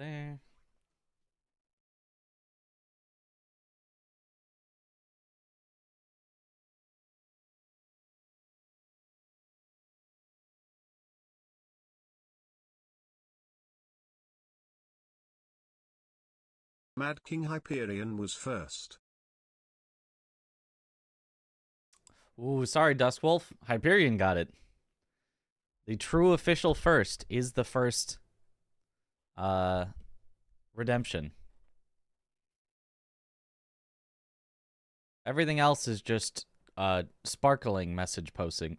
there. Mad King Hyperion was first. Ooh, sorry, Duskwolf. Hyperion got it. The true official first is the first redemption. Everything else is just sparkling message posting.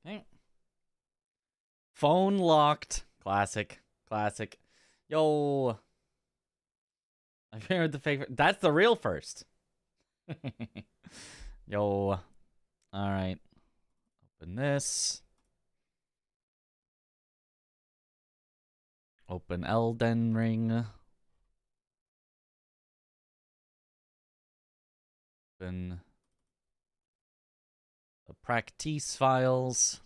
Okay. Phone locked. Classic. Classic. Yo. I figured the fake. That's the real first. Yo. Alright. Open this. Open Elden Ring. Open the practice files.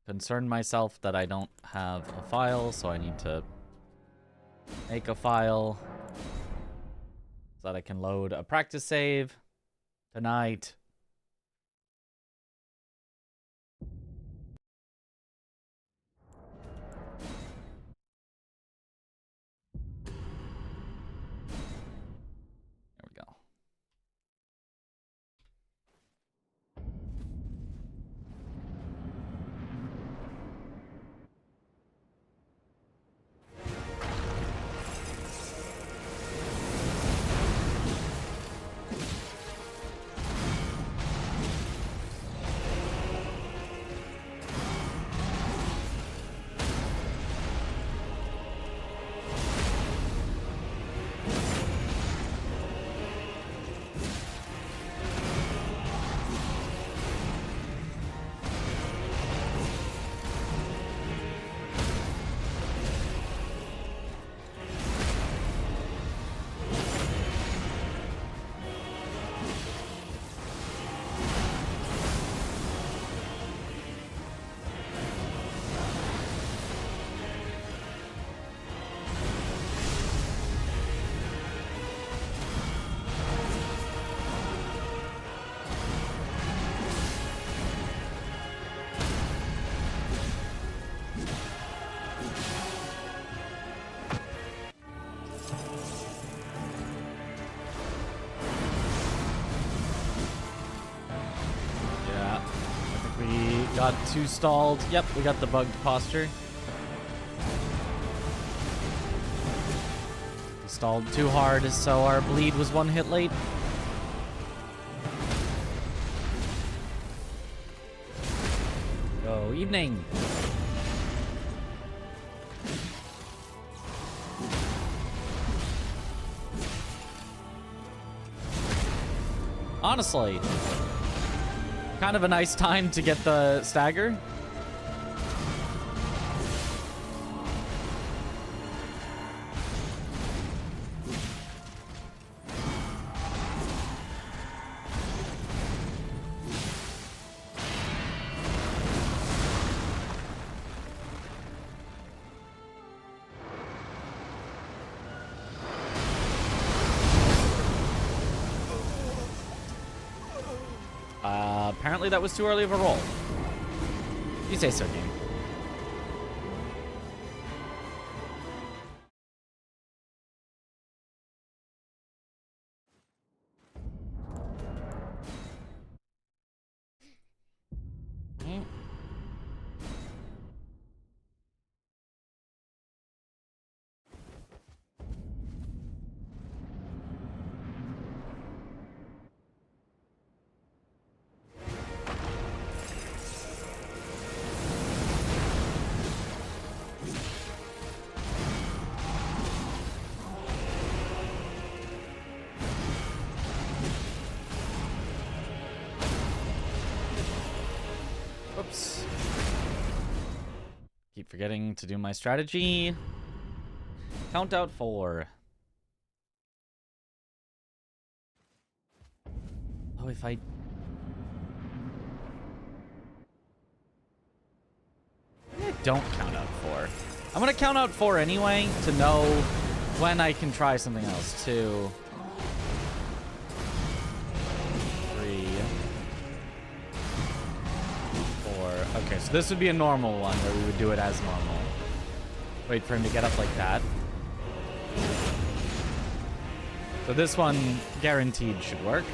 Concern myself that I don't have a file, so I need to make a file so that I can load a practice save tonight. There we go. Got too stalled. Yep, we got the bugged posture. We stalled too hard, so our bleed was one hit late. Go evening. Honestly, kind of a nice time to get the stagger. Apparently that was too early of a roll. You say so, game. forgetting to do my strategy. Count out 4. Oh, if I... Maybe I don't count out 4. I'm gonna count out 4 anyway to know when I can try something else. 2, 3, 4. Okay, so this would be a normal one where we would do it as normal. Wait for him to get up like that. So this one guaranteed should work.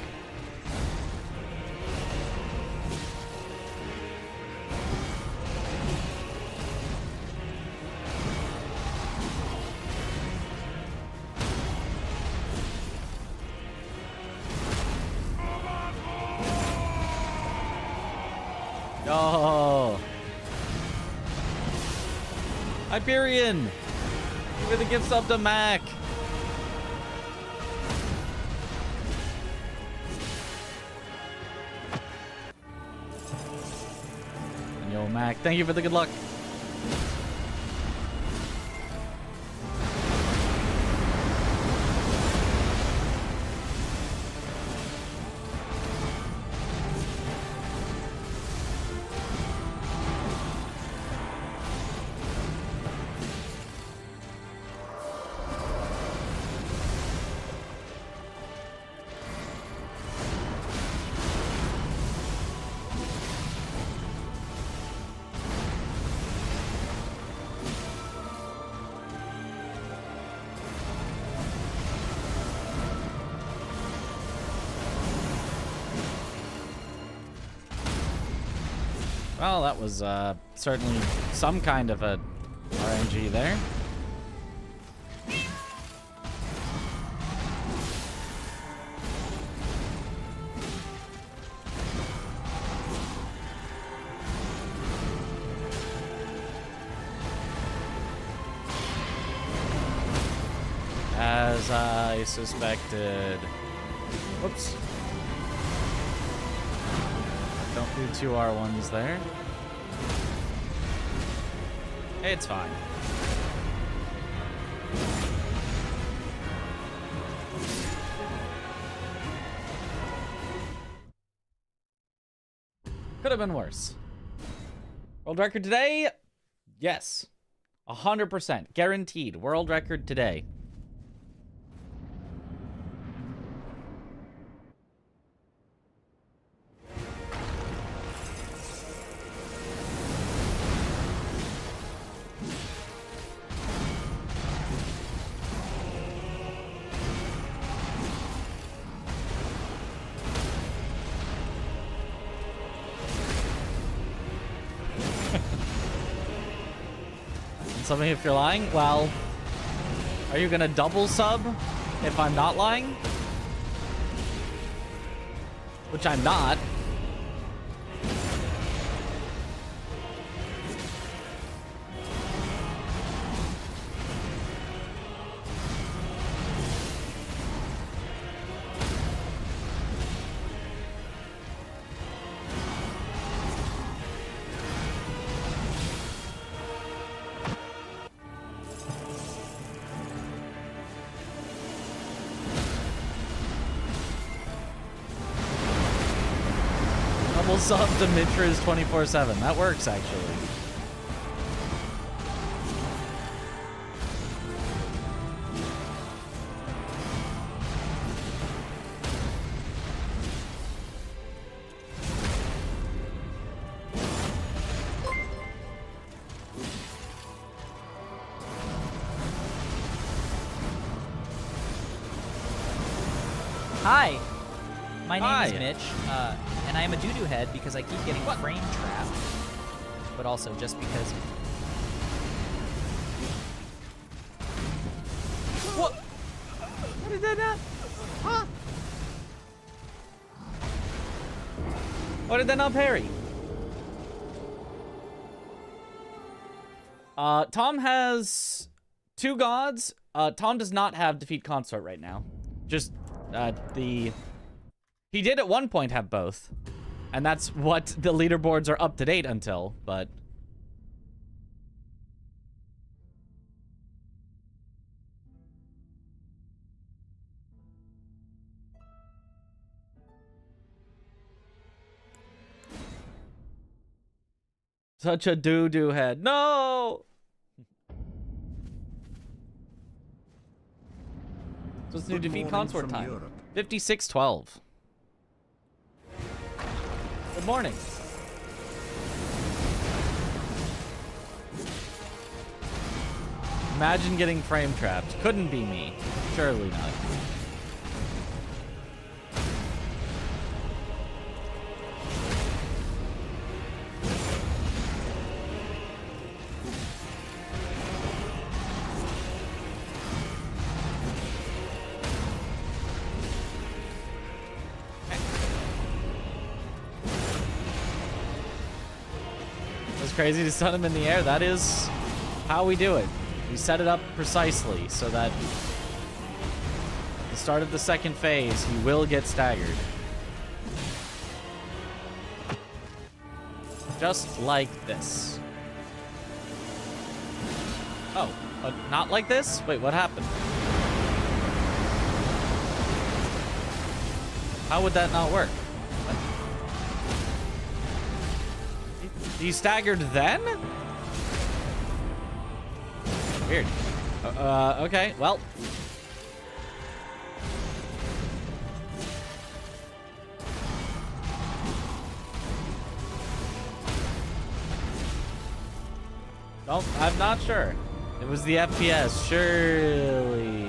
Oh, Hyperion! Give me the gift sub to Mac. And yo, Mac, thank you for the good luck. Well, that was certainly some kind of a RNG there. As I suspected. Whoops. Don't do 2 R1s there. It's fine. Could have been worse. World record today? Yes. 100%. Guaranteed. World record today. Tell me if you're lying. Well, are you gonna double sub if I'm not lying? Which I'm not. Sub to Mitra's 24/7. That works, actually. Hi, my name is Mitch, and I am a doo-doo head because I keep getting frame trapped, but also just because... What? What did that not? Huh? What did that not parry? Tom has 2 gods. Tom does not have defeat consort right now. Just, he did at one point have both. And that's what the leaderboards are up to date until, but... Such a doo-doo head. No! What's new Good defeat morning consort from time? Europe. 5612. Good morning. Imagine getting frame trapped. Couldn't be me. Surely not. It's crazy to stun him in the air. That is how we do it. We set it up precisely so that at the start of the second phase, he will get staggered. Just like this. Oh, not like this? Wait, what happened? How would that not work? He staggered then? Weird. Okay, well. Oh, I'm not sure. It was the FPS, surely.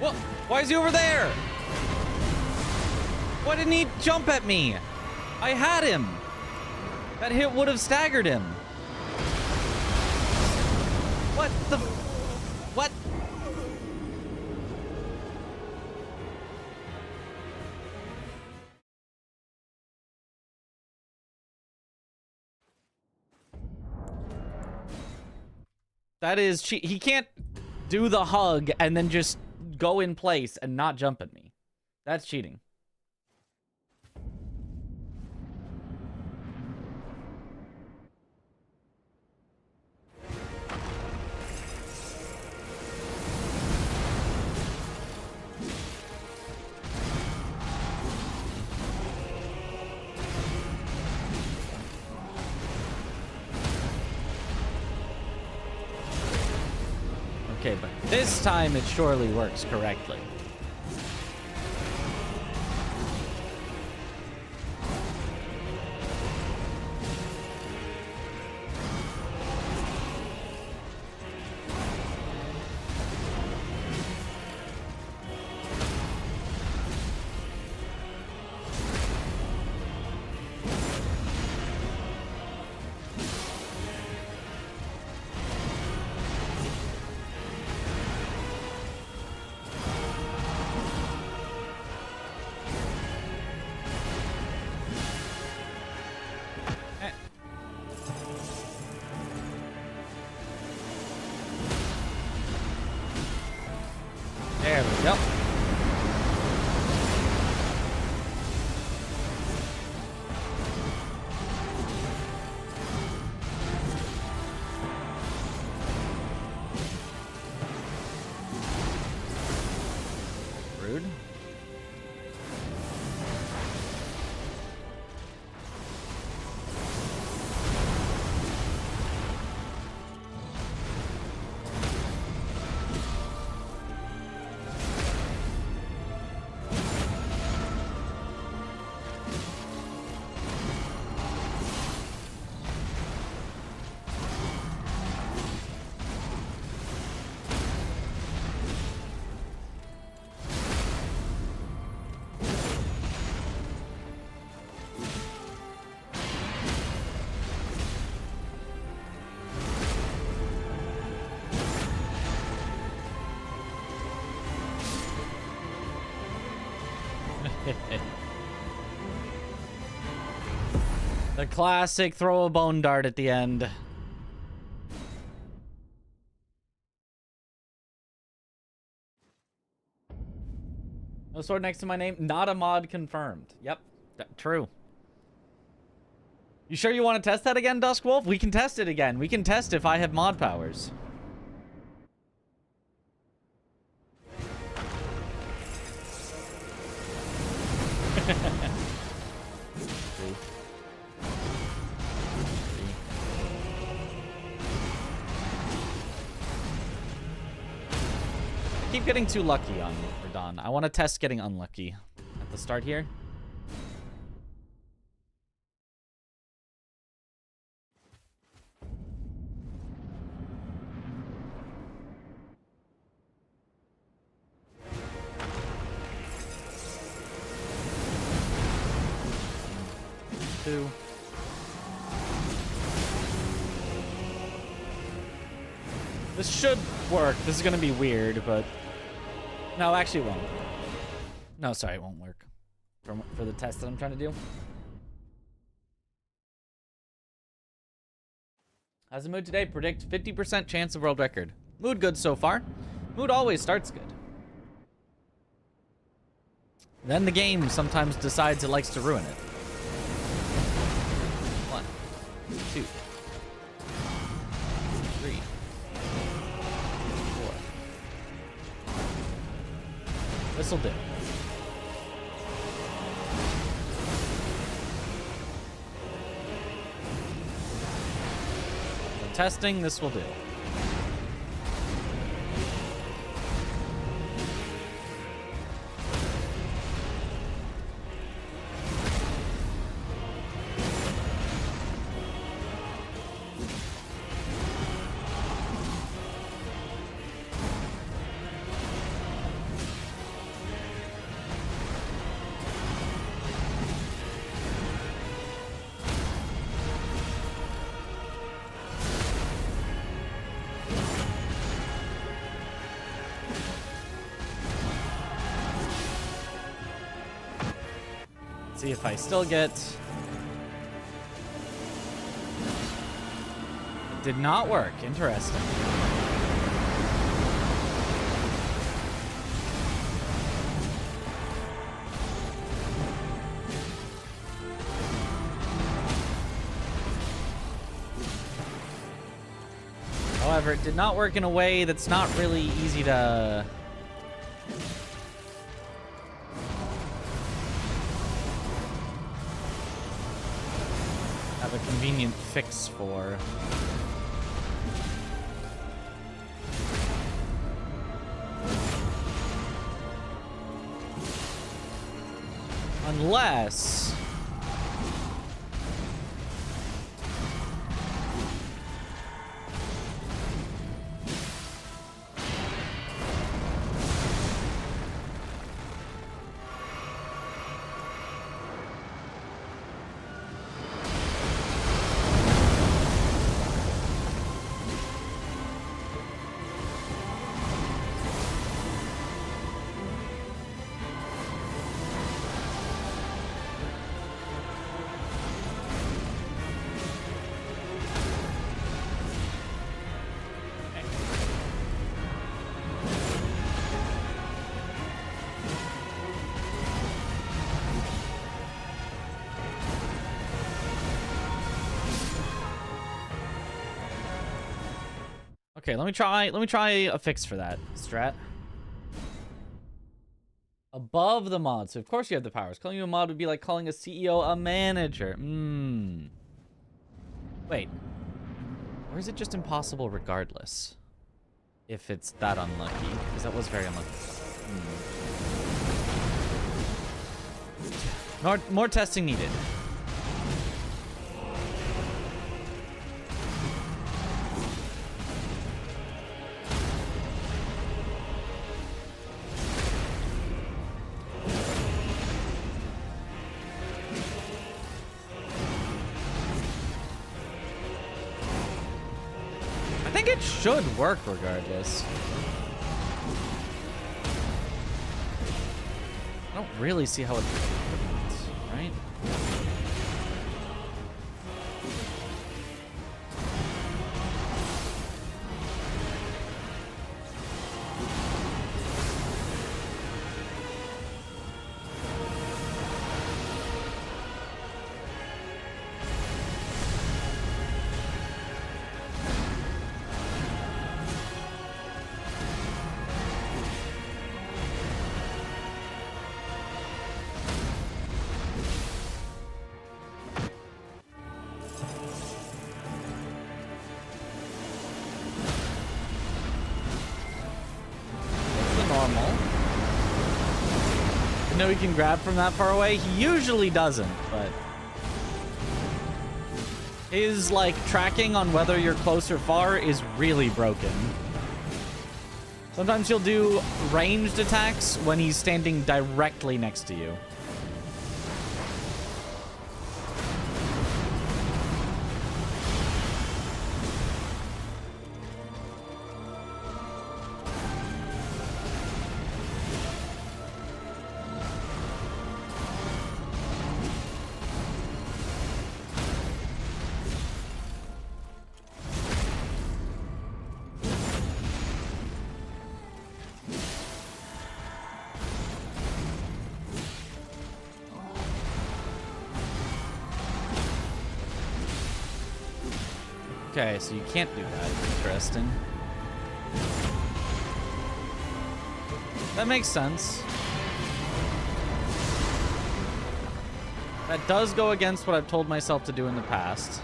What? Why is he over there? Why didn't he jump at me? I had him. That hit would have staggered him. What the? What? That is cheat. He can't do the hug and then just go in place and not jump at me. That's cheating. Okay, but this time it surely works correctly. There we go. Rude. The classic throw a bone dart at the end. No sword next to my name. Not a mod confirmed. Yep. True. You sure you want to test that again, Duskwolf? We can test it again. We can test if I have mod powers. Keep getting too lucky on Radon. I want to test getting unlucky at the start here. Two. This should work. This is going to be weird, but... No, actually it won't. No, sorry, it won't work. For the test that I'm trying to do. How's the mood today? Predict 50% chance of world record. Mood good so far. Mood always starts good. Then the game sometimes decides it likes to ruin it. 1, 2, 3, 4. This'll do. For testing, this will do. See if I still get... It did not work. Interesting. However, it did not work in a way that's not really easy to... have a convenient fix for. Unless... Okay, let me try a fix for that, Strat. Above the mod. So of course you have the powers. Calling you a mod would be like calling a CEO a manager. Wait. Or is it just impossible regardless? If it's that unlucky. Because that was very unlucky. More testing needed. It should work regardless. I don't really see how it works, right? know he can grab from that far away. He usually doesn't, but his like tracking on whether you're close or far is really broken. Sometimes he'll do ranged attacks when he's standing directly next to you. Okay, so you can't do that. Interesting. That makes sense. That does go against what I've told myself to do in the past.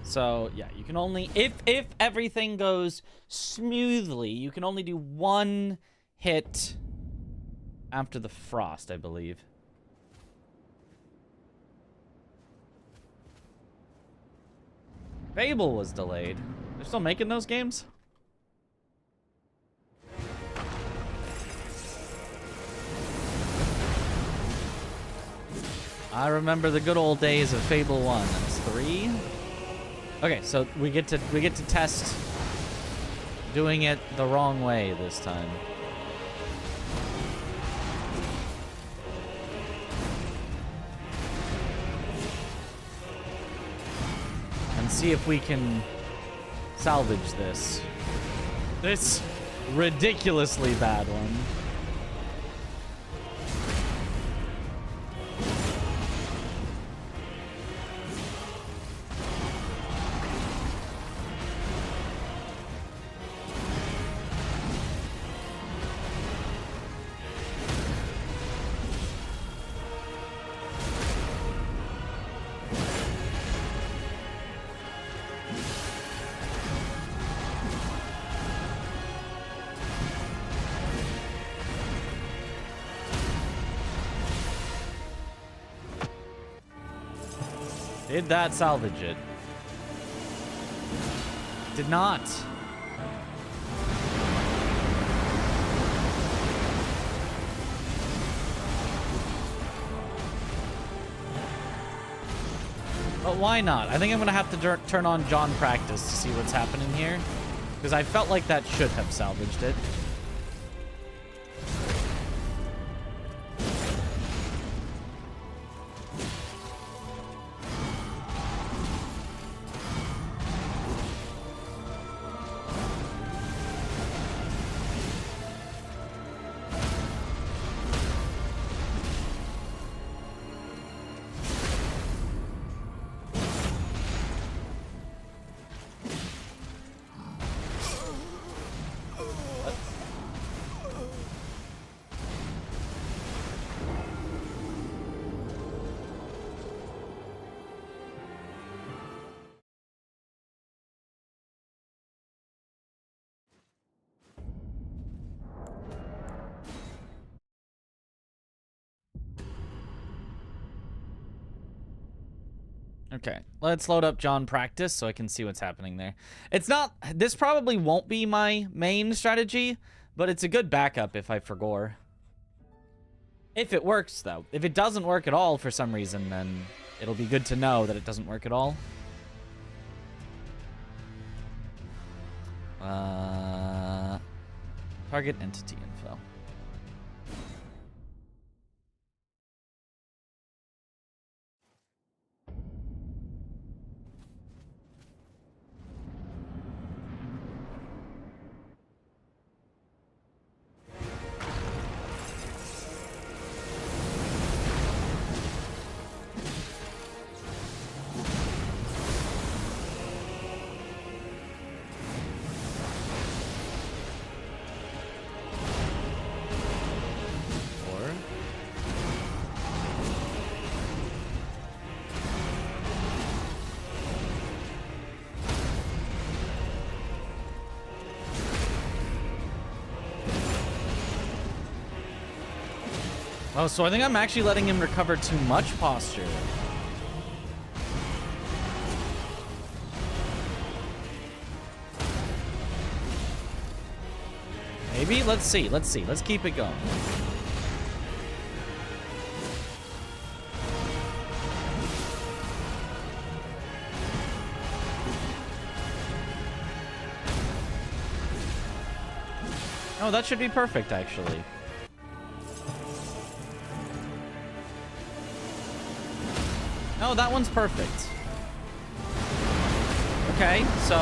So, yeah, you can only, if everything goes smoothly, you can only do one hit after the frost, I believe. Fable was delayed. They're still making those games? I remember the good old days of Fable 1. That's 3. Okay, so we get to test doing it the wrong way this time. And see if we can salvage this. This ridiculously bad one. Did that salvage it? Did not. But why not? I think I'm gonna have to turn on John Practice to see what's happening here, because I felt like that should have salvaged it. Okay, let's load up John Practice so I can see what's happening there. It's not, this probably won't be my main strategy, but it's a good backup if I forgore. If it works, though. If it doesn't work at all for some reason, then it'll be good to know that it doesn't work at all. Target entity info. Oh, so I think I'm actually letting him recover too much posture. Maybe? Let's see. Let's see. Let's keep it going. Oh, that should be perfect, actually. No, that one's perfect. Okay, so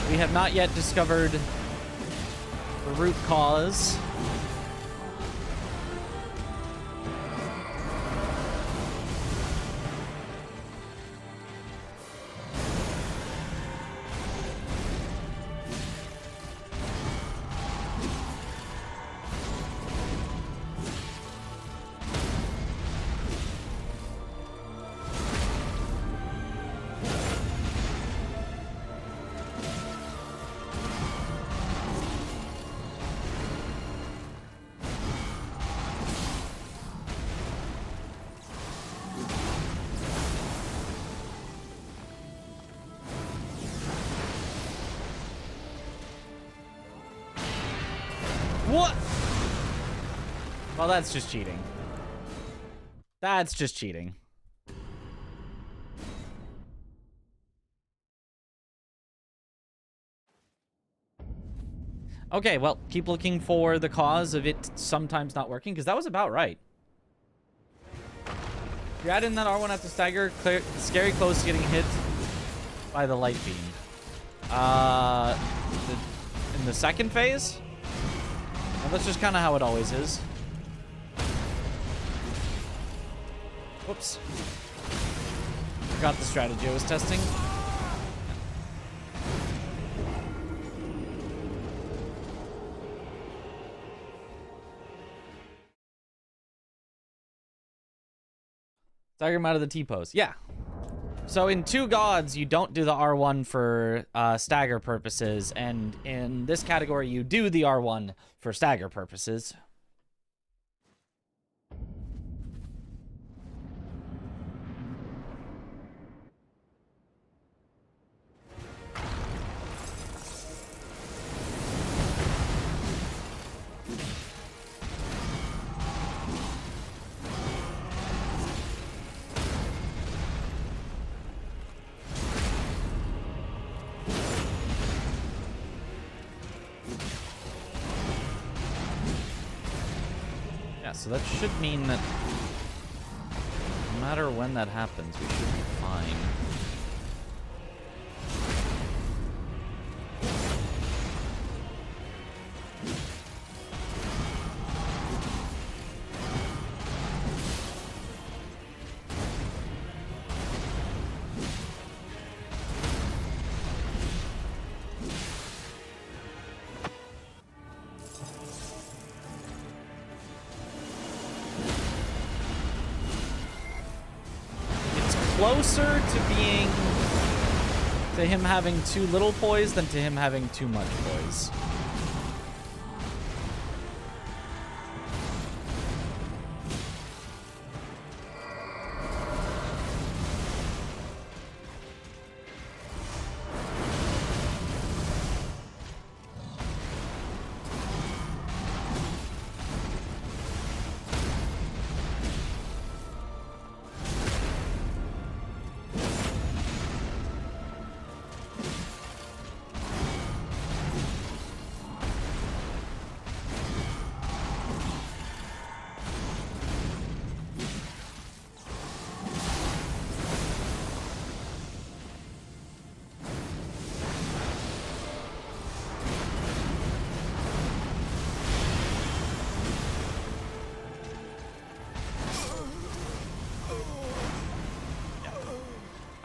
we have not yet discovered the root cause. What? Well, that's just cheating. That's just cheating. Okay, well, keep looking for the cause of it sometimes not working, because that was about right. If you add in that R1 after Stagger, scary close to getting hit by the light beam. In the second phase? Well, that's just kind of how it always is. Whoops. Forgot the strategy I was testing. Dagger him out of the T-pose. Yeah. So in Two Gods, you don't do the R1 for stagger purposes, and in this category, you do the R1 for stagger purposes. So that should mean that no matter when that happens, we should be fine. Closer to being to him having too little poise than to him having too much poise.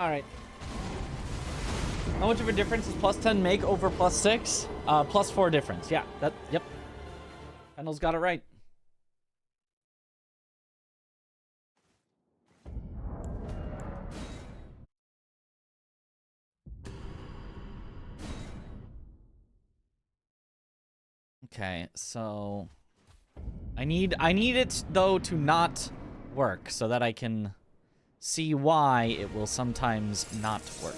Alright. How much of a difference is plus 10 make over plus 6? Plus 4 difference. Yeah, yep. Kendall's got it right. Okay, so I need it, though, to not work so that I can see why it will sometimes not work.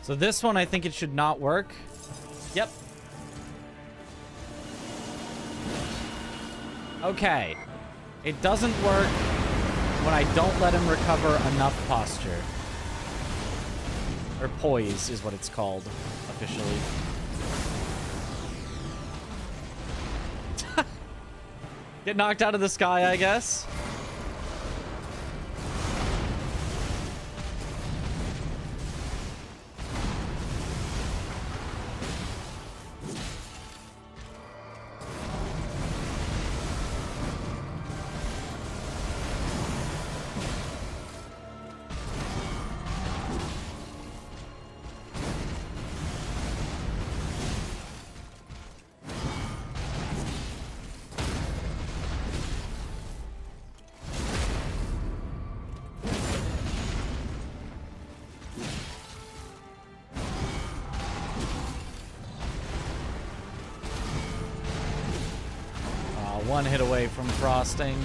So this one, I think it should not work. Yep. Okay. It doesn't work when I don't let him recover enough posture. Or poise is what it's called, officially. Get knocked out of the sky, I guess. One hit away from frosting.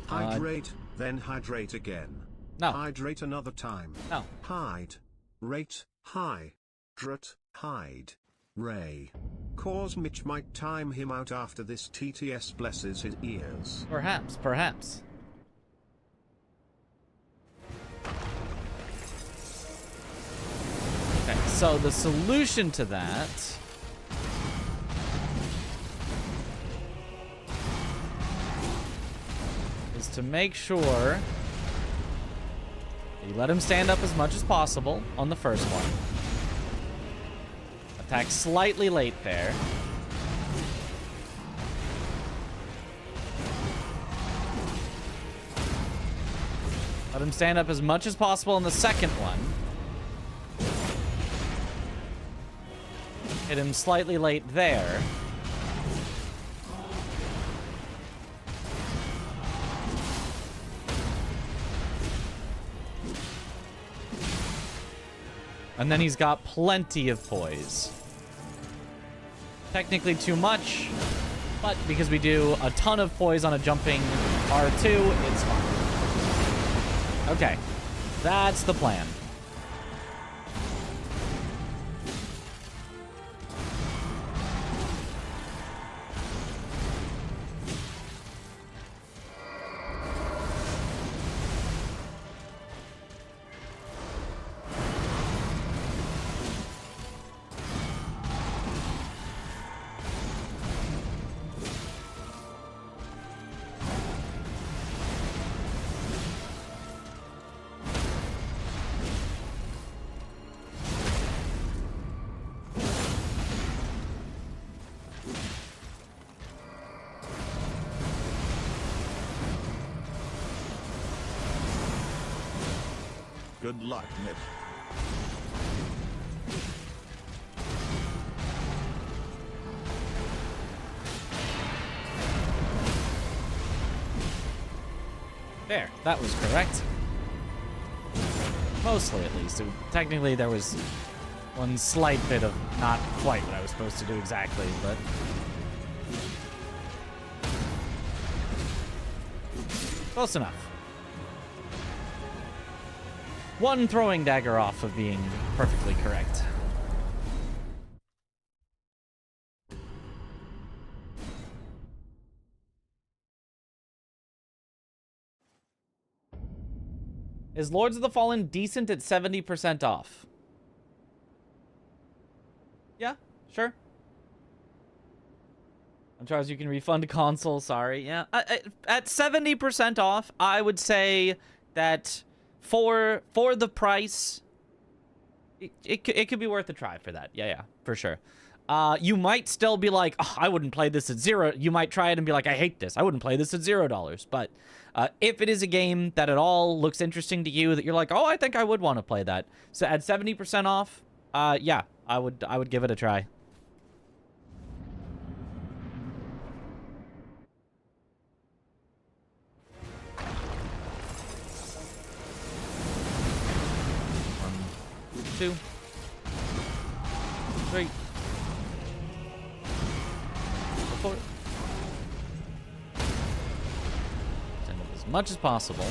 Hydrate, then hydrate again. No. Hydrate another time. No. Hide. Rate. Hydrate. Hide. Ray. Cause Mitch might time him out after this TTS blesses his ears. Perhaps, perhaps. Okay, so the solution to that is to make sure you let him stand up as much as possible on the first one. Attack slightly late there. Let him stand up as much as possible on the second one. Hit him slightly late there. And then he's got plenty of poise. Technically too much, but because we do a ton of poise on a jumping R2, it's fine. Okay, that's the plan. Good luck, Mitch. There, that was correct. Mostly, at least. Technically, there was one slight bit of not quite what I was supposed to do exactly, but... close enough. One throwing dagger off of being perfectly correct. Is Lords of the Fallen decent at 70% off? Yeah, sure. I'm Charles, you can refund console, sorry. Yeah, at 70% off, I would say that for the price, it could be worth a try for that. Yeah, for sure. You might still be like, oh, I wouldn't play this at $0. You might try it and be like, I hate this. I wouldn't play this at $0. But if it is a game that at all looks interesting to you, that you're like, oh, I think I would want to play that. So at 70% off, yeah, I would give it a try. One, 2, 3, 4. Send up as much as possible.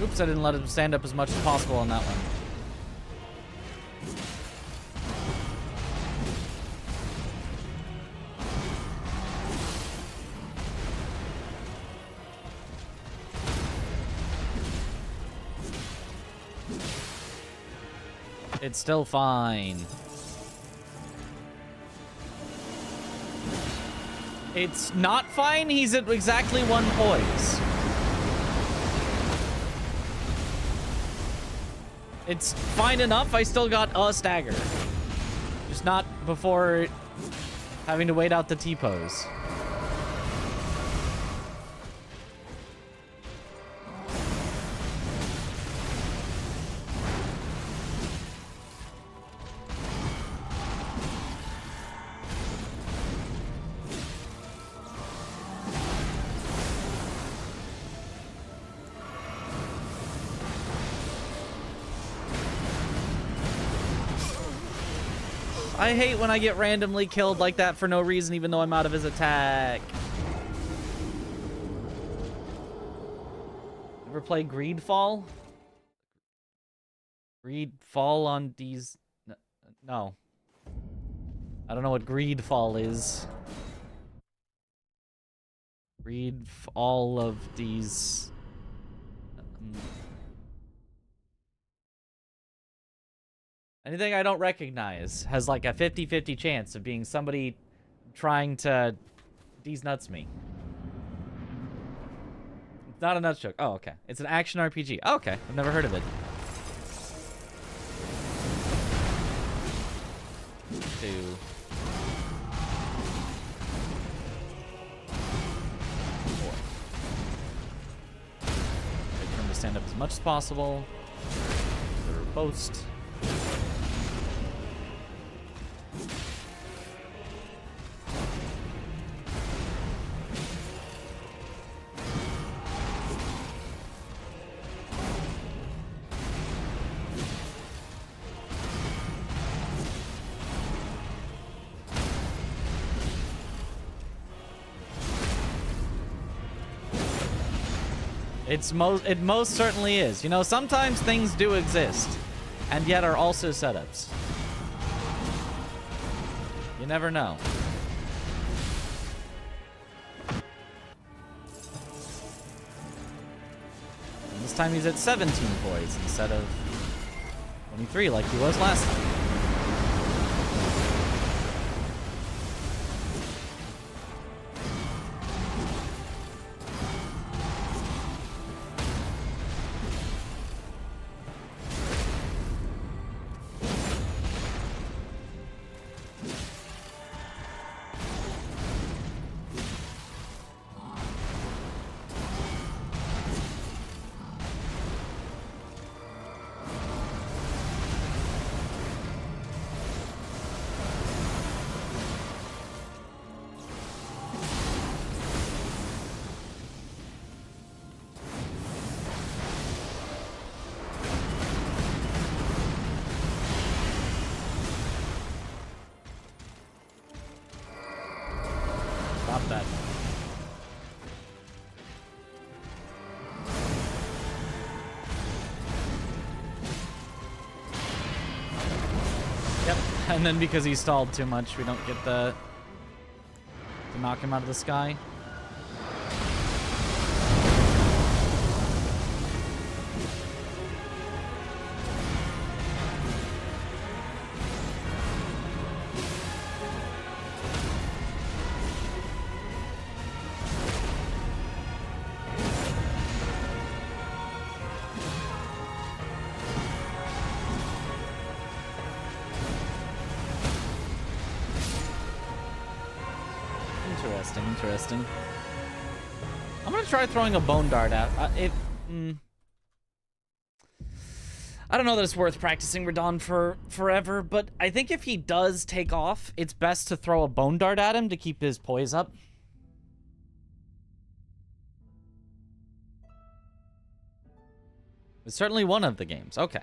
Oops, I didn't let him stand up as much as possible on that one. It's still fine. It's not fine. He's at exactly 1 poise. It's fine enough. I still got a stagger. Just not before having to wait out the T-pose. I hate when I get randomly killed like that for no reason, even though I'm out of his attack. Ever play Greedfall? Greedfall on these... No. I don't know what Greedfall is. Read all of these... Anything I don't recognize has like a 50-50 chance of being somebody trying to these nuts me. It's not a nuts joke. Oh, okay. It's an action RPG. Oh, okay. I've never heard of it. 2. Wait for him to stand up as much as possible. The riposte. It most certainly is. You know, sometimes things do exist, and yet are also setups. You never know. And this time he's at 17 poise instead of 23 like he was last time. And then because he stalled too much, we don't get to knock him out of the sky. Interesting. I'm gonna try throwing a bone dart out. I don't know that it's worth practicing Radon for forever, but I think if he does take off, it's best to throw a bone dart at him to keep his poise up. It's certainly one of the games. Okay.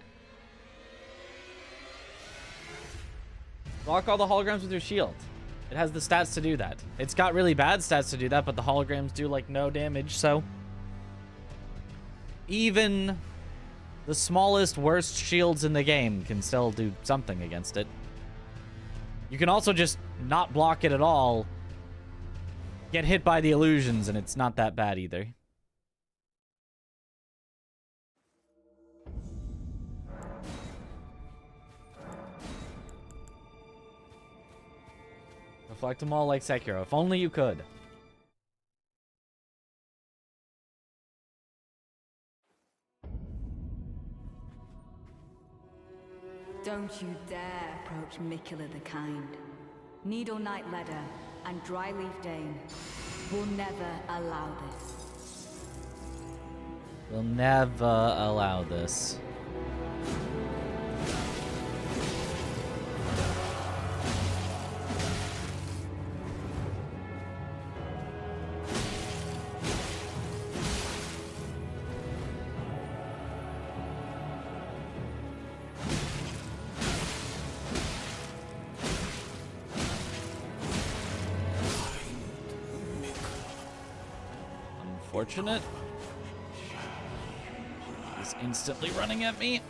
Block all the holograms with your shield. It has the stats to do that. It's got really bad stats to do that, but the holograms do, like, no damage, so... Even the smallest, worst shields in the game can still do something against it. You can also just not block it at all, get hit by the illusions, and it's not that bad either. Reflect them all like Sekiro. If only you could. Don't you dare approach Mikula the Kind. Needle Knight Ledder and Dryleaf Dane will never allow this. We'll never allow this. Unfortunate. He's instantly running at me.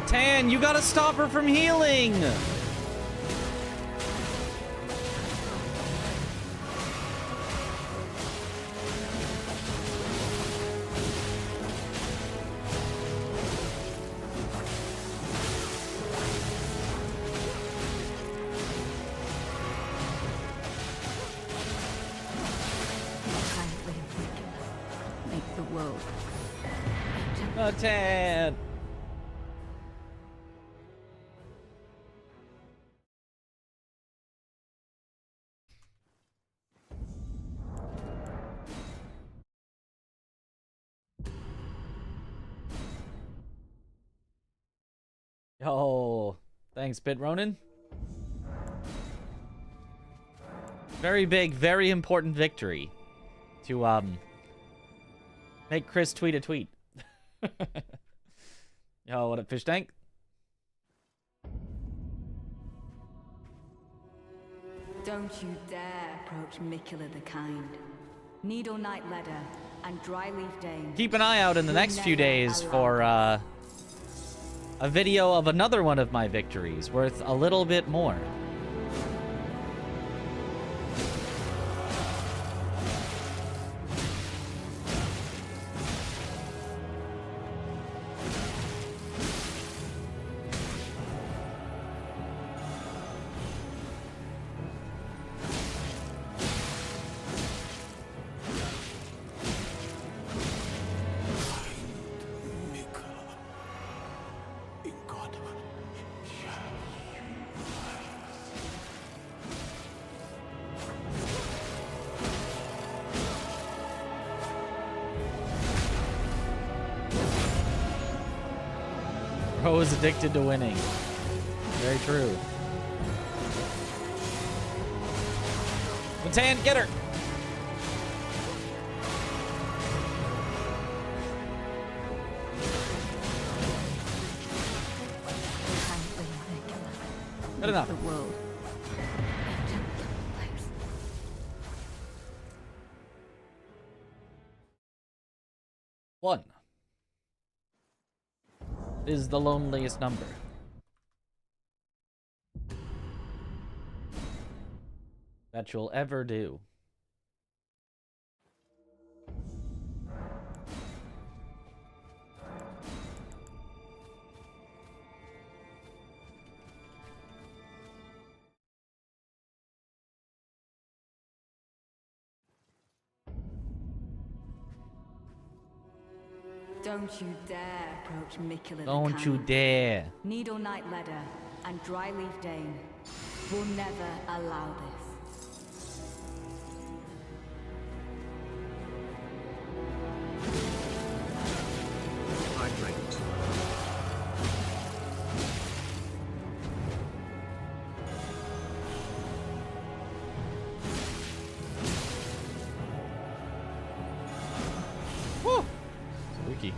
Tan, you gotta stop her from healing! Tan. Yo, thanks, Bit Ronin. Very big, very important victory to make Chris tweet a tweet. Yo, what up, Fish Tank? Don't you dare approach Mikula the Kind. Needle Knight Ledder and Dryleaf Dane. Keep an eye out in the next few days for a video of another one of my victories worth a little bit more. Bro is addicted to winning. Very true. Matan, get her! Good enough. The world. A gentler place. One is the loneliest number. That you'll ever do. Don't you dare approach Mikula the Don't Kind. you dare. Needle Knight Ledder and Dryleaf Dane will never allow this. Hydrate. Woo! Spooky.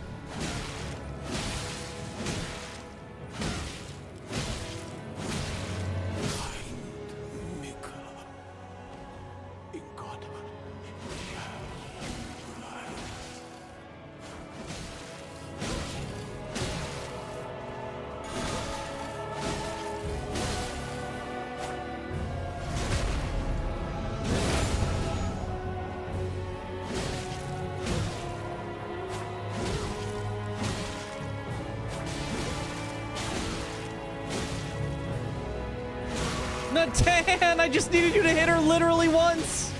Natan, I just needed you to hit her literally once.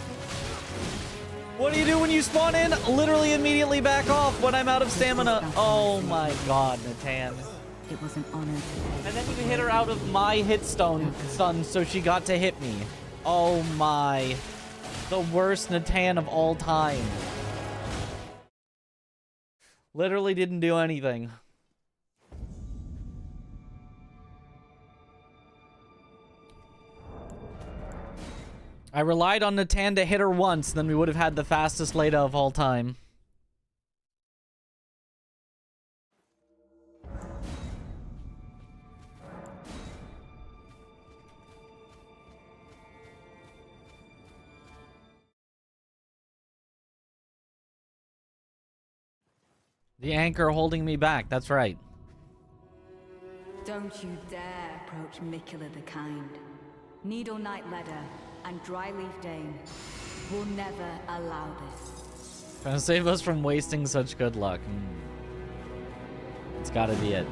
What do you do when you spawn in? Literally immediately back off when I'm out of stamina. Oh my god, Natan. It was an honor to And then you hit her out of my hit stun, so she got to hit me. Oh my. The worst Natan of all time. Literally didn't do anything. I relied on Natan to hit her once, then we would have had the fastest Leda of all time. The anchor holding me back, that's right. Don't you dare approach Mikula the Kind. Needle Knight Ledder and Dryleaf Dane will never allow this. Trying to save us from wasting such good luck. It's gotta be it.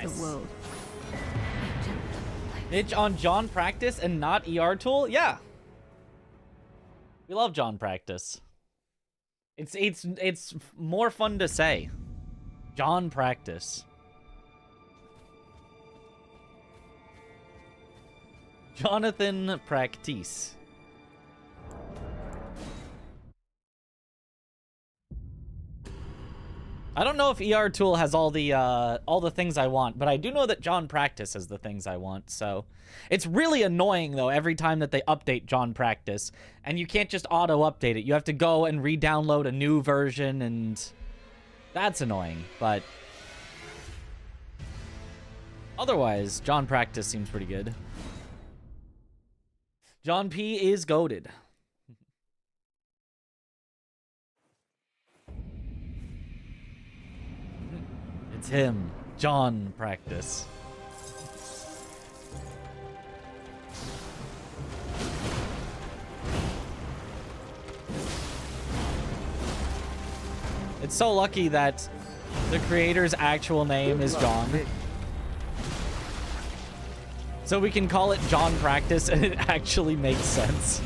The world. Itch on John Practice and not ER Tool? Yeah. We love John Practice. It's more fun to say. John Practice. Jonathan Practice. I don't know if ER Tool has all the things I want, but I do know that John Practice has the things I want, so it's really annoying though every time that they update John Practice, and you can't just auto-update it. You have to go and re-download a new version, and that's annoying, but otherwise, John Practice seems pretty good. John P is goated. It's him, John Practice. It's so lucky that the creator's actual name is John. So we can call it John Practice and it actually makes sense.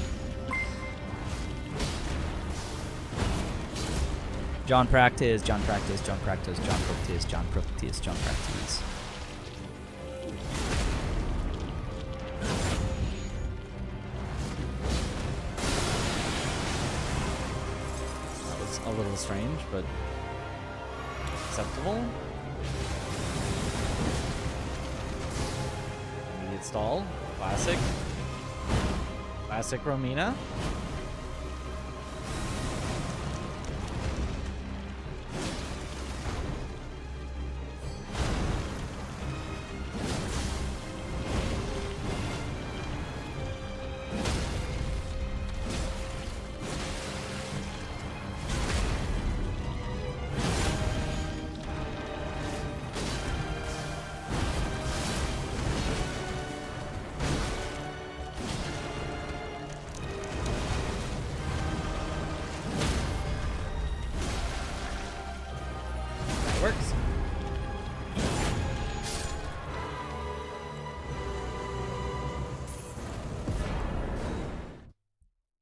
John Practice, John Practice, John Practice, John Practice, John Practice, John Practice. That was a little strange, but acceptable. Immediate stall. Classic. Classic Romina. Works.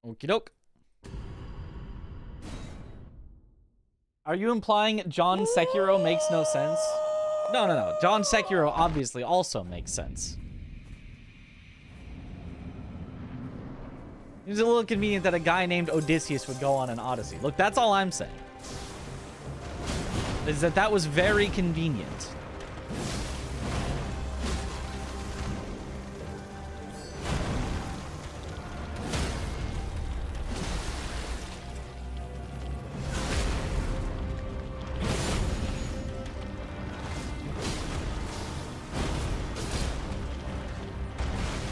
Okie doke. Are you implying John Sekiro makes no sense? No. John Sekiro obviously also makes sense. It's a little convenient that a guy named Odysseus would go on an Odyssey. Look, that's all I'm saying. Is that was very convenient.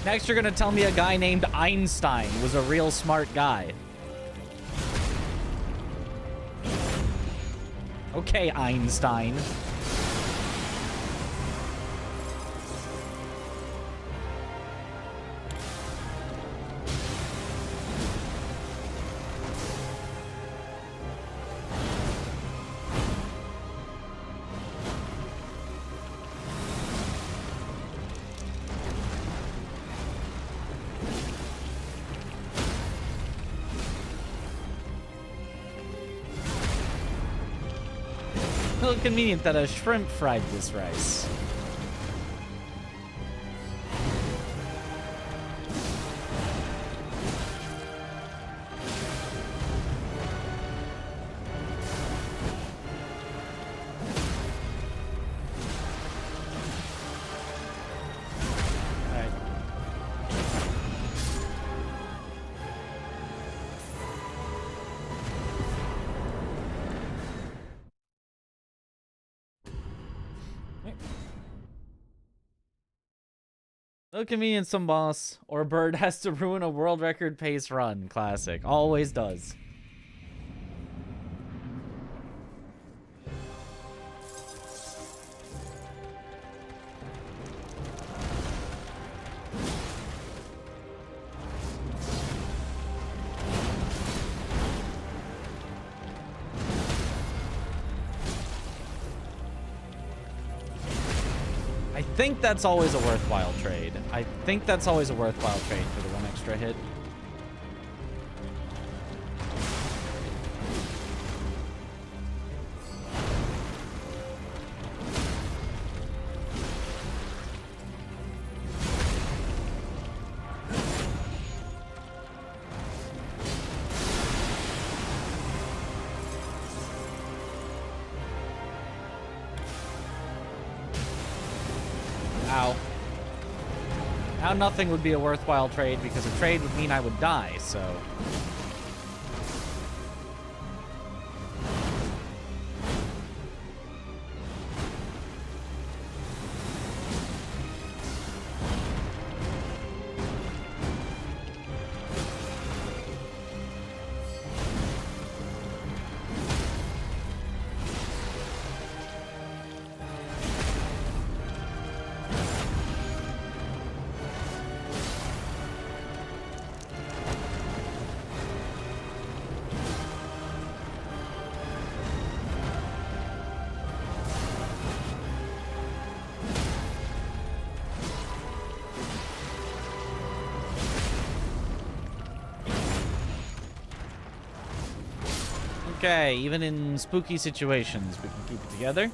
Next, you're gonna tell me a guy named Einstein was a real smart guy. Okay, Einstein. A little convenient that a shrimp fried this rice. No convenience, some boss or bird has to ruin a world record pace run. Classic. Always does. I think that's always a worthwhile trade. I think that's always a worthwhile trade for the one extra hit. Ow. Now nothing would be a worthwhile trade because a trade would mean I would die, so... okay. Even in spooky situations, we can keep it together.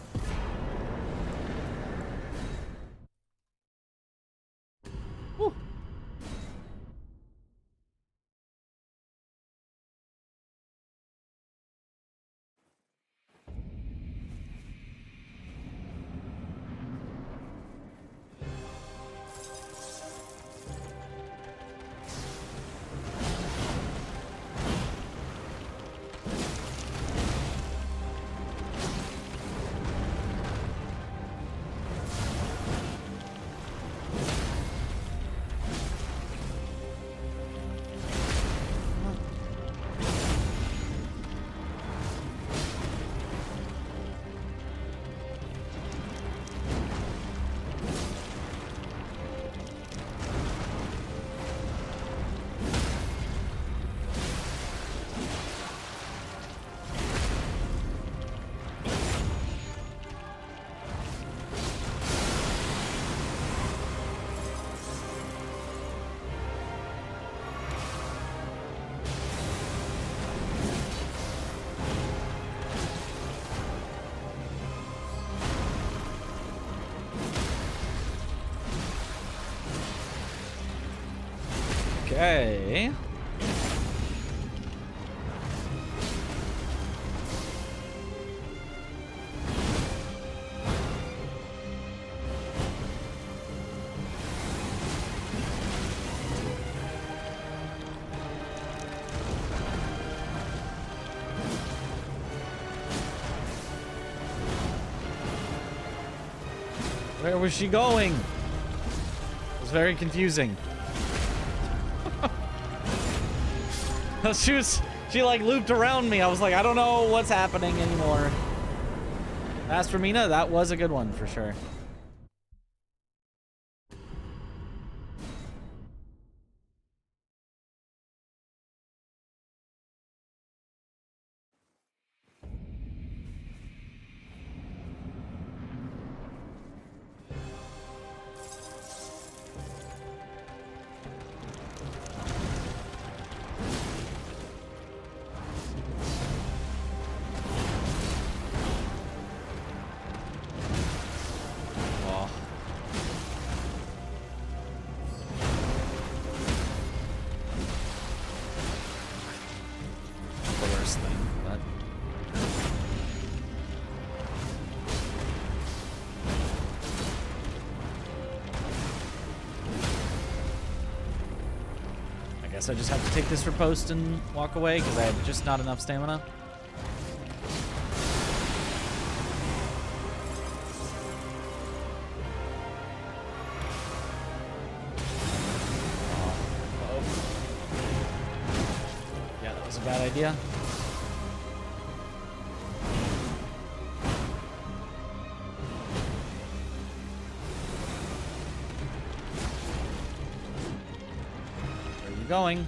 Woo. Okay. Where was she going? It was very confusing. She like looped around me. I was like, I don't know what's happening anymore. As for Mina, that was a good one for sure. I just have to take this riposte and walk away because I have just not enough stamina. Yeah, that was a bad idea. Going.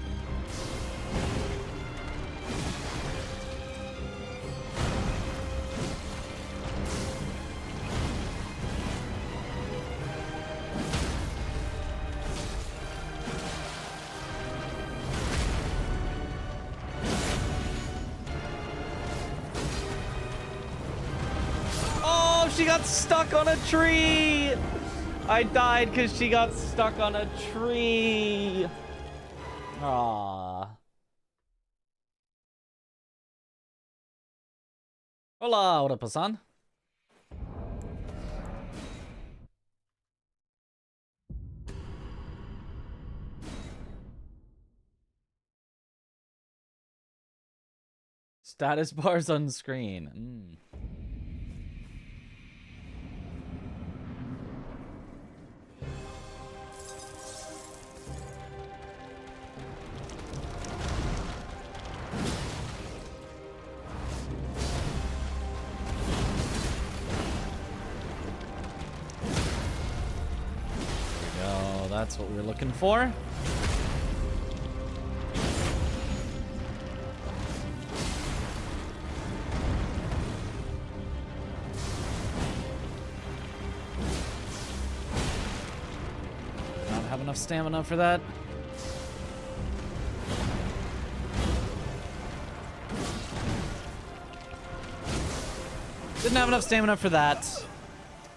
Oh, she got stuck on a tree. I died because she got stuck on a tree. Aww. Hola, what up, Hassan? Status bars on screen. That's what we were looking for. Not have enough stamina for that. Didn't have enough stamina for that.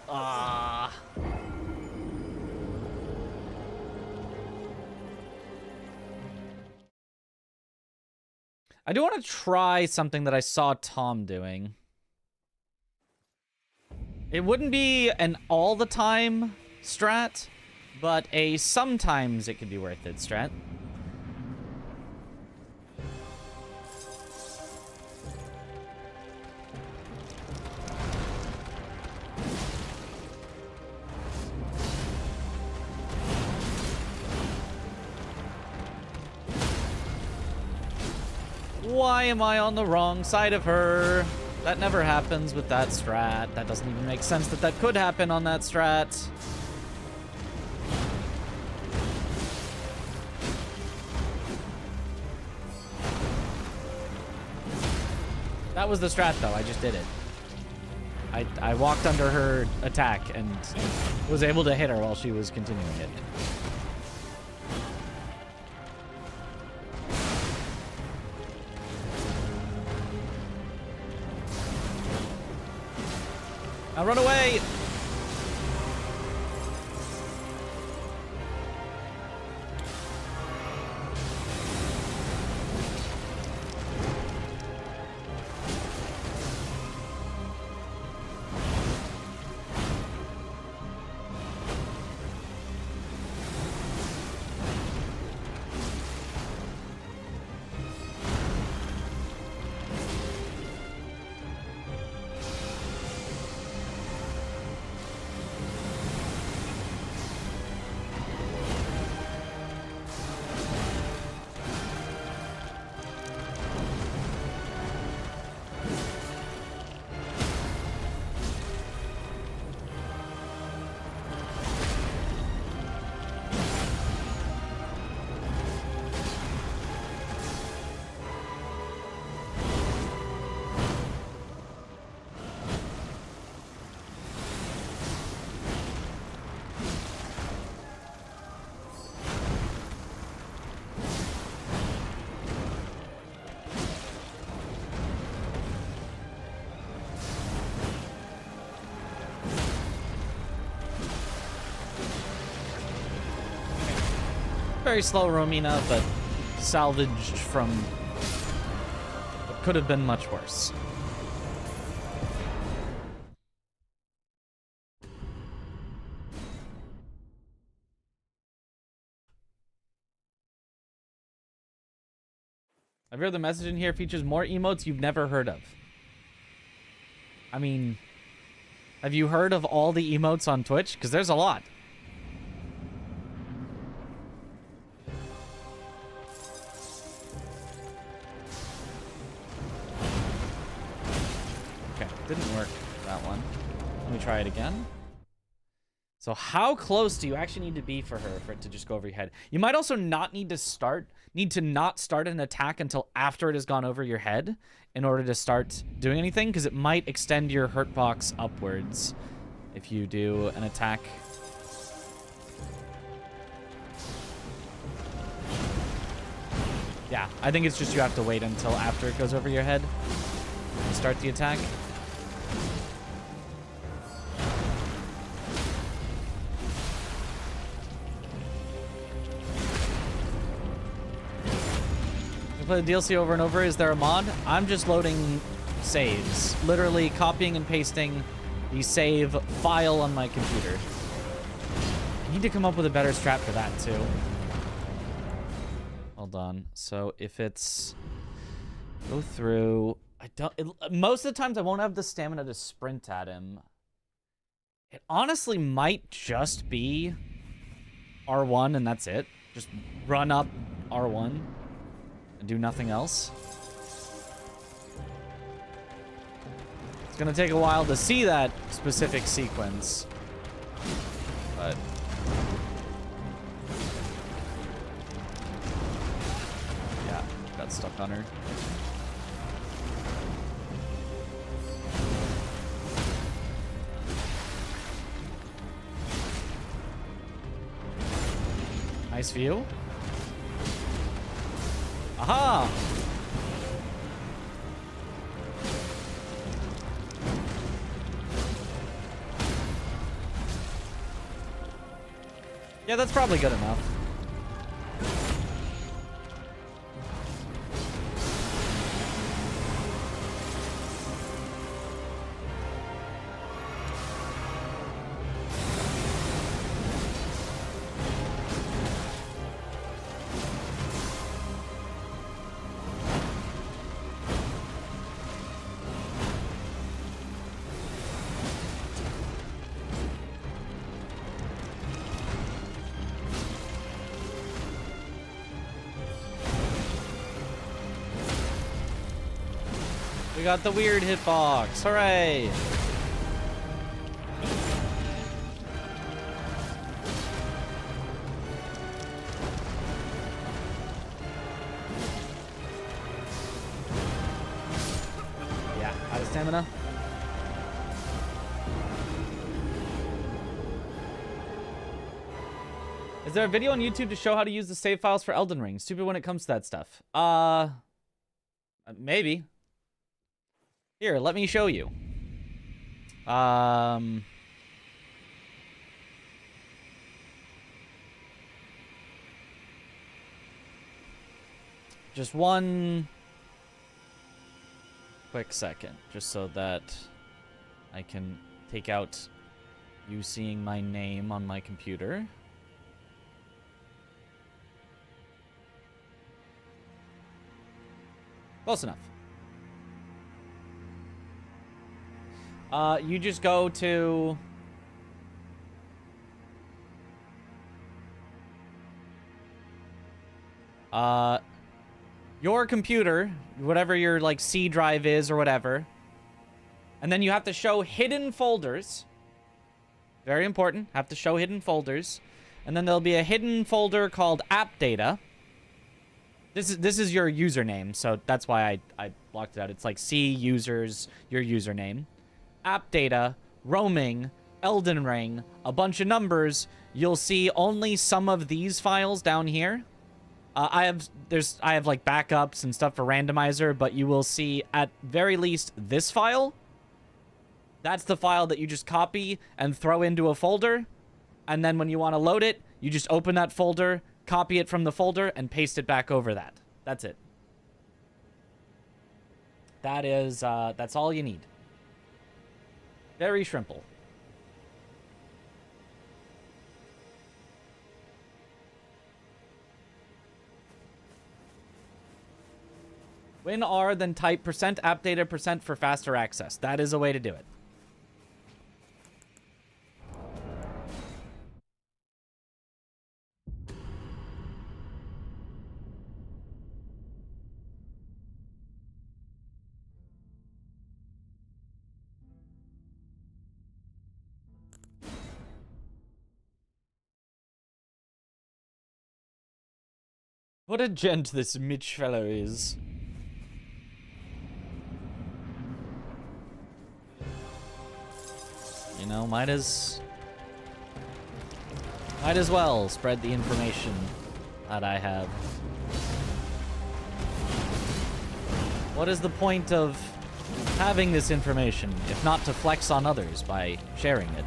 Ah. I do want to try something that I saw Tom doing. It wouldn't be an all the time strat, but a sometimes it could be worth it strat. Why am I on the wrong side of her? That never happens with that strat. That doesn't even make sense that that could happen on that strat. That was the strat, though. I just did it. I walked under her attack and was able to hit her while she was continuing it. Now run away! Very slow Romina, but salvaged from what could have been much worse. I've heard the message in here features more emotes you've never heard of. I mean, have you heard of all the emotes on Twitch? Because there's a lot. Didn't work, that one. Let me try it again. So how close do you actually need to be for her for it to just go over your head? You might also not need to not start an attack until after it has gone over your head in order to start doing anything, because it might extend your hurt box upwards if you do an attack. Yeah, I think it's just you have to wait until after it goes over your head to start the attack. Play the DLC over and over. Is there a mod? I'm just loading saves. Literally copying and pasting the save file on my computer. I need to come up with a better strat for that too. Hold on. So if it's go through, most of the times I won't have the stamina to sprint at him. It honestly might just be R1 and that's it. Just run up R1. And do nothing else. It's gonna take a while to see that specific sequence, but yeah, got stuck on her. Nice view. Aha! Yeah, that's probably good enough. We got the weird hitbox. Hooray! Yeah, out of stamina. Is there a video on YouTube to show how to use the save files for Elden Ring? Stupid when it comes to that stuff. Maybe. Here, let me show you. Just one quick second, just so that I can take out you seeing my name on my computer. Close enough. You just go to your computer, whatever your like C drive is or whatever, and then you have to show hidden folders. Very important, have to show hidden folders, and then there'll be a hidden folder called app data. This is your username, so that's why I blocked it out. It's like C users, your username. App data, roaming, Elden Ring, a bunch of numbers. You'll see only some of these files down here. I have like backups and stuff for randomizer, but you will see at very least this file. That's the file that you just copy and throw into a folder. And then when you want to load it, you just open that folder, copy it from the folder, and paste it back over that. That's it. That is, that's all you need. Very shrimple. WinR, then type %app data % for faster access. That is a way to do it. What a gent this Mitch fellow is. You know, might as well spread the information that I have. What is the point of having this information, if not to flex on others by sharing it?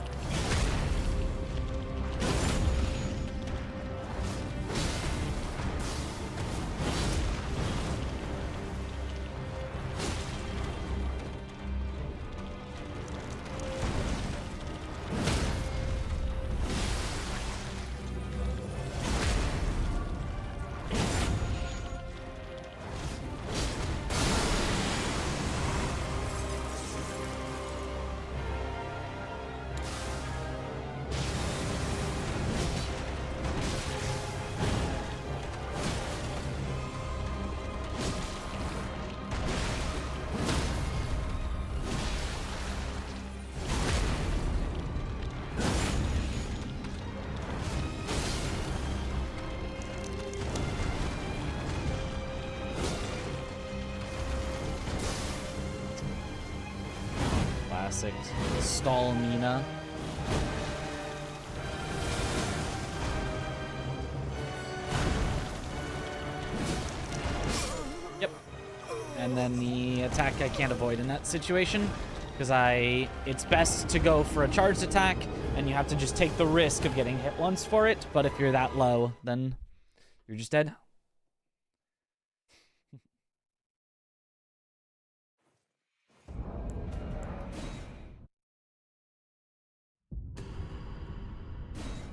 Classic stall Mina. Yep. And then the attack I can't avoid in that situation. it's best to go for a charged attack, and you have to just take the risk of getting hit once for it. But if you're that low, then you're just dead.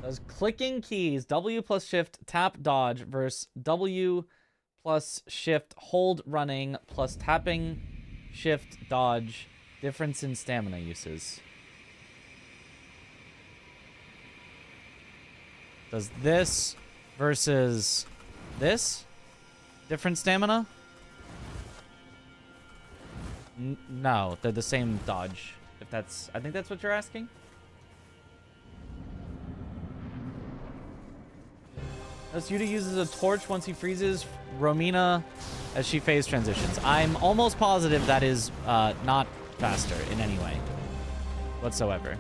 Does clicking keys W plus shift tap dodge versus W plus shift hold running plus tapping shift dodge difference in stamina uses? Does this versus this different stamina? No, they're the same dodge. If that's, I think that's what you're asking. As Yuta uses a torch once he freezes Romina as she phase transitions. I'm almost positive that is not faster in any way whatsoever.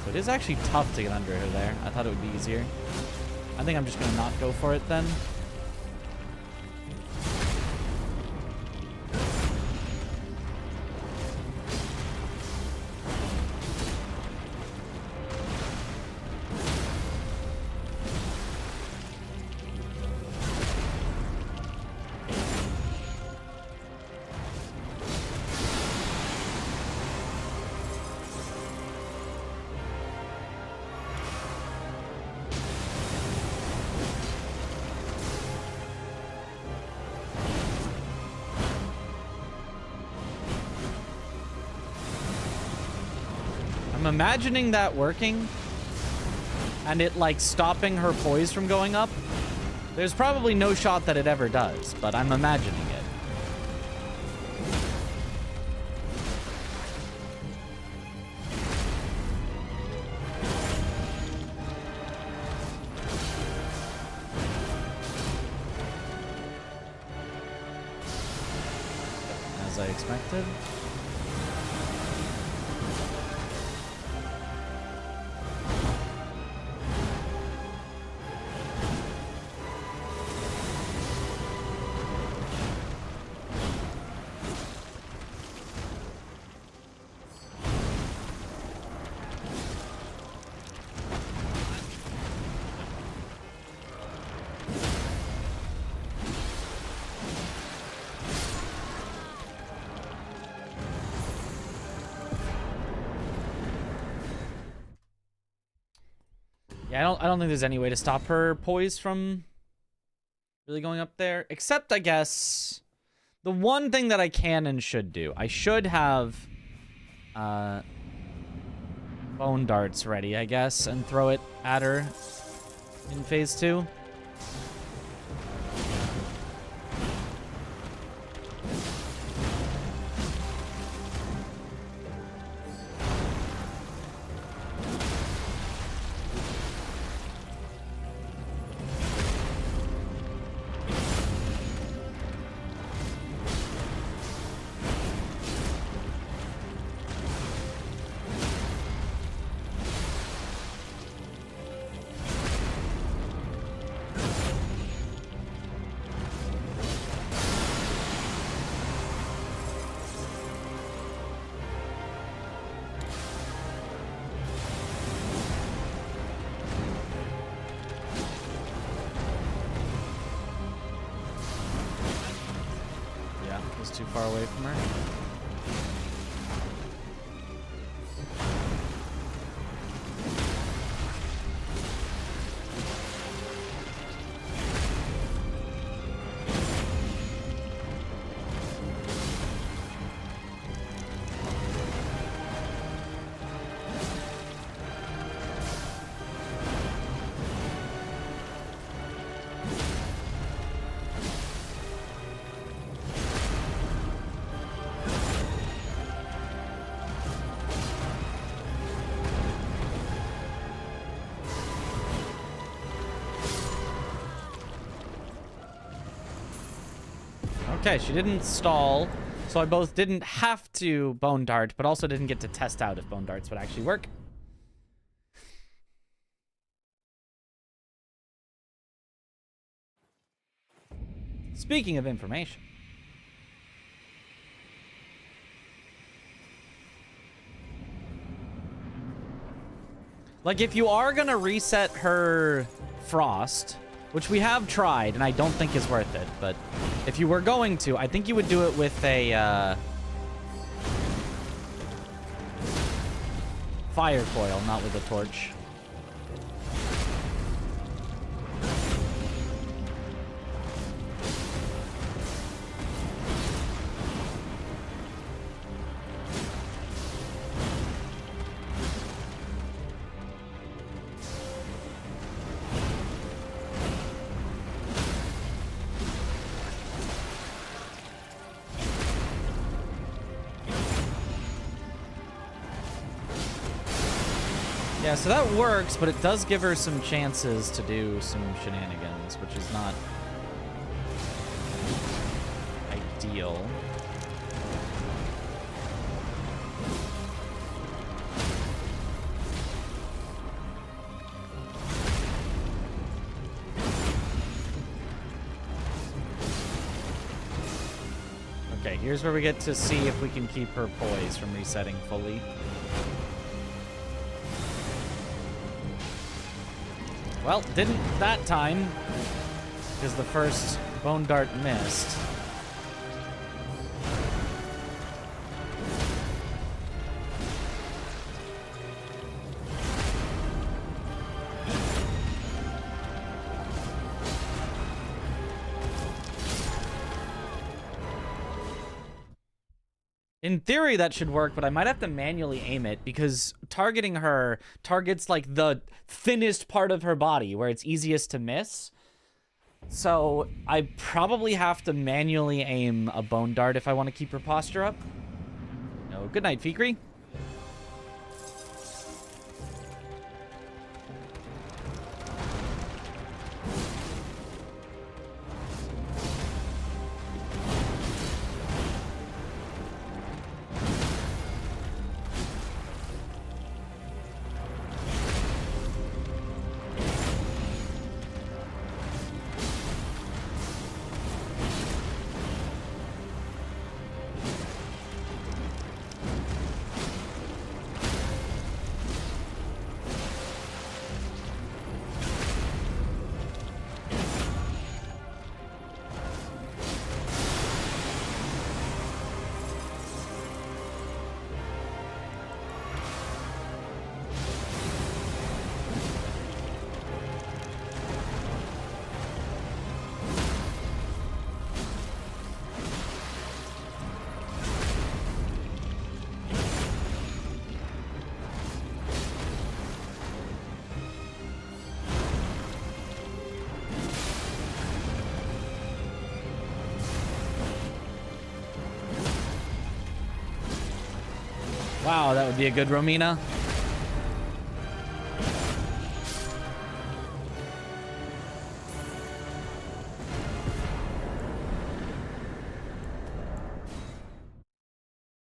So it is actually tough to get under her there. I thought it would be easier. I think I'm just going to not go for it then. I'm imagining that working and it like stopping her poise from going up. There's probably no shot that it ever does, but I'm imagining it. As I expected. Yeah, I don't think there's any way to stop her poise from really going up there. Except, I guess, the one thing that I can and should do. I should have bone darts ready, I guess, and throw it at her in phase 2. Too far away from her. Okay, she didn't stall, so I both didn't have to bone dart, but also didn't get to test out if bone darts would actually work. Speaking of information, Like, if you are gonna reset her frost, which we have tried, and I don't think is worth it, but if you were going to, I think you would do it with a, fire coil, not with a torch. Yeah, so that works, but it does give her some chances to do some shenanigans, which is not ideal. Okay, here's where we get to see if we can keep her poise from resetting fully. Well, didn't that time, because the first bone dart missed. In theory, that should work, but I might have to manually aim it because targeting her targets like the thinnest part of her body where it's easiest to miss. So I probably have to manually aim a bone dart if I want to keep her posture up. No, good night, Fikri. Wow, that would be a good Romina.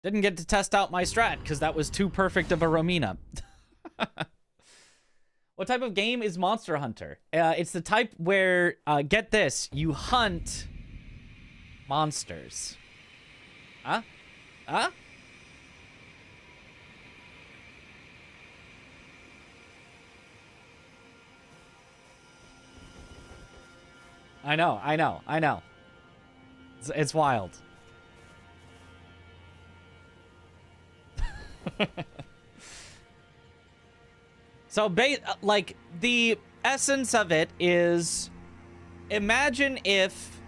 Didn't get to test out my strat because that was too perfect of a Romina. What type of game is Monster Hunter? It's the type where, get this, you hunt monsters. Huh? Huh? I know. It's wild. So, like, the essence of it is, imagine if,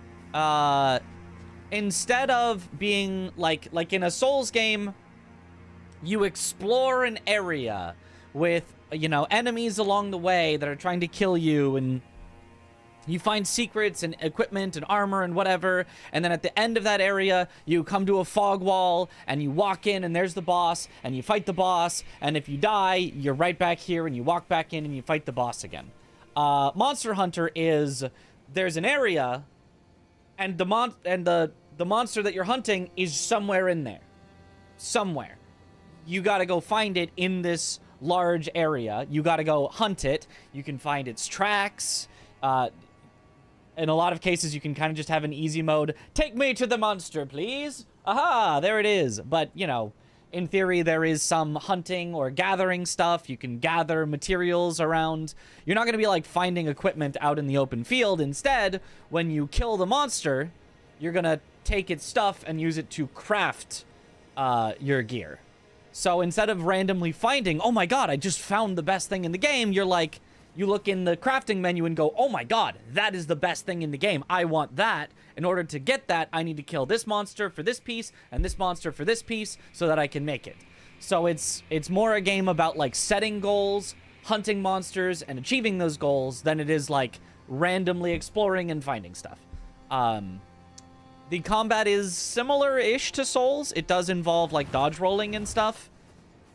instead of being, like in a Souls game, you explore an area with, you know, enemies along the way that are trying to kill you, and you find secrets and equipment and armor and whatever, and then at the end of that area, you come to a fog wall, and you walk in, and there's the boss, and you fight the boss, and if you die, you're right back here, and you walk back in, and you fight the boss again. Monster Hunter is, there's an area, and the monster that you're hunting is somewhere in there. Somewhere. You gotta go find it in this large area. You gotta go hunt it. You can find its tracks. In a lot of cases, you can kind of just have an easy mode. Take me to the monster, please. Aha, there it is. But, you know, in theory, there is some hunting or gathering stuff. You can gather materials around. You're not going to be like finding equipment out in the open field. Instead, when you kill the monster, you're going to take its stuff and use it to craft your gear. So instead of randomly finding, oh my god, I just found the best thing in the game, you're like, you look in the crafting menu and go, oh my god, that is the best thing in the game. I want that. In order to get that, I need to kill this monster for this piece and this monster for this piece so that I can make it. So it's more a game about like setting goals, hunting monsters, and achieving those goals than it is like randomly exploring and finding stuff. The combat is similar-ish to Souls. It does involve like dodge rolling and stuff.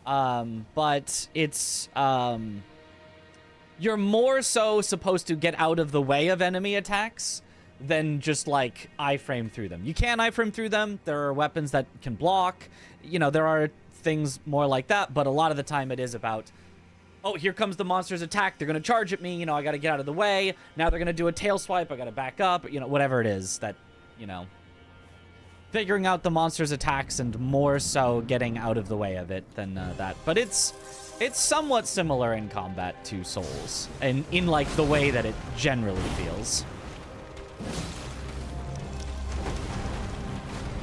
But it's you're more so supposed to get out of the way of enemy attacks than just like iframe through them. You can iframe through them. There are weapons that can block. You know, there are things more like that, but a lot of the time it is about, oh, here comes the monster's attack. They're going to charge at me. You know, I got to get out of the way. Now they're going to do a tail swipe. I got to back up. You know, whatever it is that, you know, figuring out the monster's attacks and more so getting out of the way of it than that. But it's somewhat similar in combat to Souls, and in like the way that it generally feels.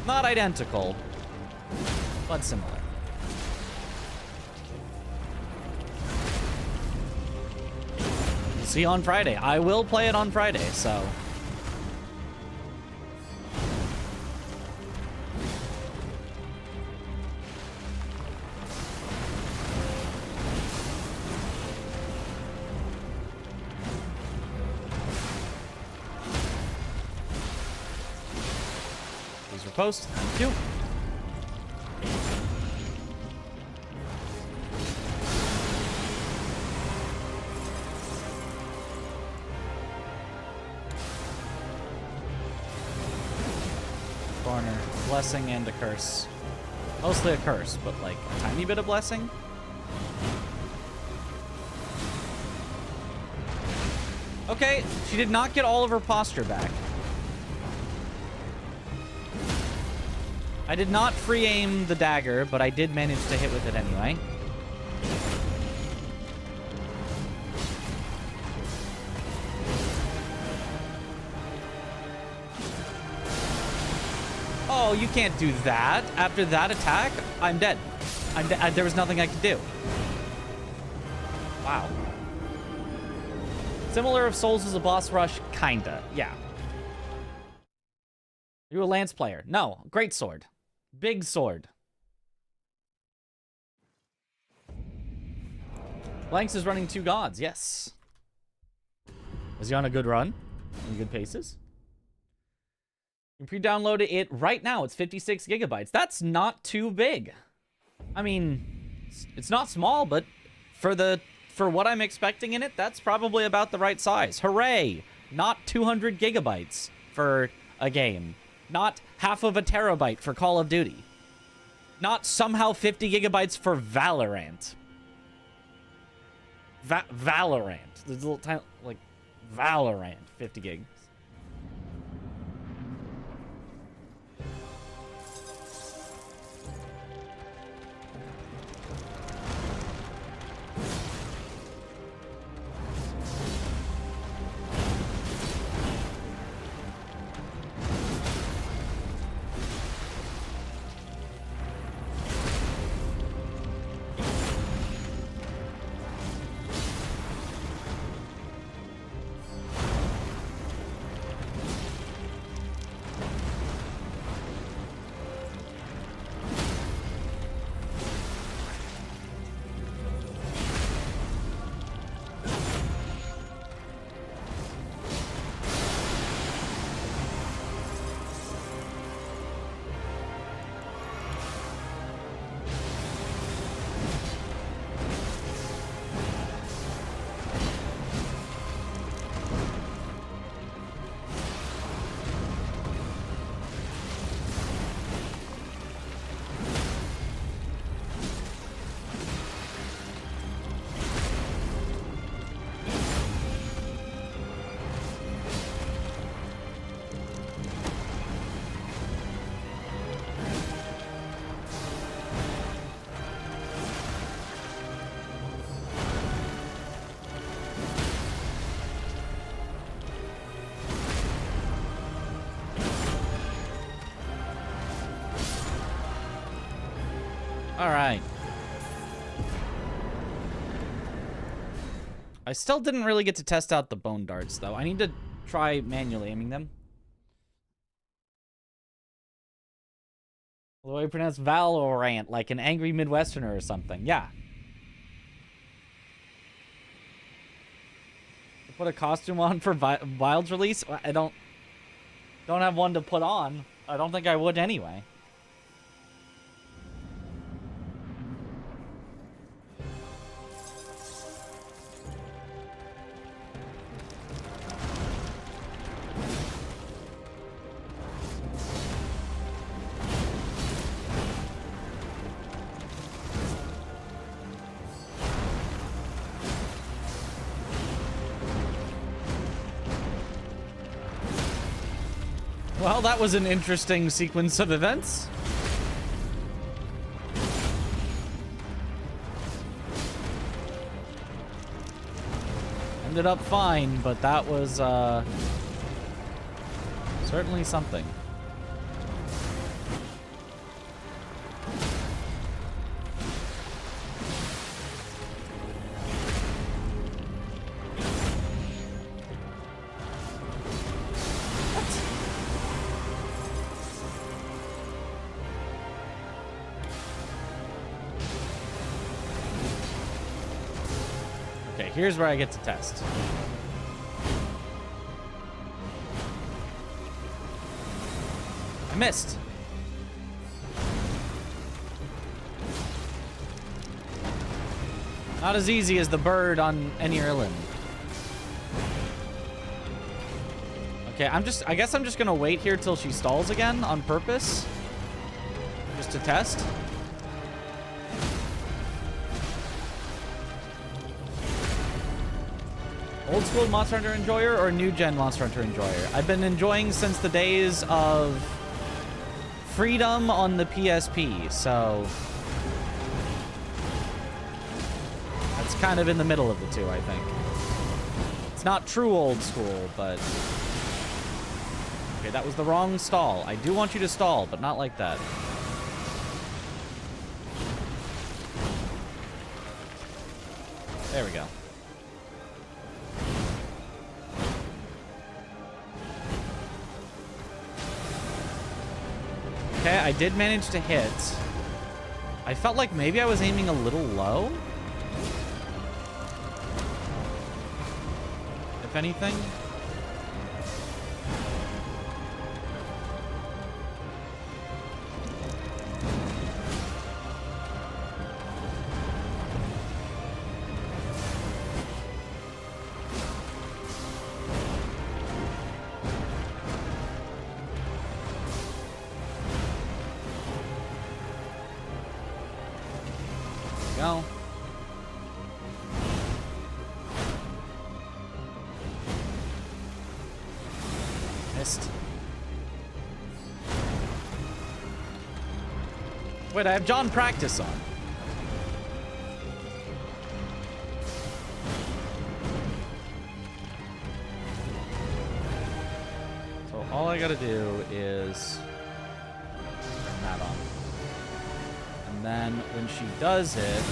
Not identical, but similar. We'll see on Friday. I will play it on Friday, so... Post. Thank you. Corner. Blessing and a curse. Mostly a curse, but like a tiny bit of blessing. Okay, she did not get all of her posture back. I did not free aim the dagger, but I did manage to hit with it anyway. Oh, you can't do that. After that attack, I'm dead. There was nothing I could do. Wow. Similar if Souls is a boss rush, kinda, yeah. Are you a lance player? No, great sword. Big sword. Blanks is running 2 gods, yes. Is he on a good run? In good paces? You can pre-download it right now. It's 56 gigabytes. That's not too big. I mean, it's not small, but for what I'm expecting in it, that's probably about the right size. Hooray! Not 200 gigabytes for a game. Not half of a terabyte for Call of Duty. Not somehow 50 gigabytes for Valorant. Valorant. There's a little tiny, like, Valorant, 50 gigs. All right. I still didn't really get to test out the bone darts, though. I need to try manually aiming them. The way I pronounce Valorant, like an angry Midwesterner or something. Yeah. To put a costume on for Wild's release? I don't have one to put on. I don't think I would anyway. Well, that was an interesting sequence of events. Ended up fine, but that was certainly something. Here's where I get to test. I missed. Not as easy as the bird on any Elden. Okay, I guess I'm just gonna wait here till she stalls again on purpose. Just to test. Old school Monster Hunter enjoyer or new gen Monster Hunter enjoyer? I've been enjoying since the days of freedom on the PSP, so that's kind of in the middle of the two, I think. It's not true old school, but okay, that was the wrong stall. I do want you to stall, but not like that. There we go. Okay, I did manage to hit. I felt like maybe I was aiming a little low. If anything. Go. Missed. Wait, I have John practice on. So all I gotta do is turn that on. And then when she does it,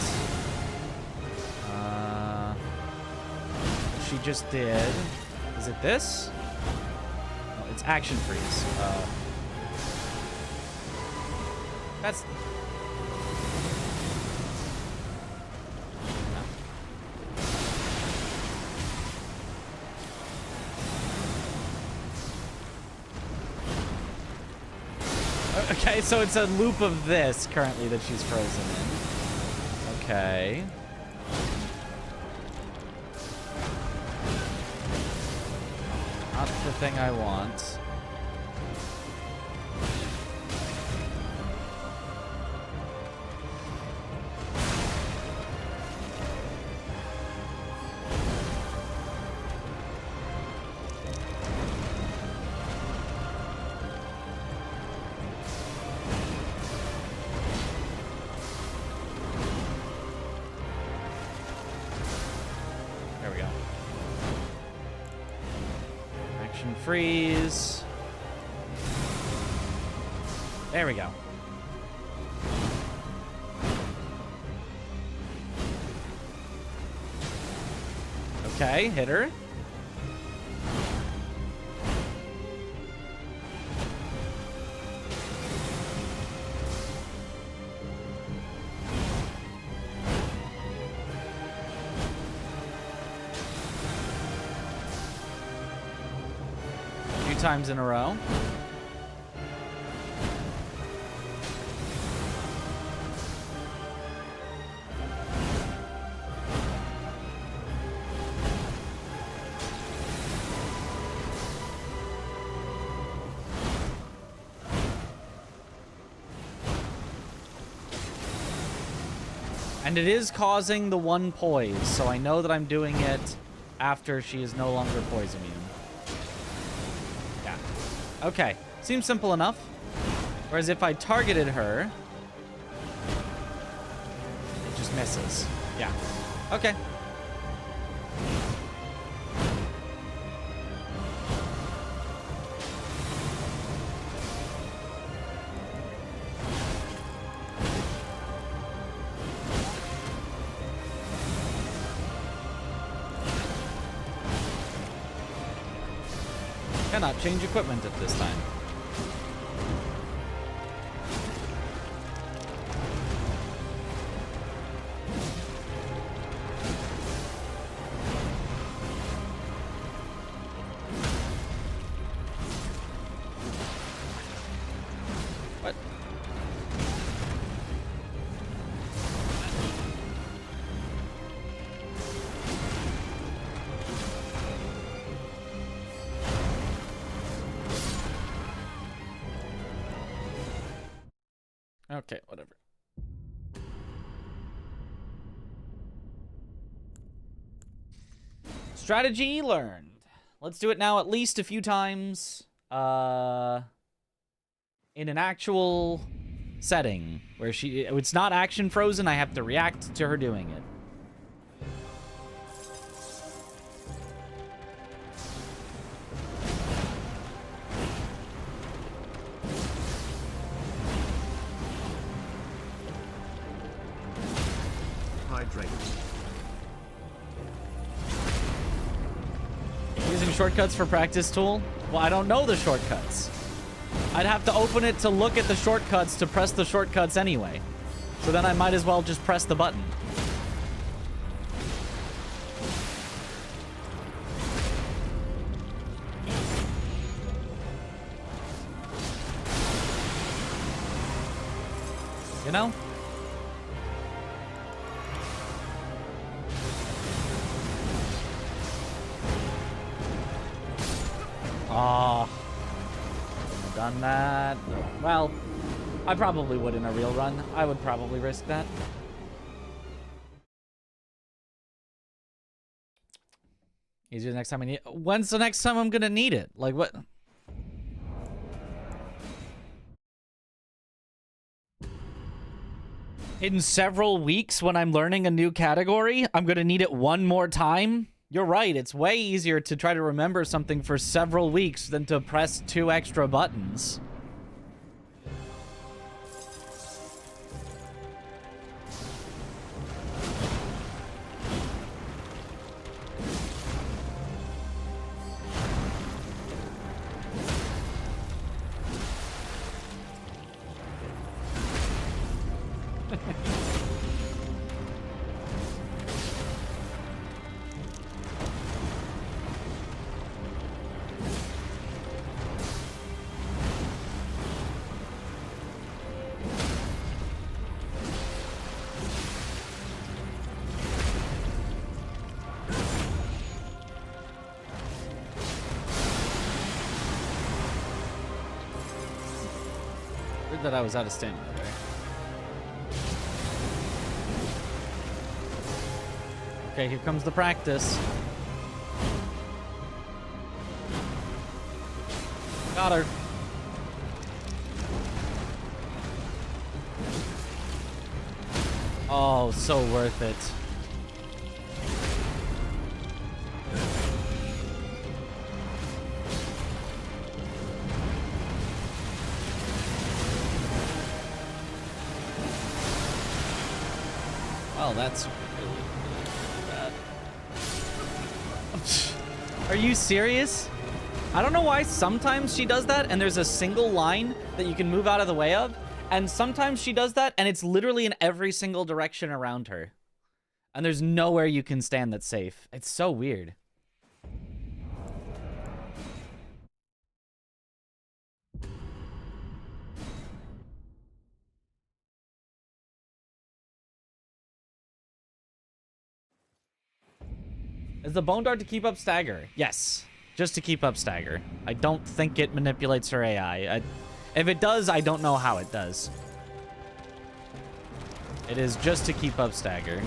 she just did. Is it this? No, it's action freeze. That's. Okay, so it's a loop of this currently that she's frozen in. Okay. Not the thing I want. Freeze. There we go. Okay, hit her. A few times in a row. And it is causing the one poise, so I know that I'm doing it after she is no longer poise immune. Yeah. Okay. Seems simple enough. Whereas if I targeted her, it just misses. Yeah. Okay. Cannot change equipment at this time. What? Okay, whatever. Strategy learned. Let's do it now at least a few times. In an actual setting where it's not action frozen. I have to react to her doing it. Hydrate. Using shortcuts for practice tool? Well, I don't know the shortcuts. I'd have to open it to look at the shortcuts to press the shortcuts anyway. So then I might as well just press the button. You know? Oh, I've done that. Well, I probably would in a real run. I would probably risk that. Easier next time I need. When's the next time I'm gonna need it? Like what? In several weeks when I'm learning a new category, I'm gonna need it one more time? You're right, it's way easier to try to remember something for several weeks than to press 2 extra buttons. Weird that I was out of stamina there. Okay, here comes the practice. Got her. Oh, so worth it. Well, that's really, really bad. Are you serious? I don't know why sometimes she does that and there's a single line that you can move out of the way of, and sometimes she does that and it's literally in every single direction around her. And there's nowhere you can stand that's safe. It's so weird. Is the Bone Dart to keep up Stagger? Yes, just to keep up Stagger. I don't think it manipulates her AI. If it does, I don't know how it does. It is just to keep up Stagger.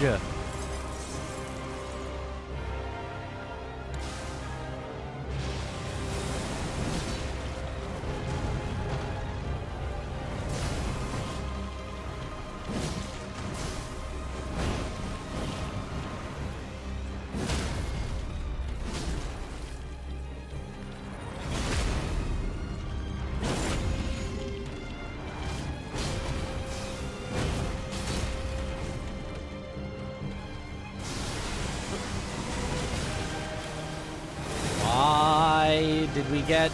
Yeah. Did we get...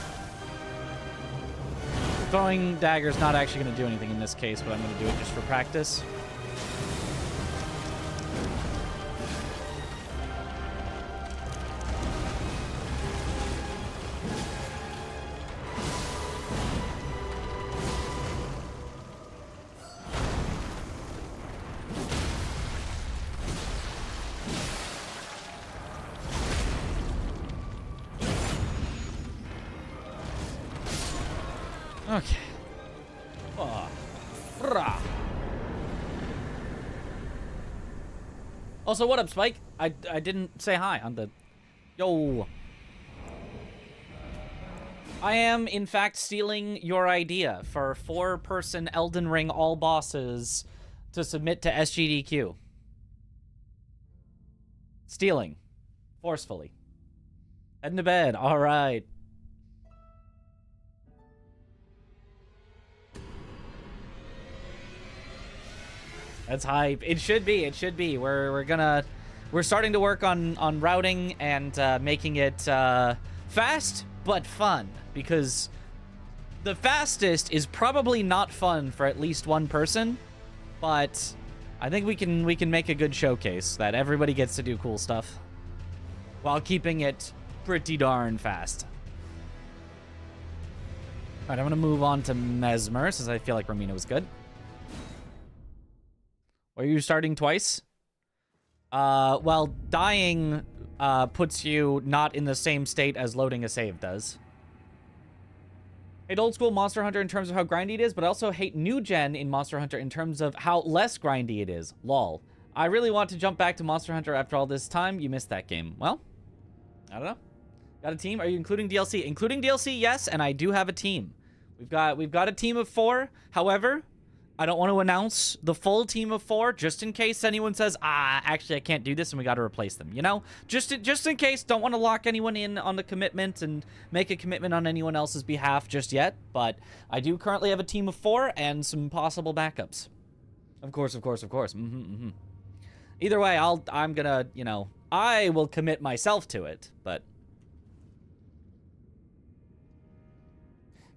Throwing Dagger's not actually going to do anything in this case, but I'm going to do it just for practice. Okay. Also, what up, Spike? I didn't say hi on the... Yo. I am, in fact, stealing your idea for 4-person Elden Ring all bosses to submit to SGDQ. Stealing. Forcefully. Heading to bed. All right. That's hype. It should be. It should be. We're starting to work on routing and making it fast but fun, because the fastest is probably not fun for at least one person, but I think we can make a good showcase that everybody gets to do cool stuff while keeping it pretty darn fast. All right, I'm gonna move on to Mesmer since I feel like Romina was good. Are you starting twice? Well, dying puts you not in the same state as loading a save does. Hate old school Monster Hunter in terms of how grindy it is, but I also hate new gen in Monster Hunter in terms of how less grindy it is. Lol. I really want to jump back to Monster Hunter after all this time. You missed that game. Well, I don't know. Got a team? Are you including DLC? Including DLC, yes, and I do have a team. We've got a team of 4. However, I don't want to announce the full team of 4 just in case anyone says, actually I can't do this and we got to replace them, you know? Just in case, don't want to lock anyone in on the commitment and make a commitment on anyone else's behalf just yet, but I do currently have a team of 4 and some possible backups. Of course. Either way, I'm gonna, you know, I will commit myself to it, but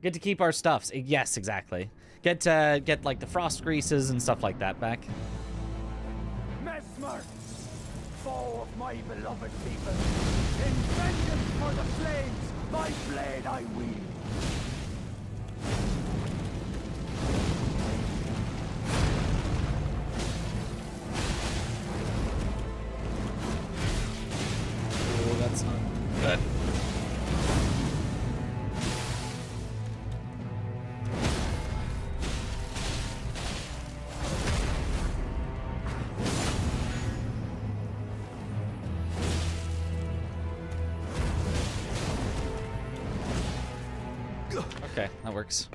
get to keep our stuffs. Yes, exactly. Get like the frost greases and stuff like that back. Mesmer, foe of my beloved people, in vengeance for the flames, my blade I wield. Oh, that's not good. Okay, that works.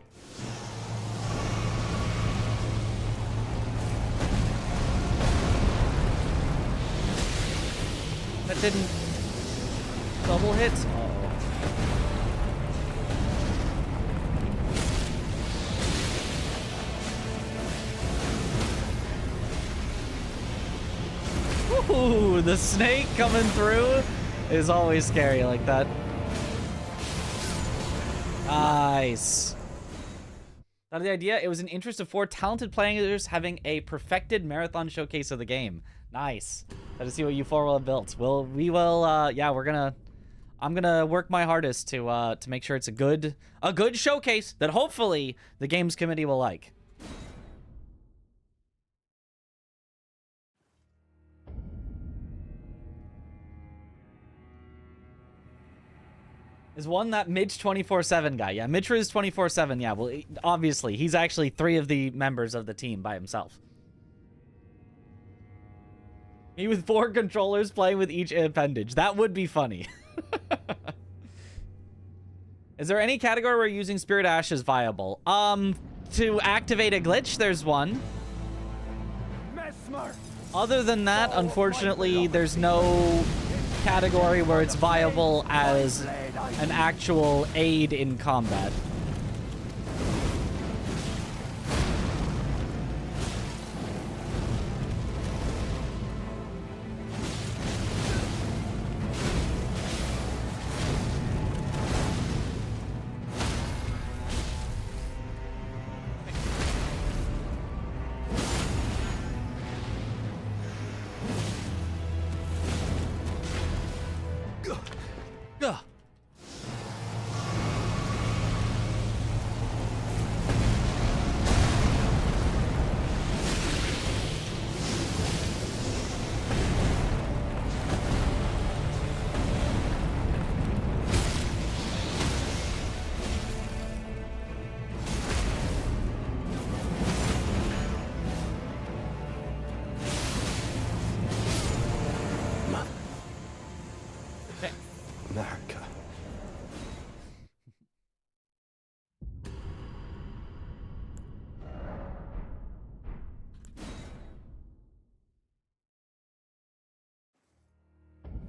That didn't double hit. Ooh, the snake coming through is always scary like that. Nice. Not the idea. It was an interest of 4 talented players having a perfected marathon showcase of the game. Nice. Got to see what you 4 will have built. Yeah, I'm gonna work my hardest to make sure it's a good showcase that hopefully the games committee will like. Is one that Mitch 24/7 guy? Yeah, Mitch is 24/7. Yeah, well, obviously he's actually 3 of the members of the team by himself. Me with 4 controllers playing with each appendage. That would be funny. Is there any category where using Spirit Ash is viable? To activate a glitch, there's one. Other than that, unfortunately, there's no category where it's viable as an actual aid in combat.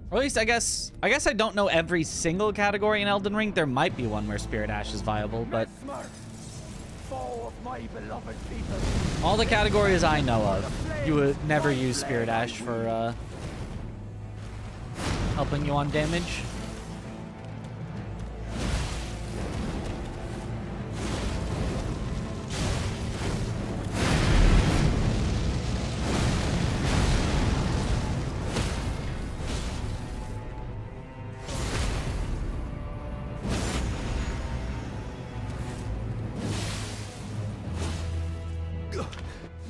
Or at least I guess I don't know every single category in Elden Ring. There might be one where Spirit Ash is viable, but all the categories I know of, you would never use Spirit Ash for helping you on damage.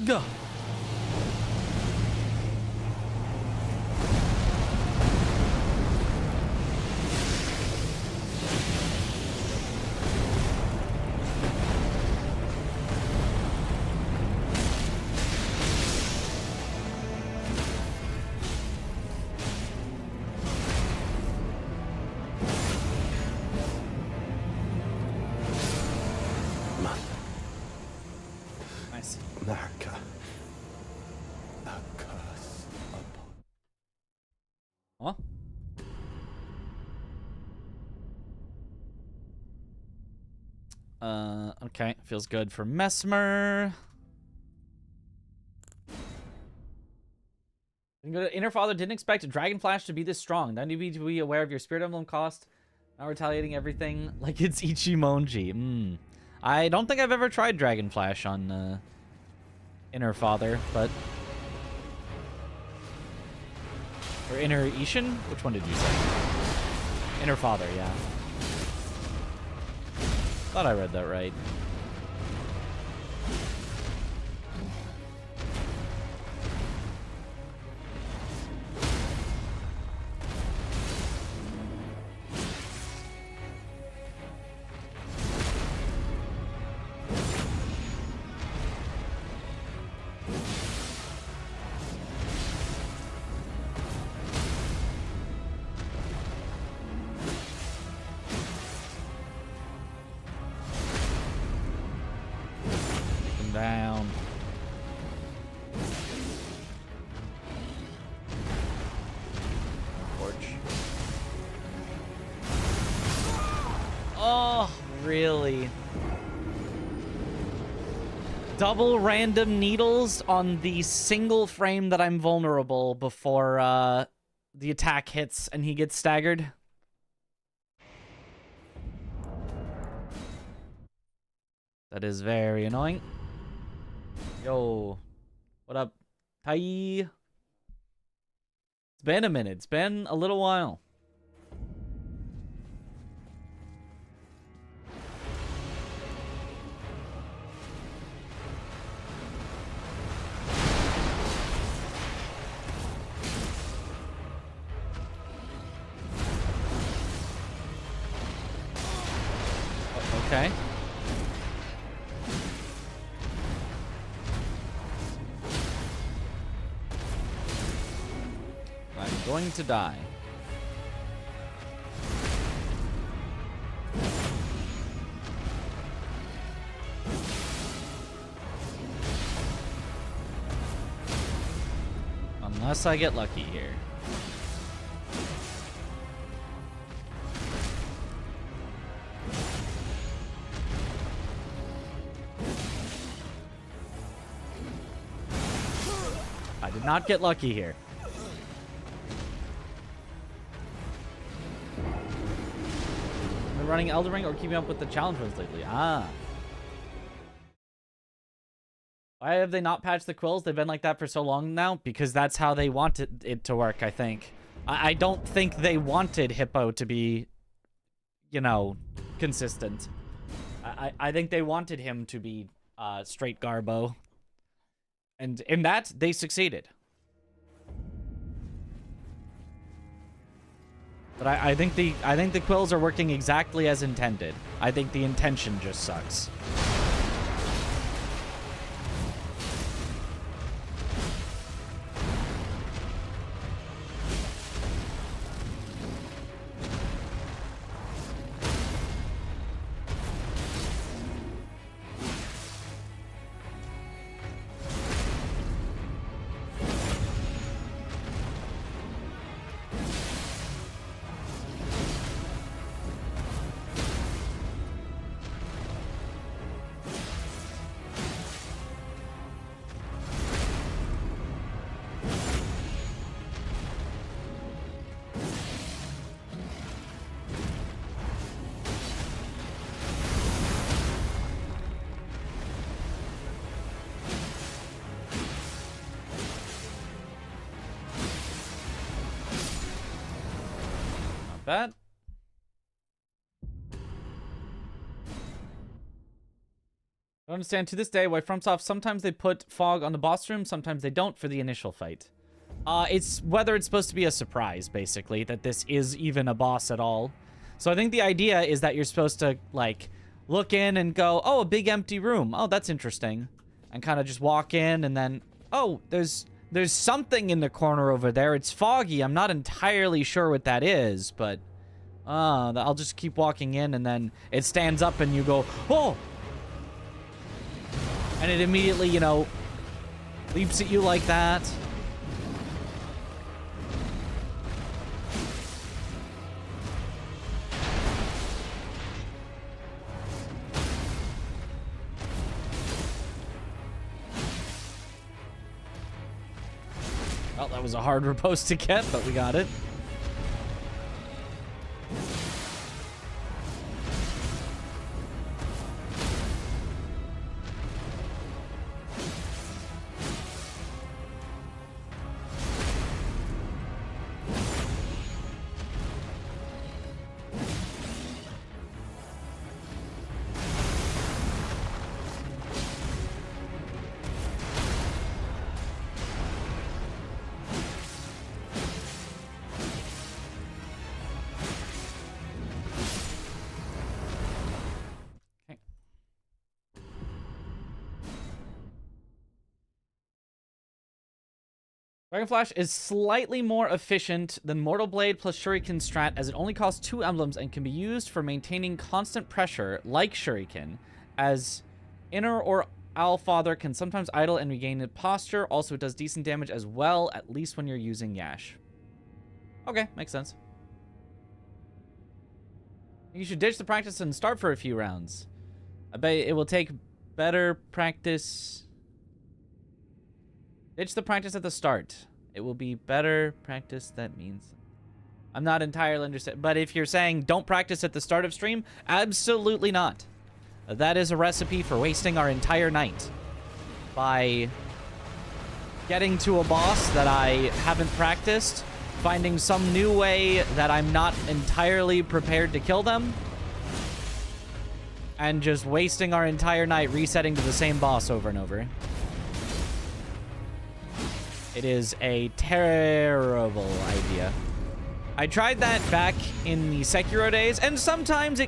Go. Nice. America. A curse upon. Huh? Okay. Feels good for Mesmer. Inner Father didn't expect Dragon Flash to be this strong. Now you need to be aware of your Spirit Emblem cost. Not retaliating everything like it's Ichimonji. I don't think I've ever tried Dragon Flash on Inner Father, but... Or Inner Ishin? Which one did you say? Inner Father, yeah. Thought I read that right. down. Torch. Oh, really? Double random needles on the single frame that I'm vulnerable before the attack hits and he gets staggered. That is very annoying. Yo, what up, Tai? It's been a minute. It's been a little while. Okay. I'm going to die. Unless I get lucky here. I did not get lucky here. Been running Elden Ring or keeping up with the challenge runs lately? Ah. Why have they not patched the quills? They've been like that for so long now? Because that's how they wanted it to work, I think. I don't think they wanted Hippo to be, you know, consistent. I think they wanted him to be straight Garbo. And in that, they succeeded. But I think the quills are working exactly as intended. I think the intention just sucks. That. I don't understand to this day why FromSoft sometimes they put fog on the boss room, sometimes they don't for the initial fight. It's whether it's supposed to be a surprise, basically, that this is even a boss at all. So I think the idea is that you're supposed to, like, look in and go, oh, a big empty room. Oh, that's interesting. And kind of just walk in and then, oh, there's something in the corner over there. It's foggy. I'm not entirely sure what that is, but I'll just keep walking in, and then it stands up, and you go, oh! And it immediately, you know, leaps at you like that. Well, that was a hard riposte to get, but we got it. Dragon Flash is slightly more efficient than Mortal Blade plus Shuriken strat, as it only costs 2 emblems and can be used for maintaining constant pressure, like Shuriken, as inner or Owlfather can sometimes idle and regain its posture. Also, it does decent damage as well, at least when you're using Yash. Okay, makes sense. You should ditch the practice and start for a few rounds. I bet it will take better practice. Ditch the practice at the start. It will be better practice. That means... I'm not entirely understand. But if you're saying don't practice at the start of stream, absolutely not. That is a recipe for wasting our entire night. By getting to a boss that I haven't practiced, finding some new way that I'm not entirely prepared to kill them, and just wasting our entire night resetting to the same boss over and over. It is a terrible idea. I tried that back in the Sekiro days, and sometimes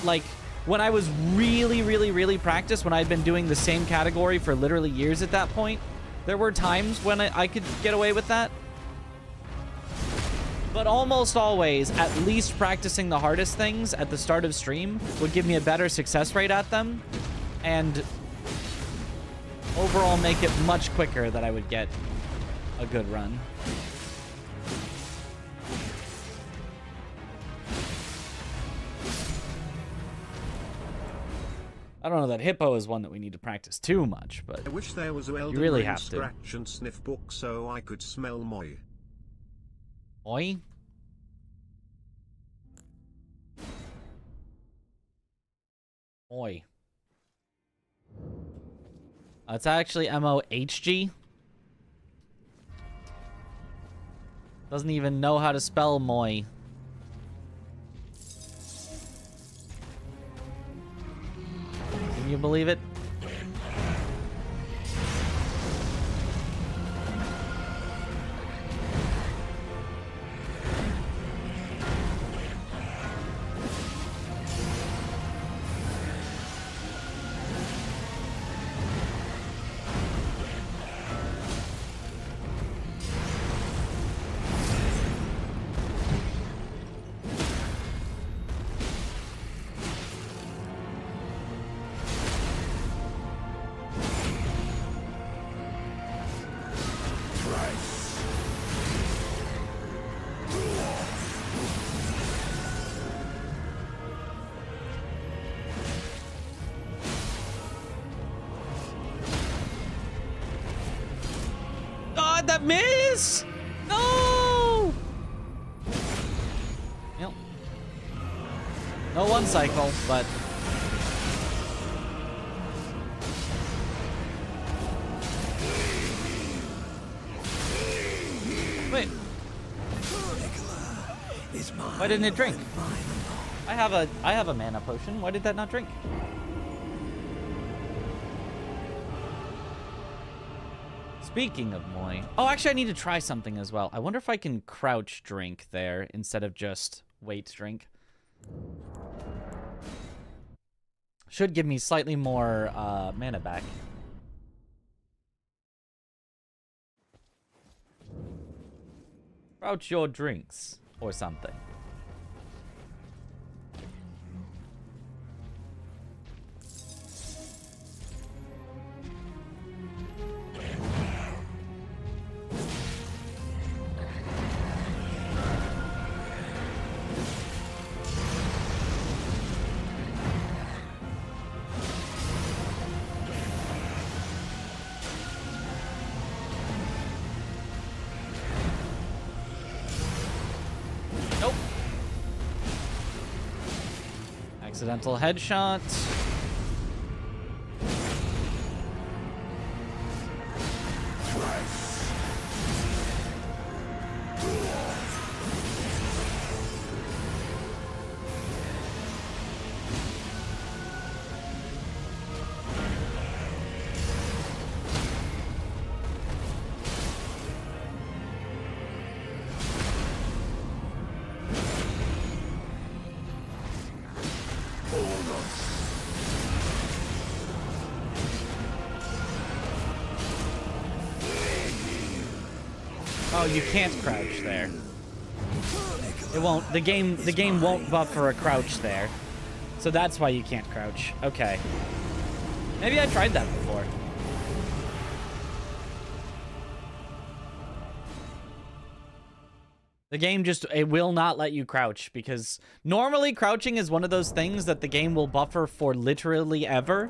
like, when I was really practiced, when I'd been doing the same category for literally years at that point, there were times when I could get away with that. But almost always, at least practicing the hardest things at the start of stream would give me a better success rate at them, and overall make it much quicker that I would get a good run. I don't know that Hippo is one that we need to practice too much, but I wish there was a Elden you really Ring have to. scratch and sniff book so I could smell moi. Oi? Oi. It's actually M-O-H-G. Doesn't even know how to spell moi. Can you believe it? God, that miss! No! Yep. No one cycle, but... Wait. Why didn't it drink? I have a mana potion. Why did that not drink? Speaking of moi... Oh, actually, I need to try something as well. I wonder if I can crouch drink there instead of just wait drink. Should give me slightly more mana back. Crouch your drinks or something. Nope. Accidental headshot. Oh, you can't crouch there. It won't. The game won't buffer a crouch there, so that's why you can't crouch. Okay. Maybe I tried that before. The game just, it will not let you crouch because normally crouching is one of those things that the game will buffer for literally ever.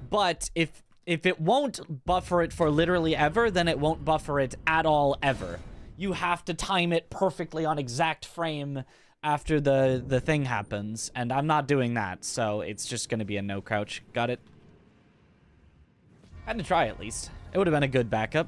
But if it won't buffer it for literally ever, then it won't buffer it at all ever. You have to time it perfectly on exact frame after the thing happens, and I'm not doing that, so it's just gonna be a no crouch. Got it? Had to try at least. It would have been a good backup.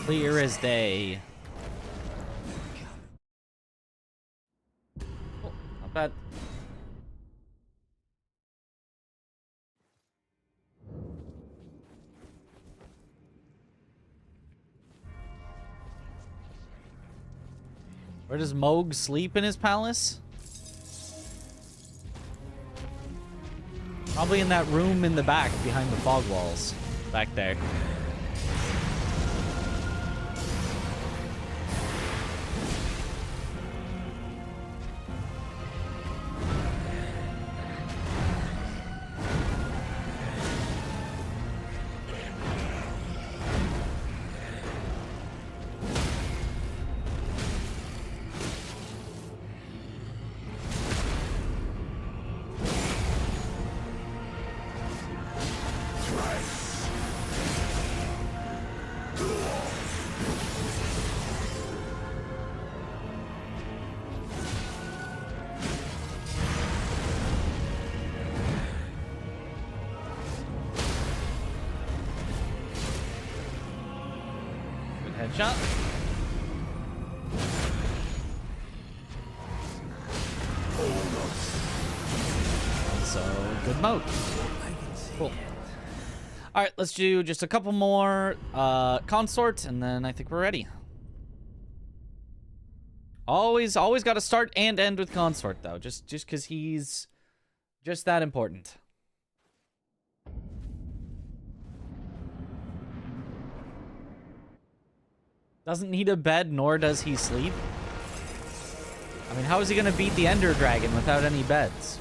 Clear as day. Oh, not bad. Where does Moog sleep in his palace? Probably in that room in the back behind the fog walls. Back there. Headshot. So, good mode. Cool. Alright, let's do just a couple more Consort, and then I think we're ready. Always got to start and end with Consort, though. Just because he's just that important. Doesn't need a bed, nor does he sleep. I mean, how is he going to beat the Ender Dragon without any beds?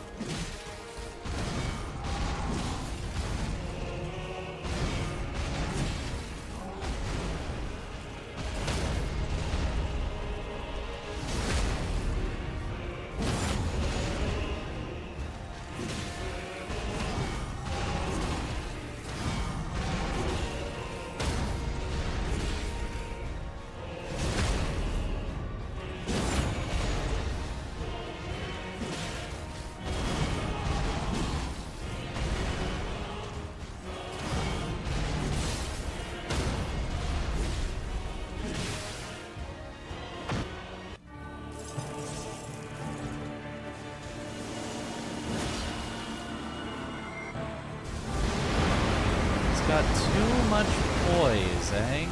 Got too much poise, eh?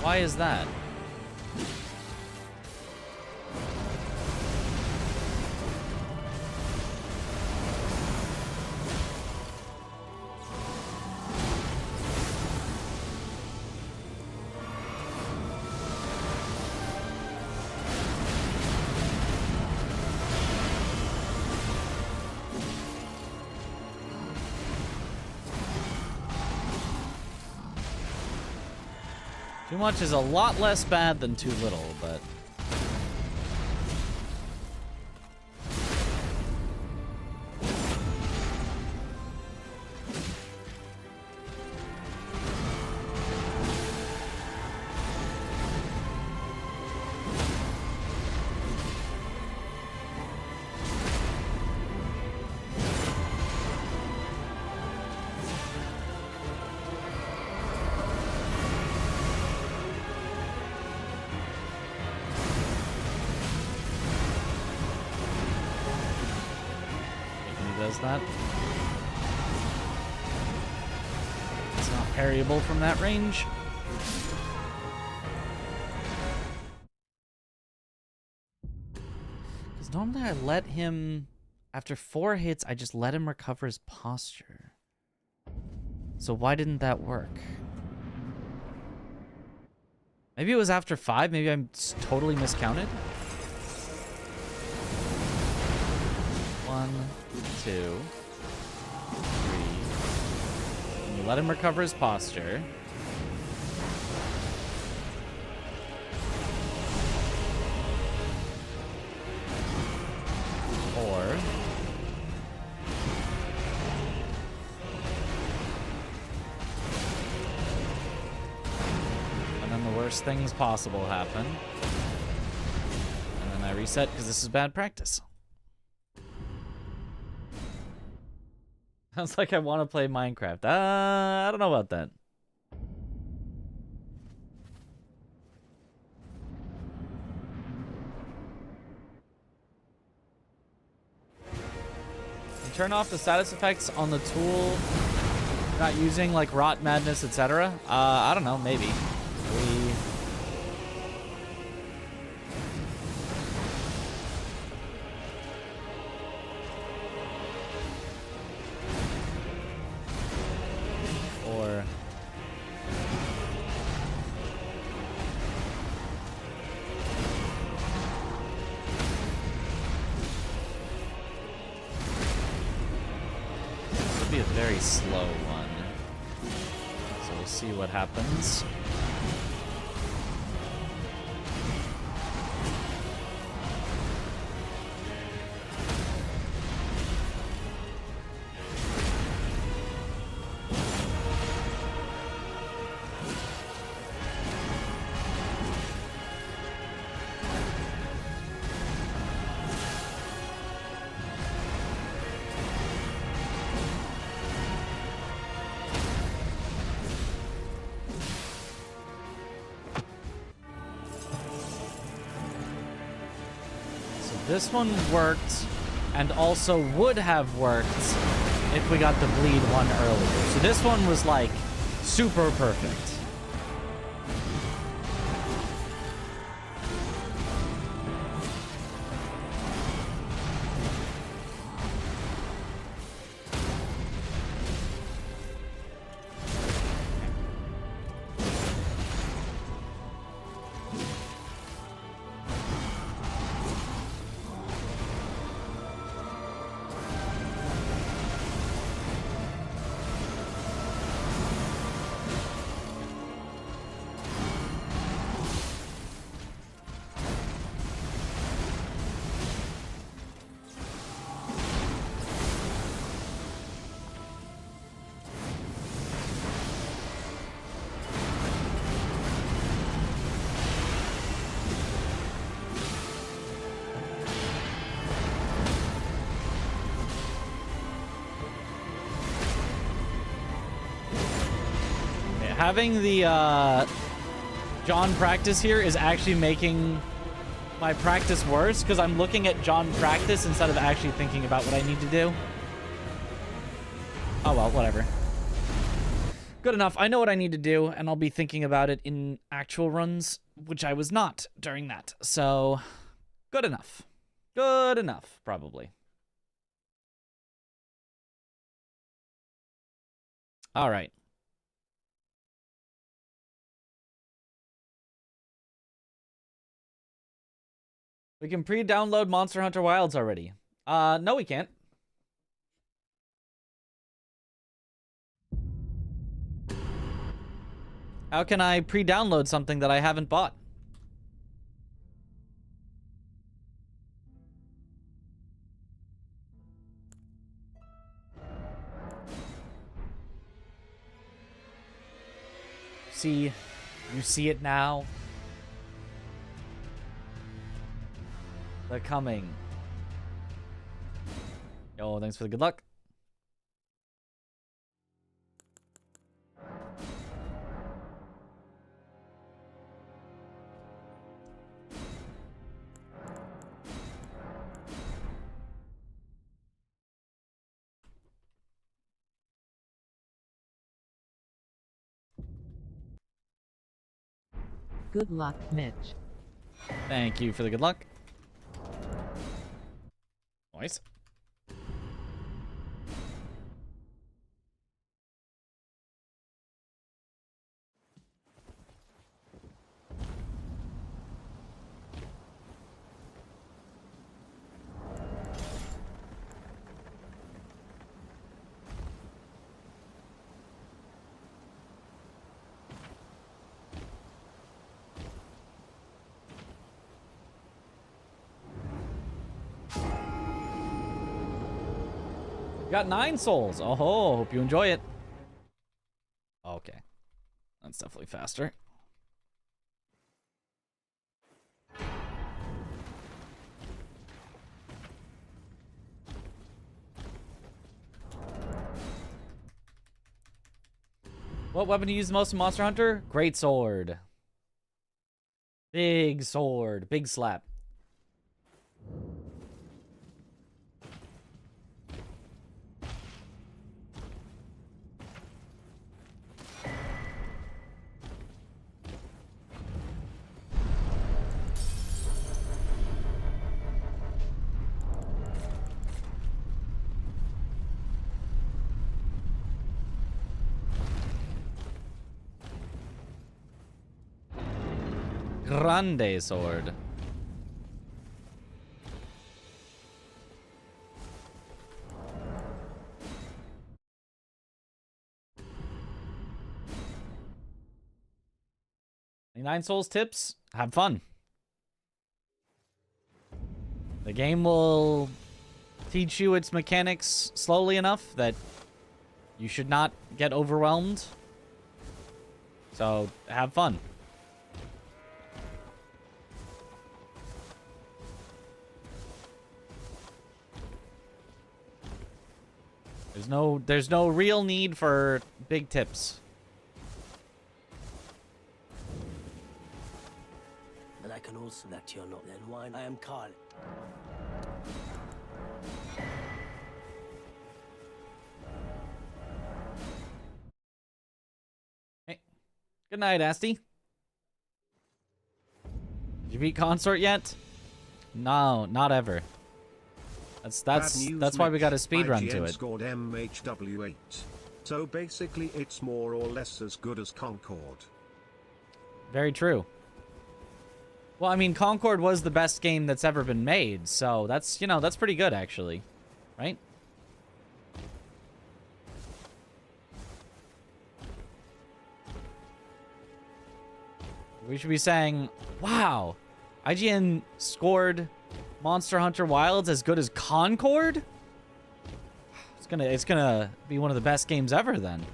Why is that? Too much is a lot less bad than too little, but... that. It's not parryable from that range. Because normally I let him, after 4 hits, I just let him recover his posture. So why didn't that work? Maybe it was after 5, maybe I'm totally miscounted. 1, 2, 3. And you let him recover his posture. 4. And then the worst things possible happen. And then I reset because this is bad practice. Sounds like I want to play Minecraft. I don't know about that. And turn off the status effects on the tool not using, like Rot Madness, etc. I don't know, maybe. Slow one. So we'll see what happens. This one worked, and also would have worked if we got the bleed one earlier. So this one was like super perfect. Having the John practice here is actually making my practice worse because I'm looking at John practice instead of actually thinking about what I need to do. Oh well, whatever. Good enough. I know what I need to do, and I'll be thinking about it in actual runs, which I was not during that. So, good enough. Good enough, probably. All right. We can pre-download Monster Hunter Wilds already. No we can't. How can I pre-download something that I haven't bought? See, you see it now. They're coming. Yo, thanks for the good luck. Good luck, Mitch. Thank you for the good luck. Nice. Got 9 souls. Oh, hope you enjoy it. Okay. That's definitely faster. What weapon do you use the most in Monster Hunter? Great sword. Big sword. Big slap. Grande sword. Nine Souls tips. Have fun. The game will teach you its mechanics slowly enough that you should not get overwhelmed. So have fun. There's no real need for big tips. And I can also that you're not then wine. I am Carl. Hey. Good night, Asti. Did you beat Consort yet? No, not ever. That's why we got a speed run to it. Scored MHW8. So basically it's more or less as good as Concord. Very true. Well, I mean, Concord was the best game that's ever been made, so that's, you know, that's pretty good actually. Right? We should be saying, wow, IGN scored Monster Hunter Wilds as good as Concord? It's gonna be one of the best games ever then.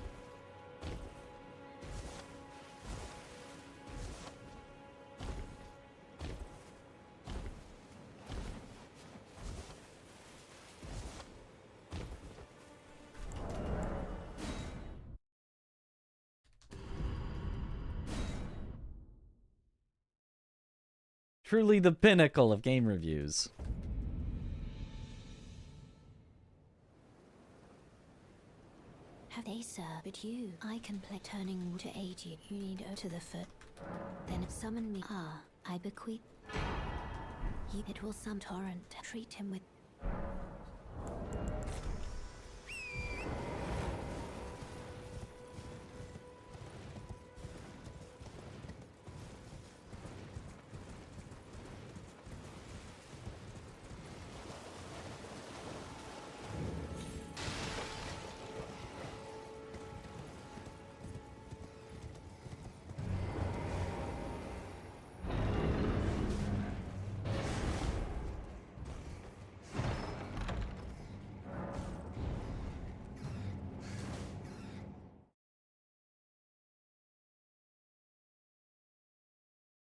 Truly the pinnacle of game reviews. Have they, sir? But you, I can play turning to 80. You need to the foot. Then summon me. Ah, I bequeath. It will some torrent. Treat him with.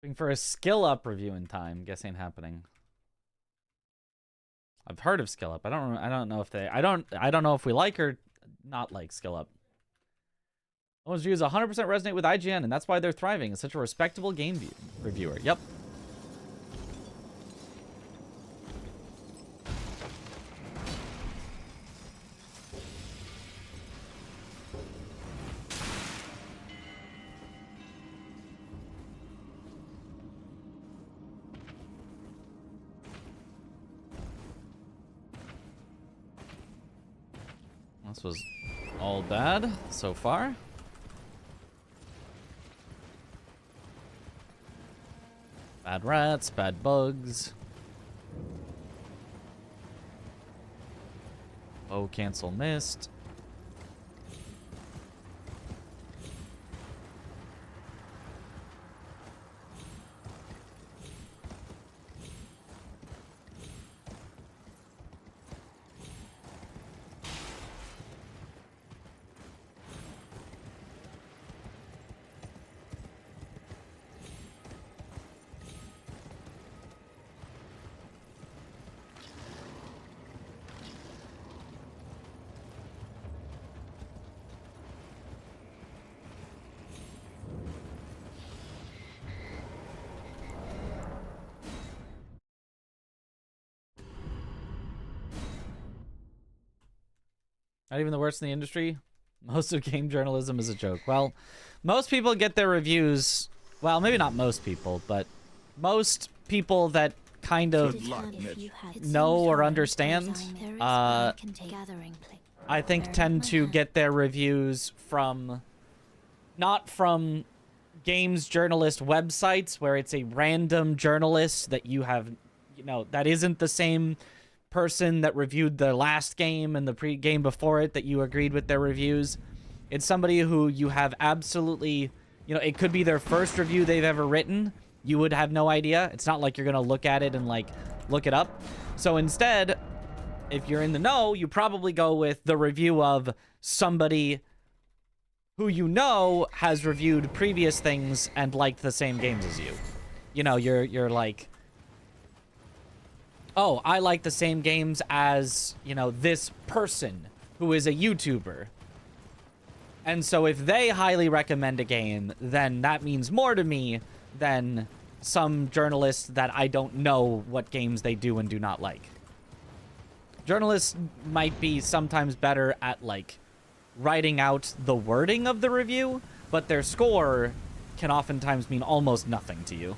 Looking for a skill up review in time. Guess ain't happening. I've heard of skill up. I don't know if they. I don't know if we like or not like skill up. Those views 100% resonate with IGN, and that's why they're thriving. It's such a respectable game reviewer. Yep. This was all bad so far. Bad rats, bad bugs. Oh, cancel missed. Not even the worst in the industry. Most of game journalism is a joke. Well, most people get their reviews. Well, maybe not most people, but most people that kind of know or understand, I think tend to get their reviews from, not from games journalist websites where it's a random journalist that you have, you know, that isn't the same person that reviewed the last game and the pre-game before it that you agreed with their reviews. It's somebody who you have absolutely, you know, it could be their first review they've ever written. You would have no idea. It's not like you're gonna look at it and like look it up. So instead, if you're in the know, you probably go with the review of somebody who you know has reviewed previous things and liked the same games as you. You know, you're like, oh, I like the same games as, you know, this person who is a YouTuber. And so if they highly recommend a game, then that means more to me than some journalists that I don't know what games they do and do not like. Journalists might be sometimes better at, like, writing out the wording of the review, but their score can oftentimes mean almost nothing to you.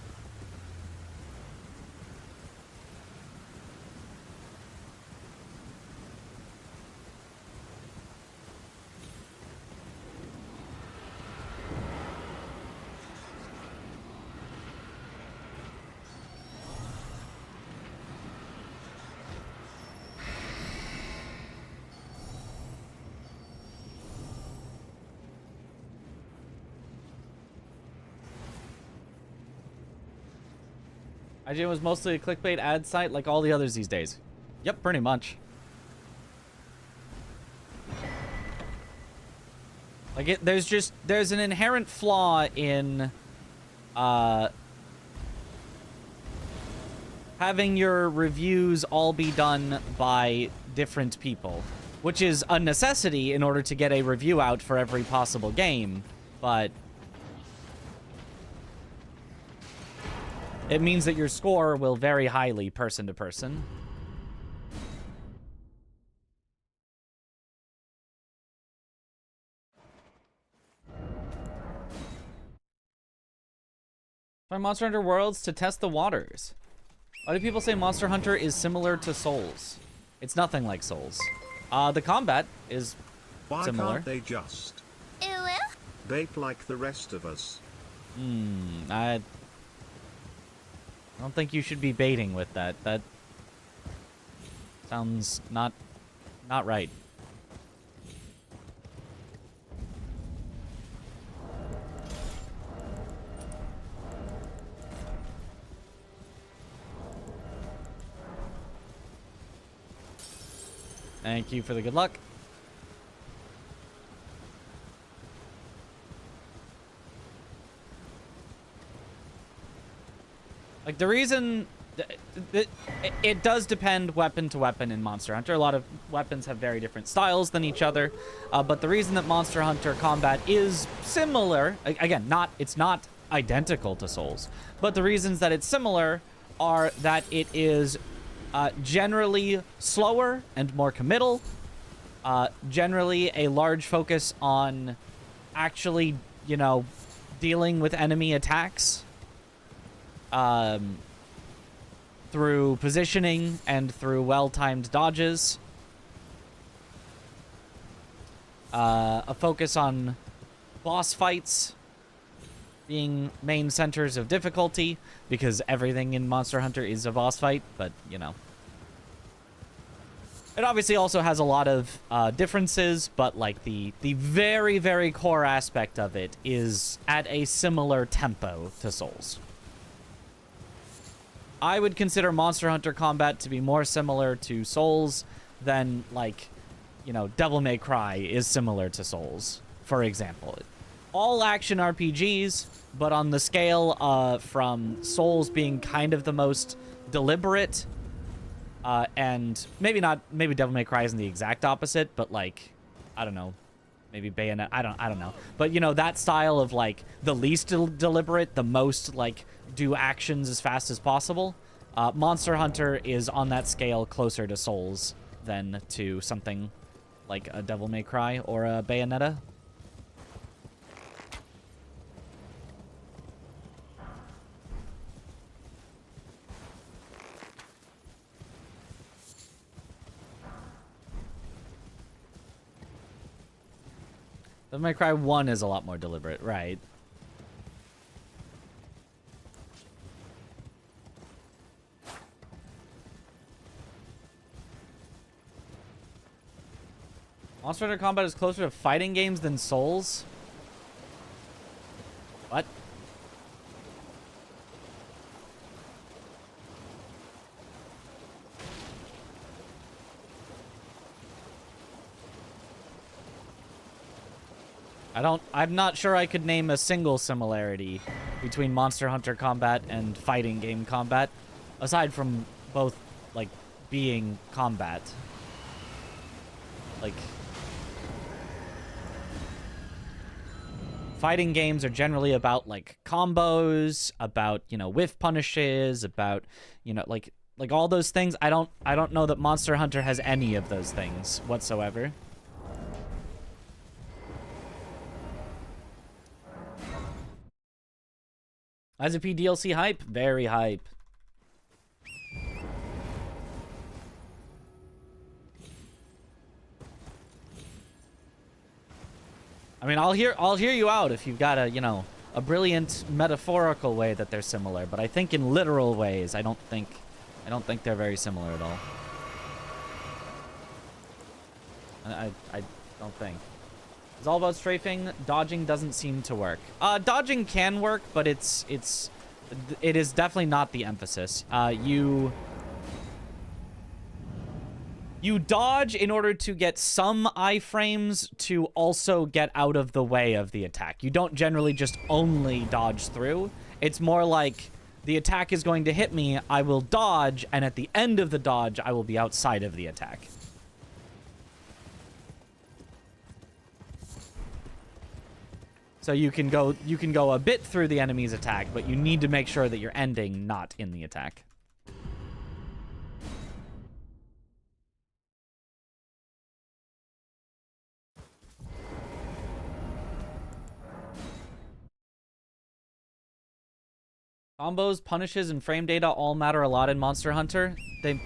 IGN was mostly a clickbait ad site like all the others these days. Yep, pretty much. Like, there's an inherent flaw in having your reviews all be done by different people, which is a necessity in order to get a review out for every possible game, but it means that your score will vary highly person to person. Try Monster Hunter Worlds to test the waters. Why do people say Monster Hunter is similar to Souls? It's nothing like Souls. The combat is similar. Why can't they just bait like the rest of us? I don't think you should be baiting with that. That sounds not right. Thank you for the good luck. Like, the reason... It does depend weapon to weapon in Monster Hunter. A lot of weapons have very different styles than each other. But the reason that Monster Hunter combat is similar... Again, it's not identical to Souls. But the reasons that it's similar are that it is generally slower and more committal. Generally a large focus on actually, you know, dealing with enemy attacks. Through positioning and through well-timed dodges. A focus on boss fights being main centers of difficulty, because everything in Monster Hunter is a boss fight, but, you know. It obviously also has a lot of differences, but, like, the very, very core aspect of it is at a similar tempo to Souls. I would consider Monster Hunter combat to be more similar to Souls than, like, you know, Devil May Cry is similar to Souls, for example. All action RPGs, but on the scale from Souls being kind of the most deliberate, and maybe Devil May Cry isn't the exact opposite, but, like, I don't know, maybe Bayonetta, I don't know. But, you know, that style of, like, the least deliberate, the most, like, do actions as fast as possible. Monster Hunter is on that scale closer to Souls than to something like a Devil May Cry or a Bayonetta. Devil May Cry 1 is a lot more deliberate, right? Monster Hunter combat is closer to fighting games than Souls? What? I'm not sure I could name a single similarity between Monster Hunter combat and fighting game combat, aside from both, like, being combat. Like, fighting games are generally about, like, combos, about, you know, whiff punishes, about, you know, like all those things. I don't know that Monster Hunter has any of those things whatsoever. IZP DLC hype? Very hype. I mean, I'll hear you out if you've got a, you know, a brilliant metaphorical way that they're similar, but I think in literal ways, I don't think they're very similar at all. I don't think. It's all about strafing. Dodging doesn't seem to work. Dodging can work, but it is definitely not the emphasis. You dodge in order to get some iframes to also get out of the way of the attack. You don't generally just only dodge through. It's more like the attack is going to hit me, I will dodge, and at the end of the dodge, I will be outside of the attack. So you can go a bit through the enemy's attack, but you need to make sure that you're ending not in the attack. Combos, punishes, and frame data all matter a lot in Monster Hunter. They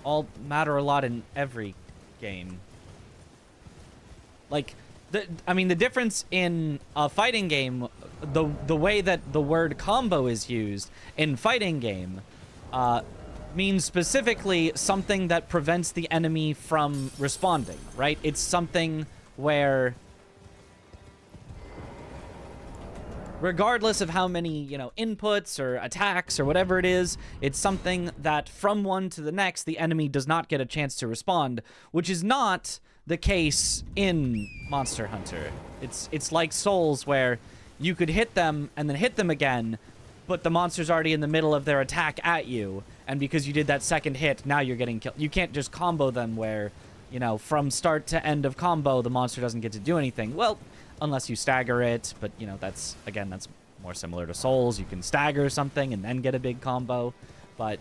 all matter a lot in every game. Like, I mean, the difference in a fighting game, the way that the word combo is used in fighting game means specifically something that prevents the enemy from responding, right? It's something where, regardless of how many, you know, inputs or attacks or whatever it is, it's something that from one to the next, the enemy does not get a chance to respond, which is not the case in Monster Hunter. It's like Souls, where you could hit them and then hit them again, but the monster's already in the middle of their attack at you, and because you did that second hit, now you're getting killed. You can't just combo them where, you know, from start to end of combo, the monster doesn't get to do anything. Well, unless you stagger it, but, you know, that's, again, that's more similar to Souls. You can stagger something and then get a big combo, but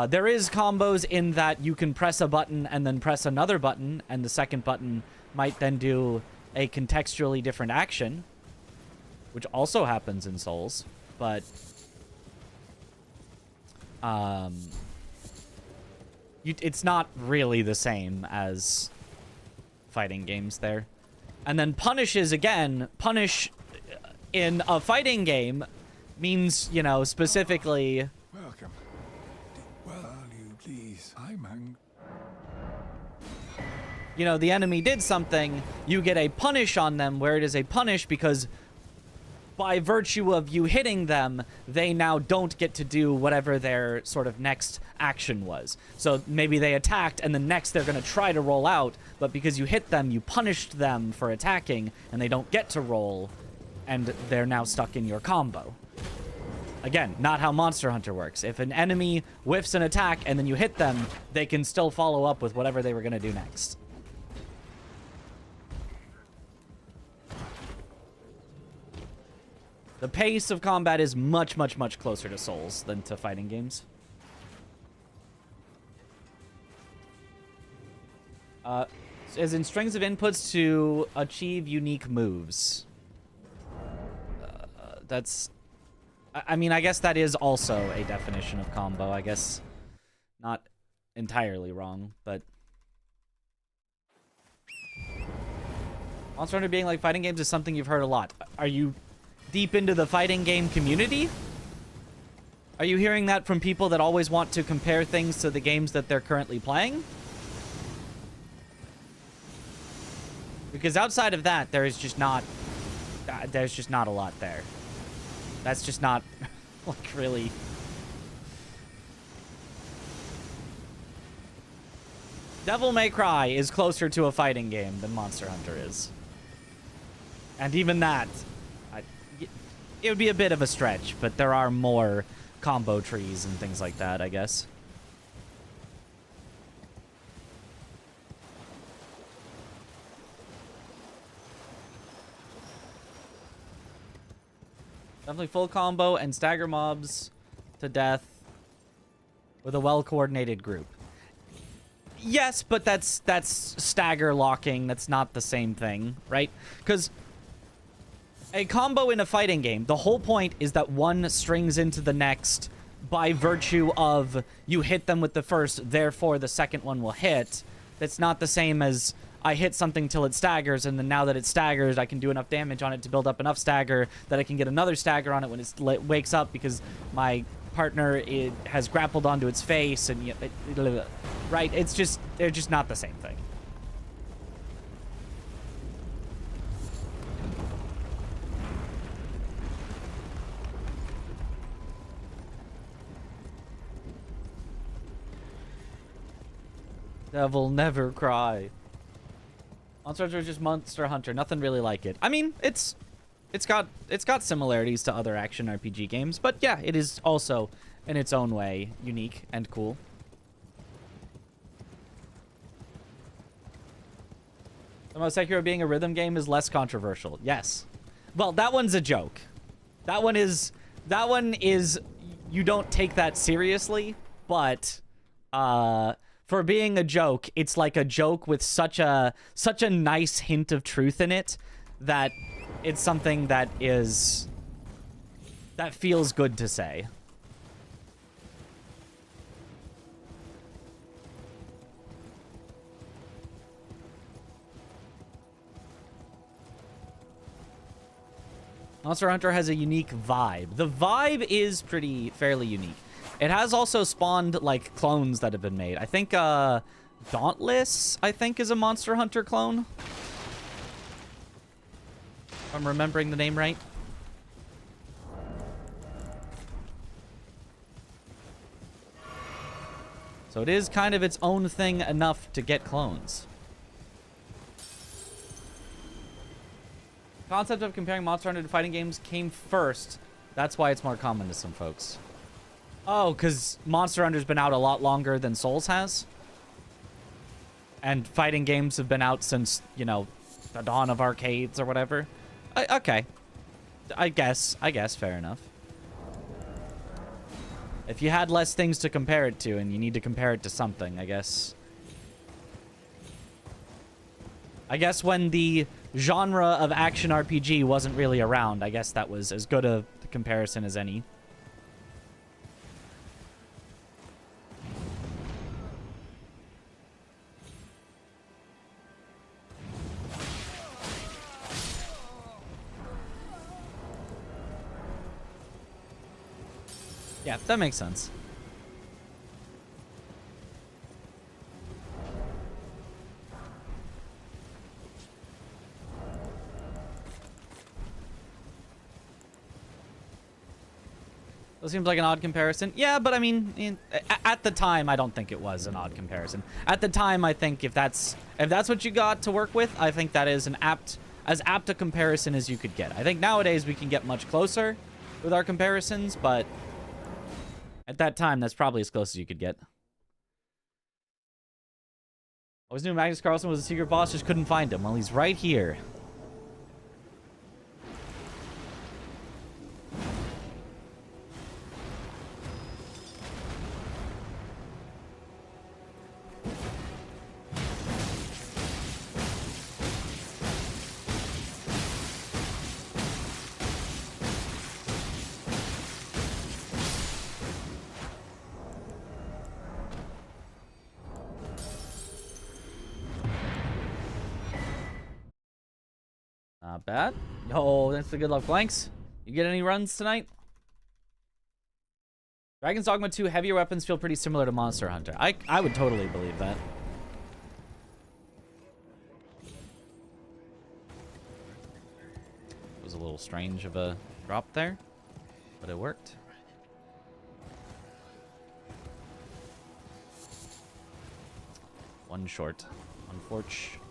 there is combos in that you can press a button and then press another button, and the second button might then do a contextually different action, which also happens in Souls, but it's not really the same as fighting games there. And then punishes, again, punish in a fighting game means, you know, specifically... Welcome. Well, you please. I'm you know, the enemy did something, you get a punish on them, where it is a punish because by virtue of you hitting them, they now don't get to do whatever their sort of next action was. So maybe they attacked, and the next they're going to try to roll out, but because you hit them, you punished them for attacking, and they don't get to roll, and they're now stuck in your combo. Again, not how Monster Hunter works. If an enemy whiffs an attack, and then you hit them, they can still follow up with whatever they were going to do next. The pace of combat is much, much, much closer to Souls than to fighting games. As in strings of inputs to achieve unique moves. That's... I mean, I guess that is also a definition of combo. I guess not entirely wrong, but... Monster Hunter being like fighting games is something you've heard a lot. Are you deep into the fighting game community? Are you hearing that from people that always want to compare things to the games that they're currently playing? Because outside of that, there's just not a lot there. That's just not, like, really... Devil May Cry is closer to a fighting game than Monster Hunter is. And even that... it would be a bit of a stretch, but there are more combo trees and things like that, I guess. Definitely full combo and stagger mobs to death with a well-coordinated group. Yes, but that's stagger locking. That's not the same thing, right? Because... a combo in a fighting game, the whole point is that one strings into the next by virtue of you hit them with the first, therefore the second one will hit. That's not the same as I hit something till it staggers, and then now that it staggers, I can do enough damage on it to build up enough stagger that I can get another stagger on it when it wakes up because my partner has grappled onto its face, and right? It's just, they're just not the same thing. Devil never cry. Monster Hunter is just Monster Hunter. Nothing really like it. I mean, it's got similarities to other action RPG games, but yeah, it is also in its own way unique and cool. The most Sekiro being a rhythm game is less controversial. Yes. Well, that one's a joke. That one is you don't take that seriously, but for being a joke, it's like a joke with such a nice hint of truth in it that it's something that feels good to say. Monster Hunter has a unique vibe. The vibe is fairly unique. It has also spawned, like, clones that have been made. I think, Dauntless, I think, is a Monster Hunter clone. If I'm remembering the name right. So it is kind of its own thing enough to get clones. The concept of comparing Monster Hunter to fighting games came first, That's why it's more common to some folks. Oh, because Monster Hunter's been out a lot longer than Souls has. And fighting games have been out since, you know, the dawn of arcades or whatever. Okay. I guess, fair enough. If you had less things to compare it to and you need to compare it to something, I guess. I guess when the genre of action RPG wasn't really around, I guess that was as good a comparison as any. Yeah, that makes sense. That seems like an odd comparison. Yeah, but I mean, at the time, I don't think it was an odd comparison. At the time, I think if that's what you got to work with, I think that is as apt a comparison as you could get. I think nowadays we can get much closer with our comparisons, but at that time, that's probably as close as you could get. Always knew Magnus Carlsen was a secret boss, just couldn't find him. Well, he's right here. Not bad. Yo, that's the good luck blanks. You get any runs tonight? Dragon's Dogma 2 heavier weapons feel pretty similar to Monster Hunter. I would totally believe that. It was a little strange of a drop there, but it worked. One short, unfortunate.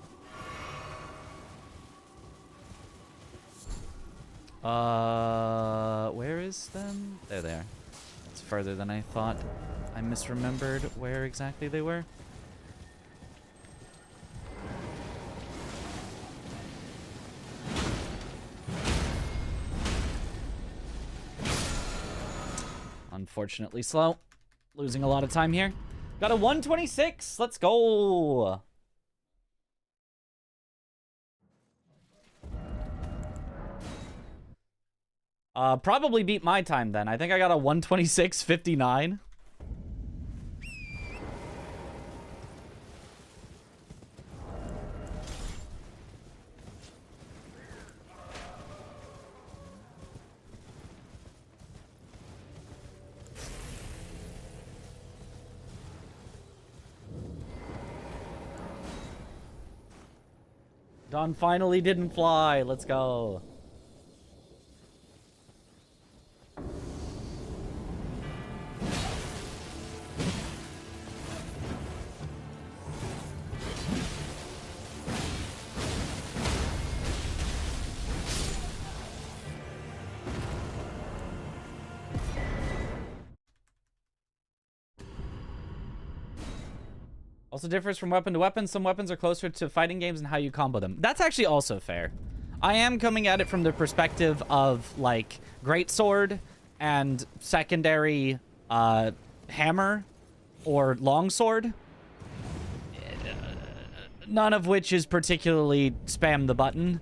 Where is them? There they are. It's further than I thought. I misremembered where exactly they were. Unfortunately slow. Losing a lot of time here. Got a 126. Let's go. Probably beat my time then. I think I got a 126.59. Dawn finally didn't fly. Let's go. Also differs from weapon to weapon. Some weapons are closer to fighting games and how you combo them. That's actually also fair. I am coming at it from the perspective of, like, greatsword and secondary hammer or longsword. None of which is particularly spam the button.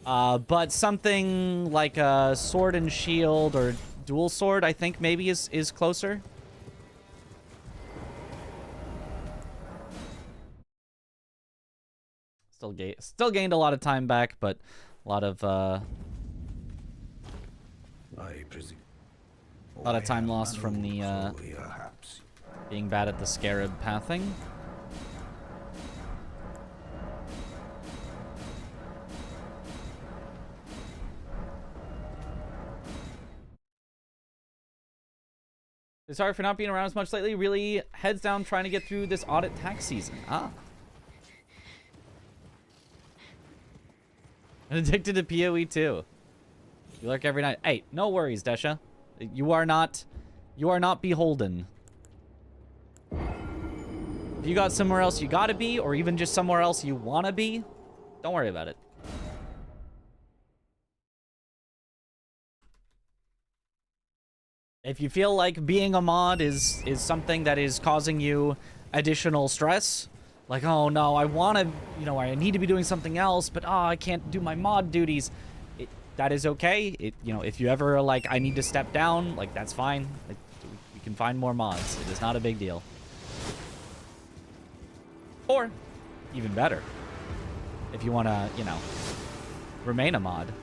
But something like a sword and shield or dual sword, I think maybe is closer. Still gained a lot of time back, but a lot of time lost from the being bad at the scarab pathing. Sorry for not being around as much lately. Really heads down trying to get through this audit tax season. Ah. And addicted to PoE too. You lurk every night. Hey, no worries, Desha. You are not beholden. If you got somewhere else you gotta be, or even just somewhere else you wanna be, don't worry about it. If you feel like being a mod is something that is causing you additional stress, like, oh no, I want to, you know, I need to be doing something else, but I can't do my mod duties, that is okay. You know, if you ever are like, I need to step down, like, that's fine. We can find more mods. It is not a big deal. Or, even better, if you want to, you know, remain a mod,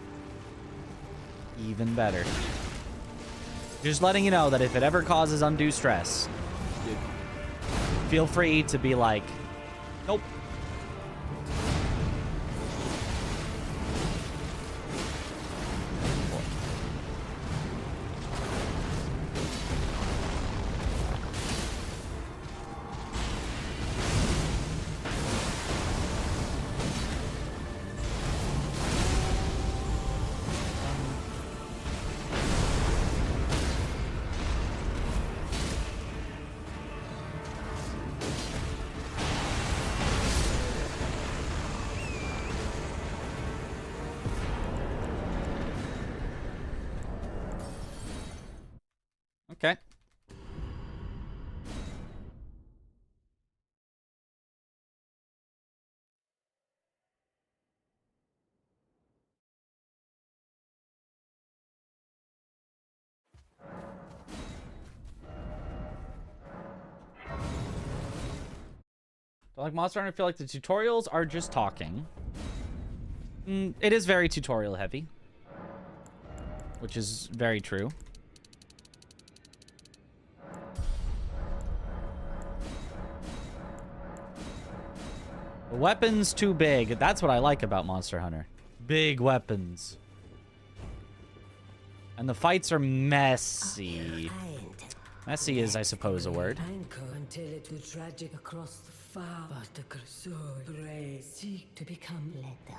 even better. Just letting you know that if it ever causes undue stress, feel free to be like, nope. Okay. Do I like Monster Hunter? I feel like the tutorials are just talking. It is very tutorial heavy, which is very true. The weapon's too big. That's what I like about Monster Hunter. Big weapons. And the fights are messy. Messy is, I suppose, a word. Until it was tragic across the far, but the Consort brave seek to become lethal.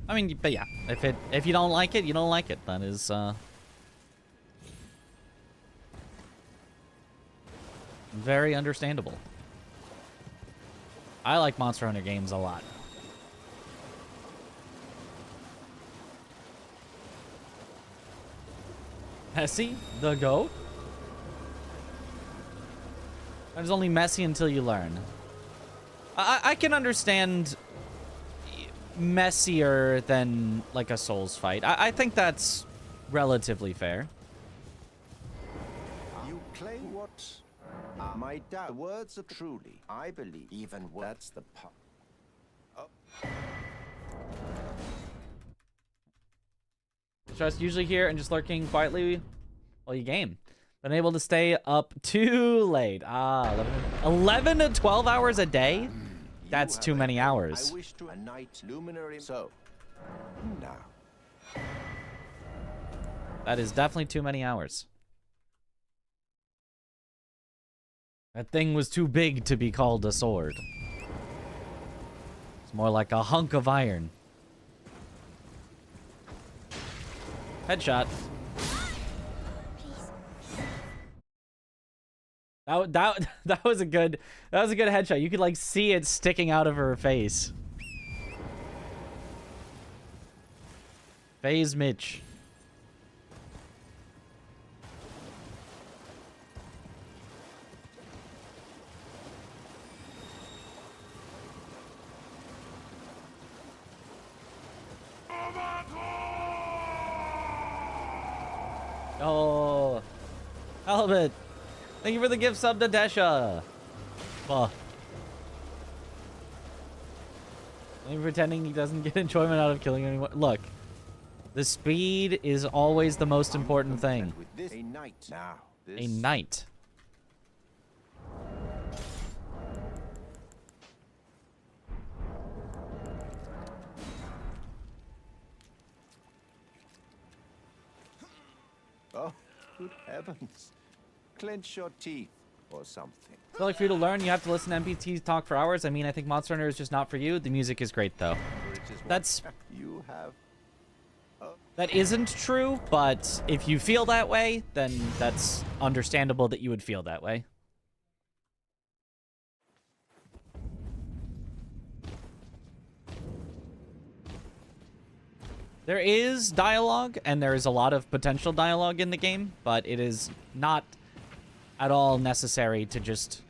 I mean, but yeah, if you don't like it, you don't like it. That is very understandable. I like Monster Hunter games a lot. Messy, the goat. That is only messy until you learn. I can understand messier than like a Souls fight. I think that's relatively fair. You claim what? My words are truly, I believe, even that's the part. Just usually here and just lurking quietly while you game. Unable to stay up too late. 11 to 12 hours a day? That's too many hours. I wish to a night luminary. So, now. That is definitely too many hours. That thing was too big to be called a sword. It's more like a hunk of iron. Headshot. That was a good headshot. You could like see it sticking out of her face. Phase Mitch. Oh, Albert. Thank you for the gift sub to Desha. Well, I'm pretending he doesn't get enjoyment out of killing anyone. Look, the speed is always the most important thing. A knight now. A knight. Oh, good heavens. Clench your teeth. or something. I feel like for you to learn, you have to listen to NPCs talk for hours. I mean, I think Monster Hunter is just not for you. The music is great, though. That's... You have... That isn't true, but if you feel that way, then that's understandable that you would feel that way. There is dialogue, and there is a lot of potential dialogue in the game, but it is not at all necessary to just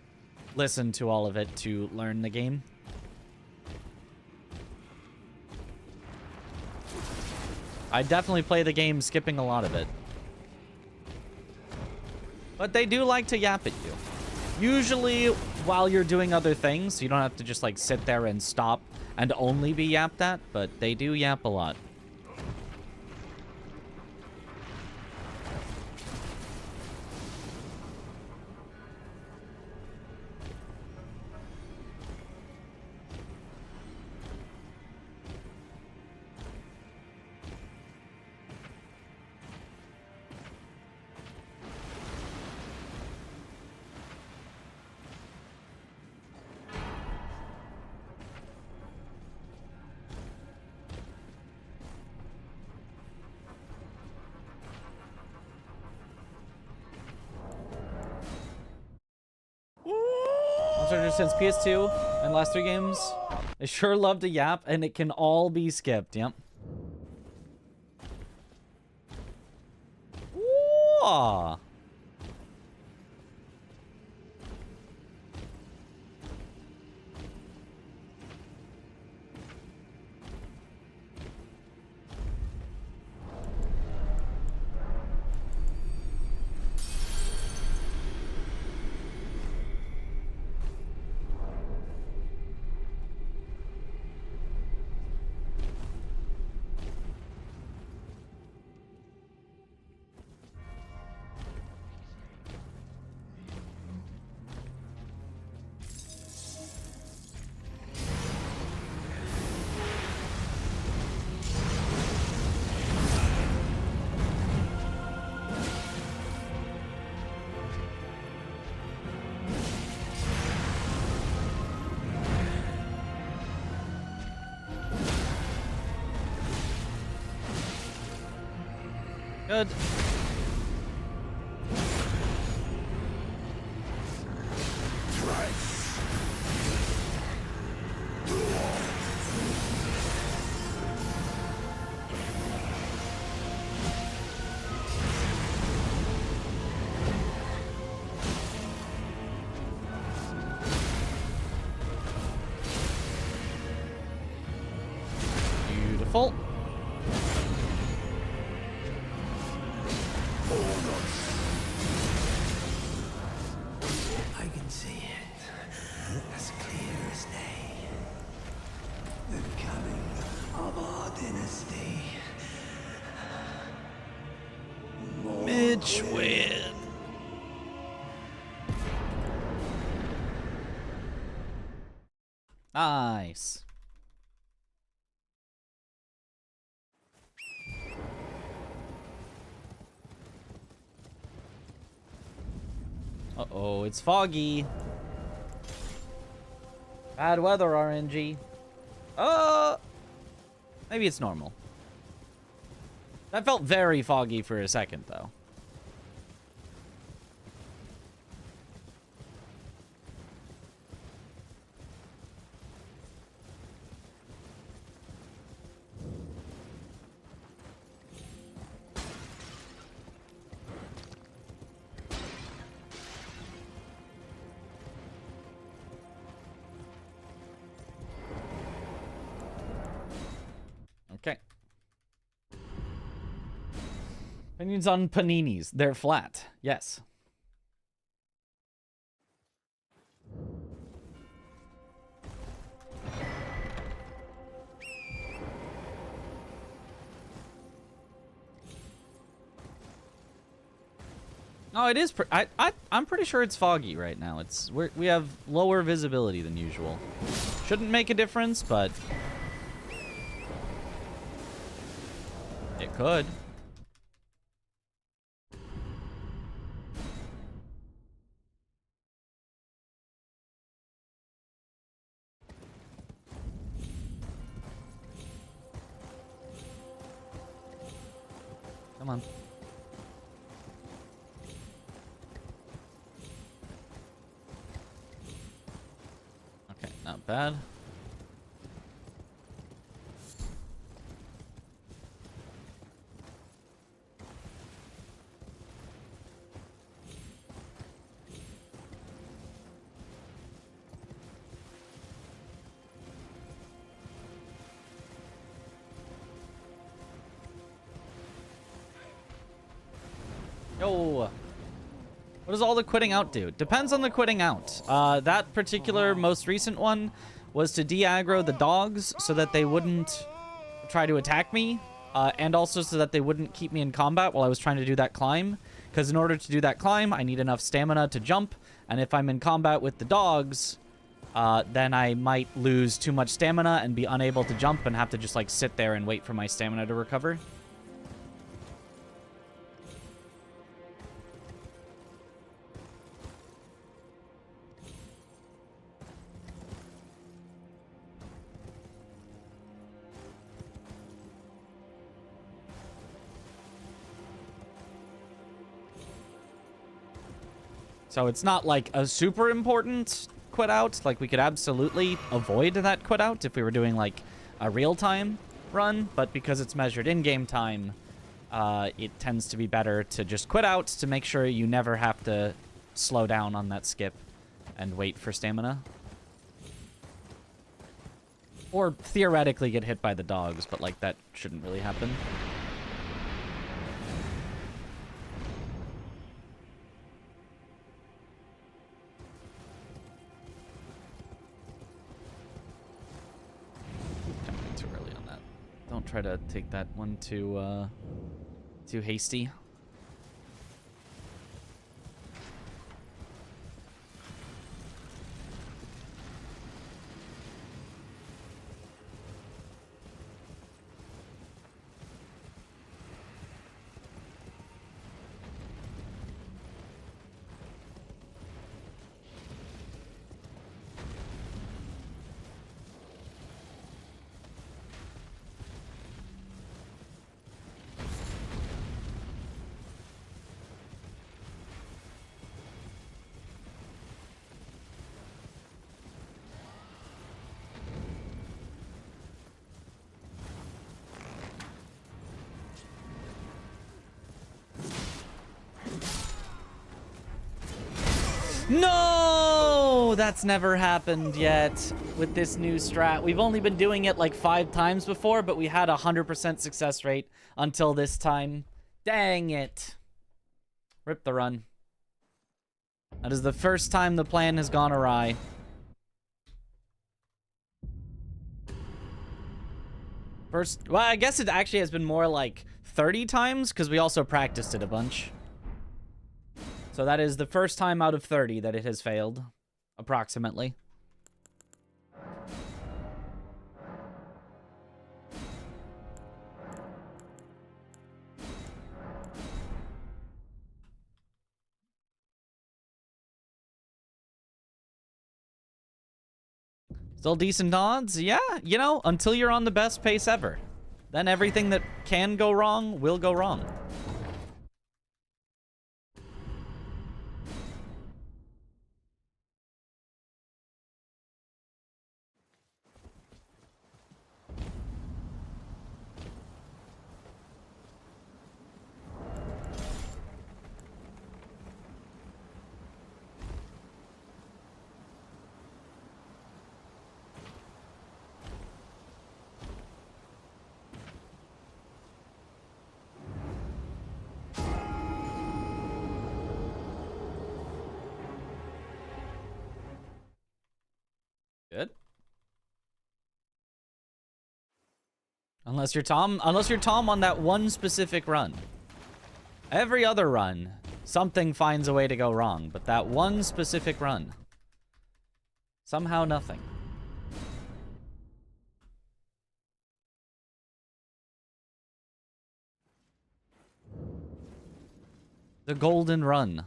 listen to all of it to learn the game. I definitely play the game skipping a lot of it. But they do like to yap at you. Usually while you're doing other things, so you don't have to just like sit there and stop and only be yapped at, but they do yap a lot. Since PS2 and last 3 games, I sure love to yap, and it can all be skipped. Yep. Ooh. Good. Beautiful. I can see it as clear as day. The coming of our dynasty. Mitch win. Nice. Uh-oh, it's foggy. Bad weather, RNG. Maybe it's normal. That felt very foggy for a second, though. Okay. Opinions on paninis. They're flat. Yes. No, it is. I'm pretty sure it's foggy right now. We have lower visibility than usual. Shouldn't make a difference, but it could. Come on. Okay, not bad. Yo! What does all the quitting out do? Depends on the quitting out. That particular most recent one was to de-aggro the dogs so that they wouldn't try to attack me, and also so that they wouldn't keep me in combat while I was trying to do that climb. Because in order to do that climb, I need enough stamina to jump, and if I'm in combat with the dogs, then I might lose too much stamina and be unable to jump and have to just, like, sit there and wait for my stamina to recover. So it's not like a super important quit out. Like, we could absolutely avoid that quit out if we were doing like a real-time run, but because it's measured in-game time, it tends to be better to just quit out to make sure you never have to slow down on that skip and wait for stamina. Or theoretically get hit by the dogs, but like that shouldn't really happen. Don't try to take that one too hasty. No! That's never happened yet with this new strat. We've only been doing it like 5 times before, but we had a 100% success rate until this time. Dang it. Rip the run. That is the first time the plan has gone awry. Well, I guess it actually has been more like 30 times because we also practiced it a bunch. So that is the first time out of 30 that it has failed, approximately. Still decent odds? Yeah, you know, until you're on the best pace ever. Then everything that can go wrong will go wrong. Good. Unless you're Tom on that one specific run. Every other run, something finds a way to go wrong, but that one specific run, somehow nothing. The golden run.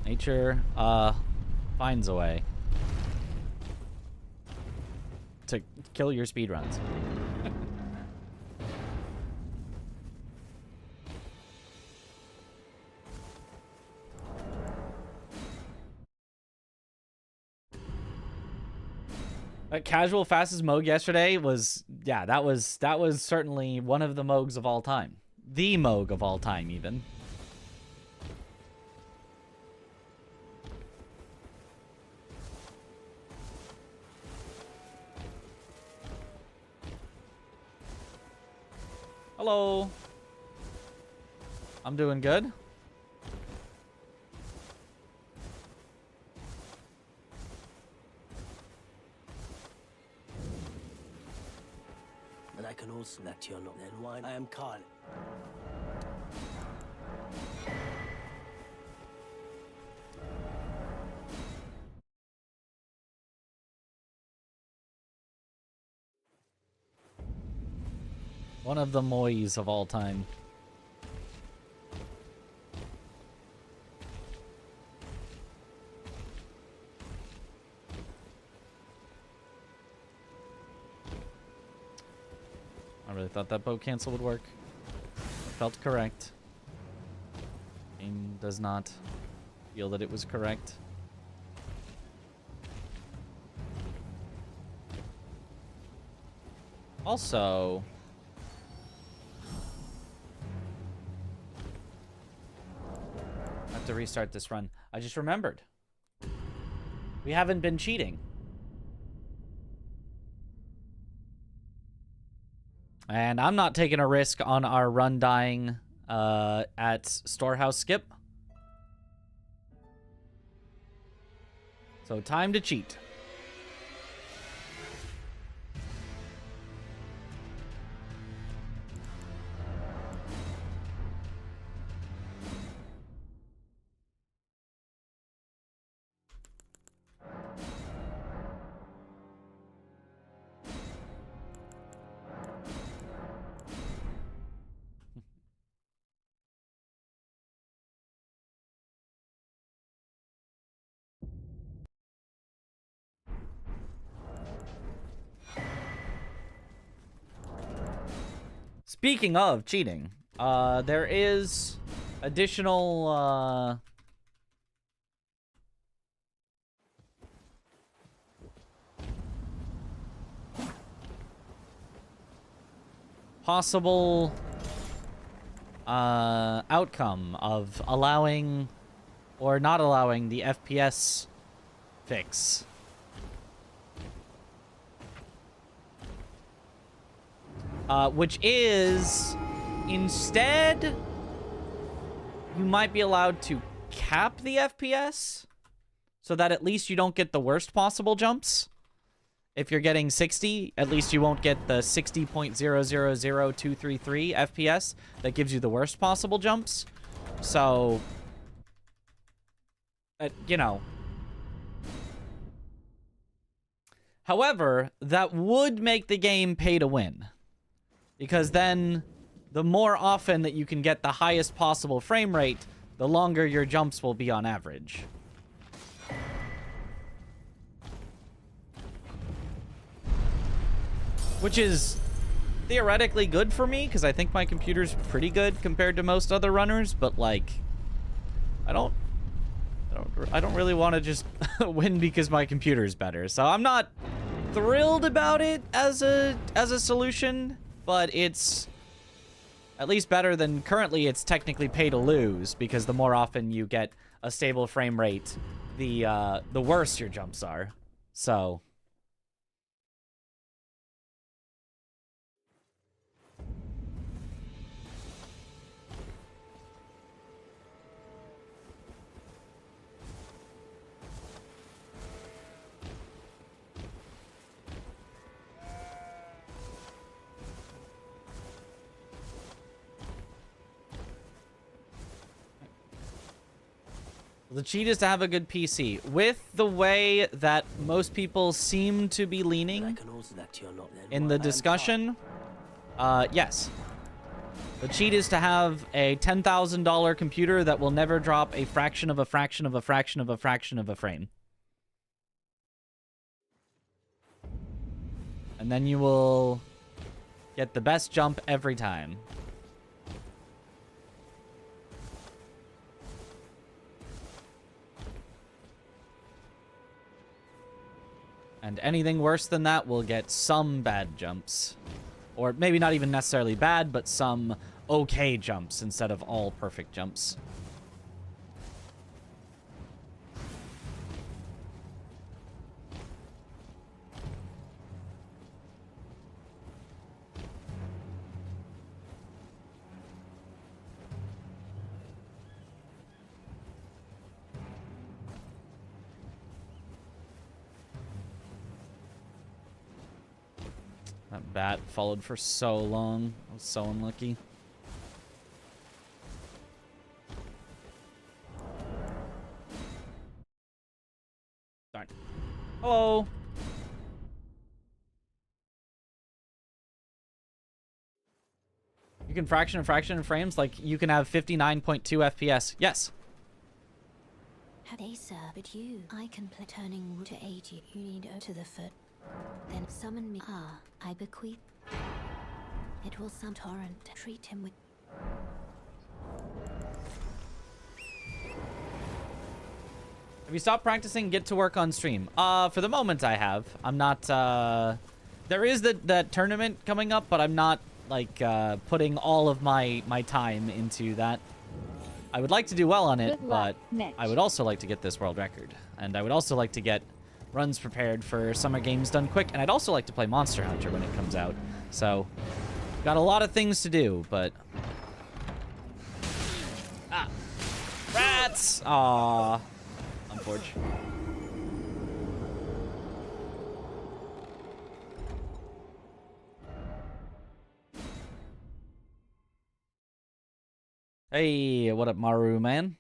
Nature finds a way to kill your speedruns. That casual fastest Moog yesterday was, yeah, that was certainly one of the Moogs of all time. The Moog of all time, even. Hello. I'm doing good. And I can also that you're not then why I am Carl. One of the Mois of all time. I really thought that boat cancel would work. Felt correct. Game does not feel that it was correct. Also, I have to restart this run. I just remembered. We haven't been cheating. And I'm not taking a risk on our run dying at Storehouse Skip. So time to cheat. Speaking of cheating, there is additional possible outcome of allowing or not allowing the FPS fix. Which is, instead, you might be allowed to cap the FPS so that at least you don't get the worst possible jumps. If you're getting 60, at least you won't get the 60.000233 FPS that gives you the worst possible jumps. So, you know. However, that would make the game pay to win. Because then, the more often that you can get the highest possible frame rate, the longer your jumps will be on average. Which is theoretically good for me, because I think my computer's pretty good compared to most other runners, but like, I don't really want to just win because my computer's better. So I'm not thrilled about it as a solution. But it's at least better than currently it's technically pay to lose, because the more often you get a stable frame rate, the worse your jumps are. So the cheat is to have a good PC. With the way that most people seem to be leaning in the discussion, yes. The cheat is to have a $10,000 computer that will never drop a fraction of a fraction of a fraction of a fraction of a frame. And then you will get the best jump every time. And anything worse than that will get some bad jumps. Or maybe not even necessarily bad, but some okay jumps instead of all perfect jumps. That bat followed for so long. I was so unlucky. Darn. Hello. You can fraction in frames, like you can have 59.2 FPS. Yes. Have they, sir? But you, I can play turning wood to aid you. You need to the foot. Then summon me. Ah, I bequeath. It will some torrent. Treat him with. Have you stopped practicing? Get to work on stream. For the moment I have. I'm not, there is that tournament coming up, but I'm not, like, putting all of my time into that. I would like to do well on it, but I would also like to get this world record. And I would also like to get runs prepared for Summer Games done quick, and I'd also like to play Monster Hunter when it comes out. So, got a lot of things to do, but... Ah! Rats! Aww. Unfortunate. Hey, what up, Maru, man?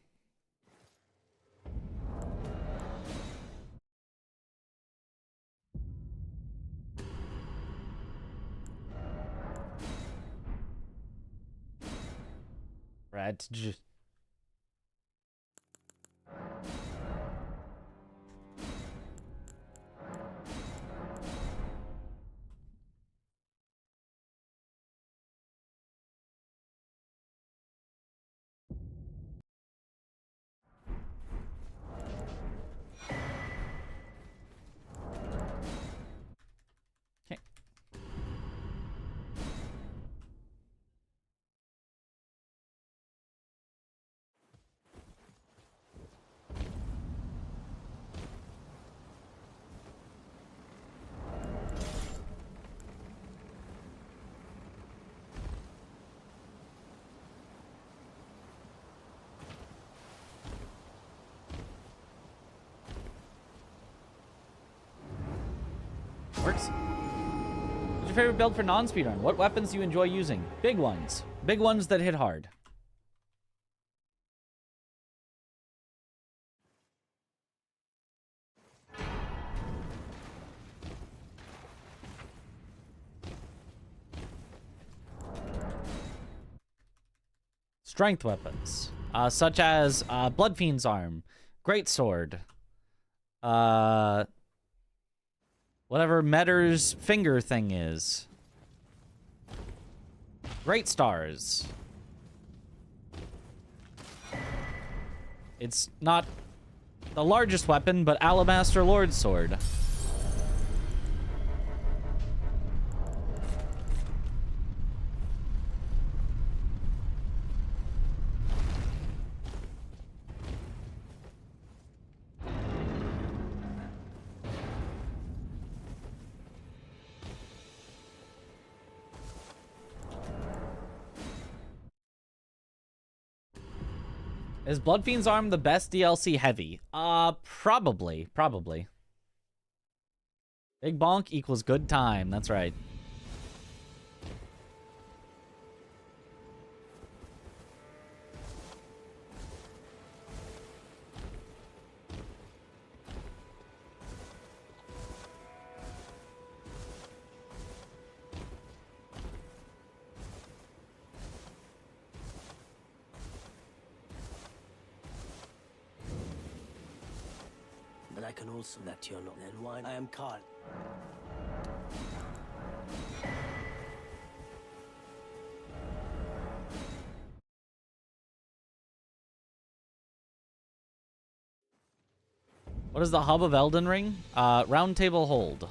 Rat. Works. What's your favorite build for non-speedrun? What weapons do you enjoy using? Big ones. Big ones that hit hard. Strength weapons. Such as Bloodfiend's Arm, Greatsword, whatever Metter's finger thing is. Great Stars. It's not the largest weapon, but Alabaster Lord Sword. Is Bloodfiend's Arm the best DLC heavy? Probably. Big bonk equals good time. That's right. I can also that you're not. Then why? I am Carl. What is the hub of Elden Ring? Round table hold.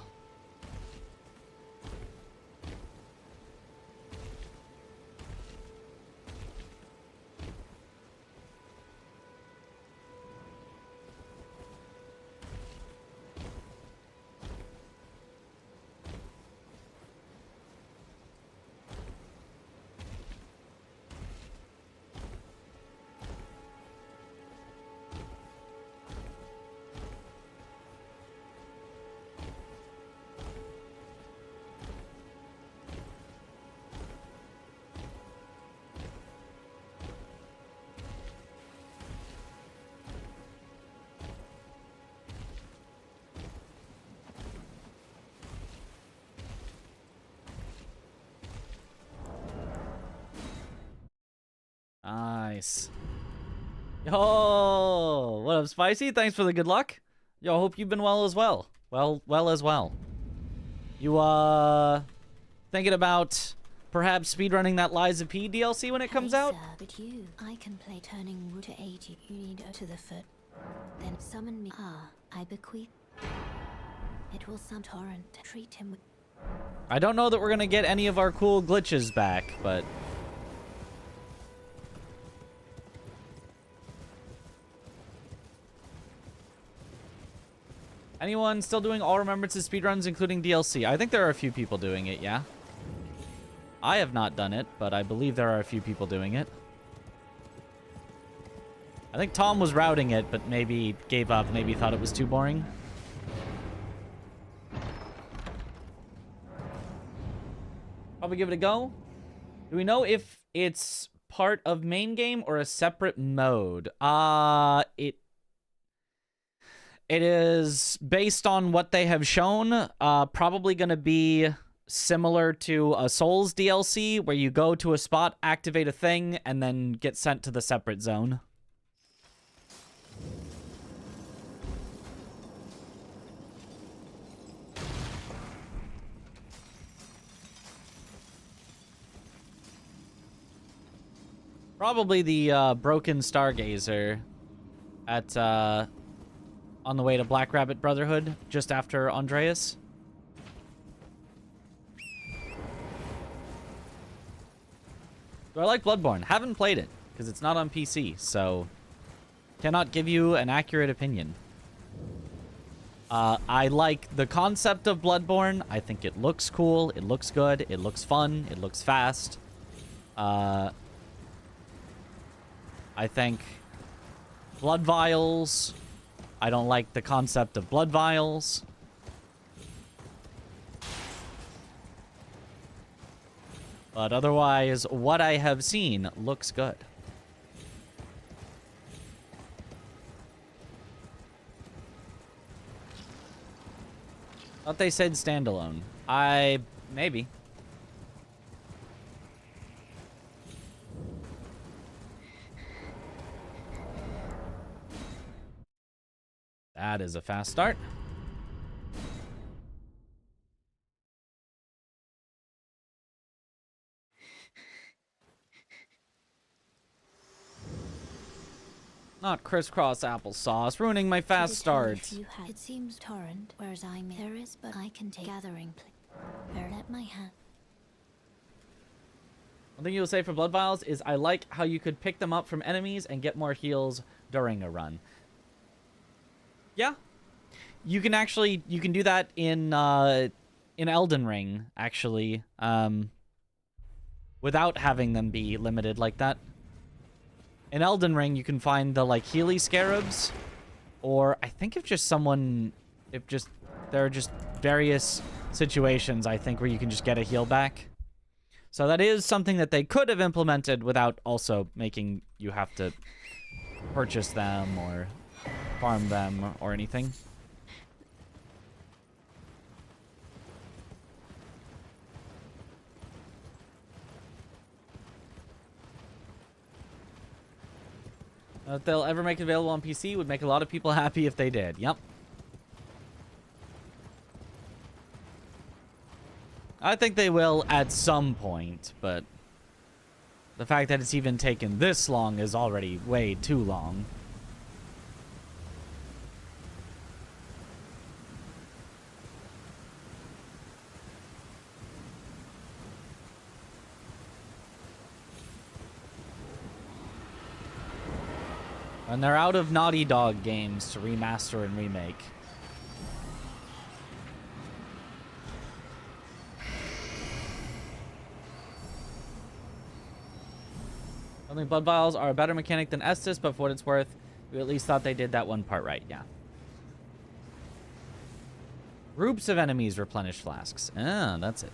Nice. Yo, what up, Spicy? Thanks for the good luck. Yo, hope you've been well as well. Well as well. You, thinking about perhaps speedrunning that Lies of P DLC when it comes out? Sir, but you, I can play turning wood to aid you. You need to the foot. Then summon me. I bequeath. It will some torrent. Treat him with... I don't know that we're gonna get any of our cool glitches back, but... Anyone still doing all remembrances speedruns, including DLC? I think there are a few people doing it, yeah. I have not done it, but I believe there are a few people doing it. I think Tom was routing it, but maybe gave up, maybe thought it was too boring. Probably give it a go. Do we know if it's part of main game or a separate mode? It is based on what they have shown, probably going to be similar to a Souls DLC, where you go to a spot, activate a thing, and then get sent to the separate zone. Probably the broken Stargazer at on the way to Black Rabbit Brotherhood, just after Andreas. Do I like Bloodborne? Haven't played it, because it's not on PC, so cannot give you an accurate opinion. I like the concept of Bloodborne. I think it looks cool, it looks good, it looks fun, it looks fast. I think blood vials... I don't like the concept of blood vials. But otherwise, what I have seen looks good. Thought they said standalone. Maybe. That is a fast start. Not crisscross applesauce, ruining my fast start. It seems torrent, whereas there is, but I can take gathering. Let my hand. One thing you'll say for blood vials is I like how you could pick them up from enemies and get more heals during a run. Yeah, you can do that in Elden Ring, actually, without having them be limited like that. In Elden Ring, you can find the, like, Healy Scarabs, or I think there are just various situations, I think, where you can just get a heal back. So that is something that they could have implemented without also making you have to purchase them or farm them or anything. If they'll ever make it available on PC, would make a lot of people happy if they did. Yep. I think they will at some point, but the fact that it's even taken this long is already way too long. And they're out of Naughty Dog games to remaster and remake. I think Blood Vials are a better mechanic than Estus, but for what it's worth, we at least thought they did that one part right, yeah. Groups of enemies replenish flasks. Ah, that's it.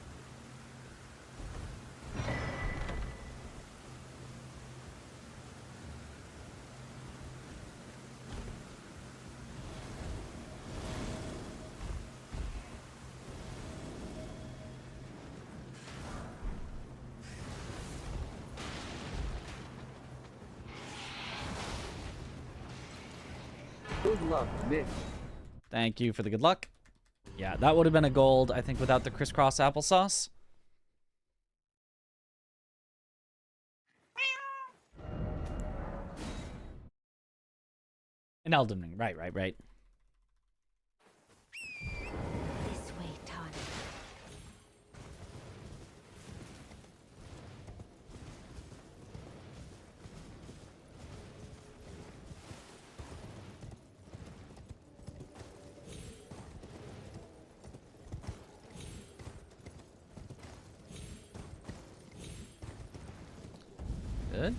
Good luck, Mitch. Thank you for the good luck. Yeah, that would have been a gold, I think, without the crisscross applesauce. An Elden Ring, right. This way, Tanya. Good.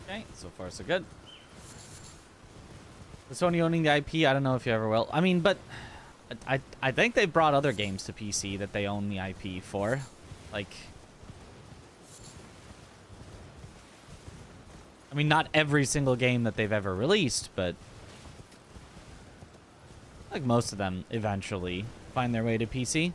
Okay, so far so good. The Sony owning the IP, I don't know if you ever will. I mean, but I think they brought other games to PC that they own the IP for. Like, I mean, not every single game that they've ever released, but like most of them eventually find their way to PC.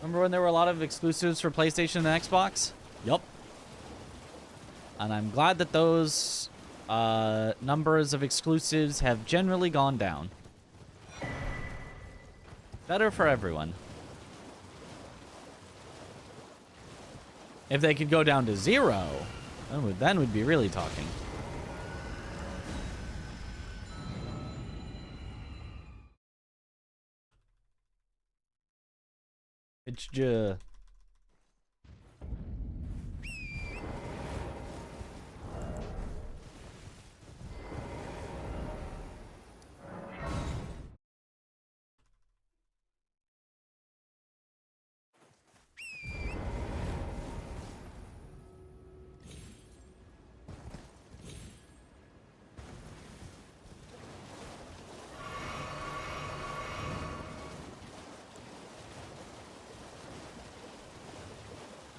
Remember when there were a lot of exclusives for PlayStation and Xbox? Yup. And I'm glad that those numbers of exclusives have generally gone down. Better for everyone. If they could go down to 0, then we'd be really talking. It's just...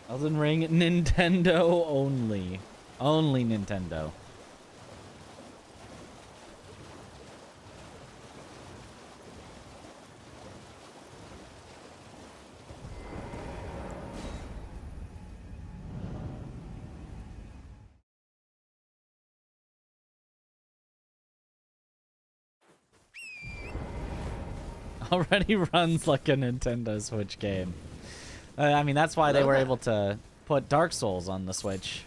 Elden Ring, Nintendo only. Only Nintendo. Already runs like a Nintendo Switch game. I mean, that's why they were able to put Dark Souls on the Switch.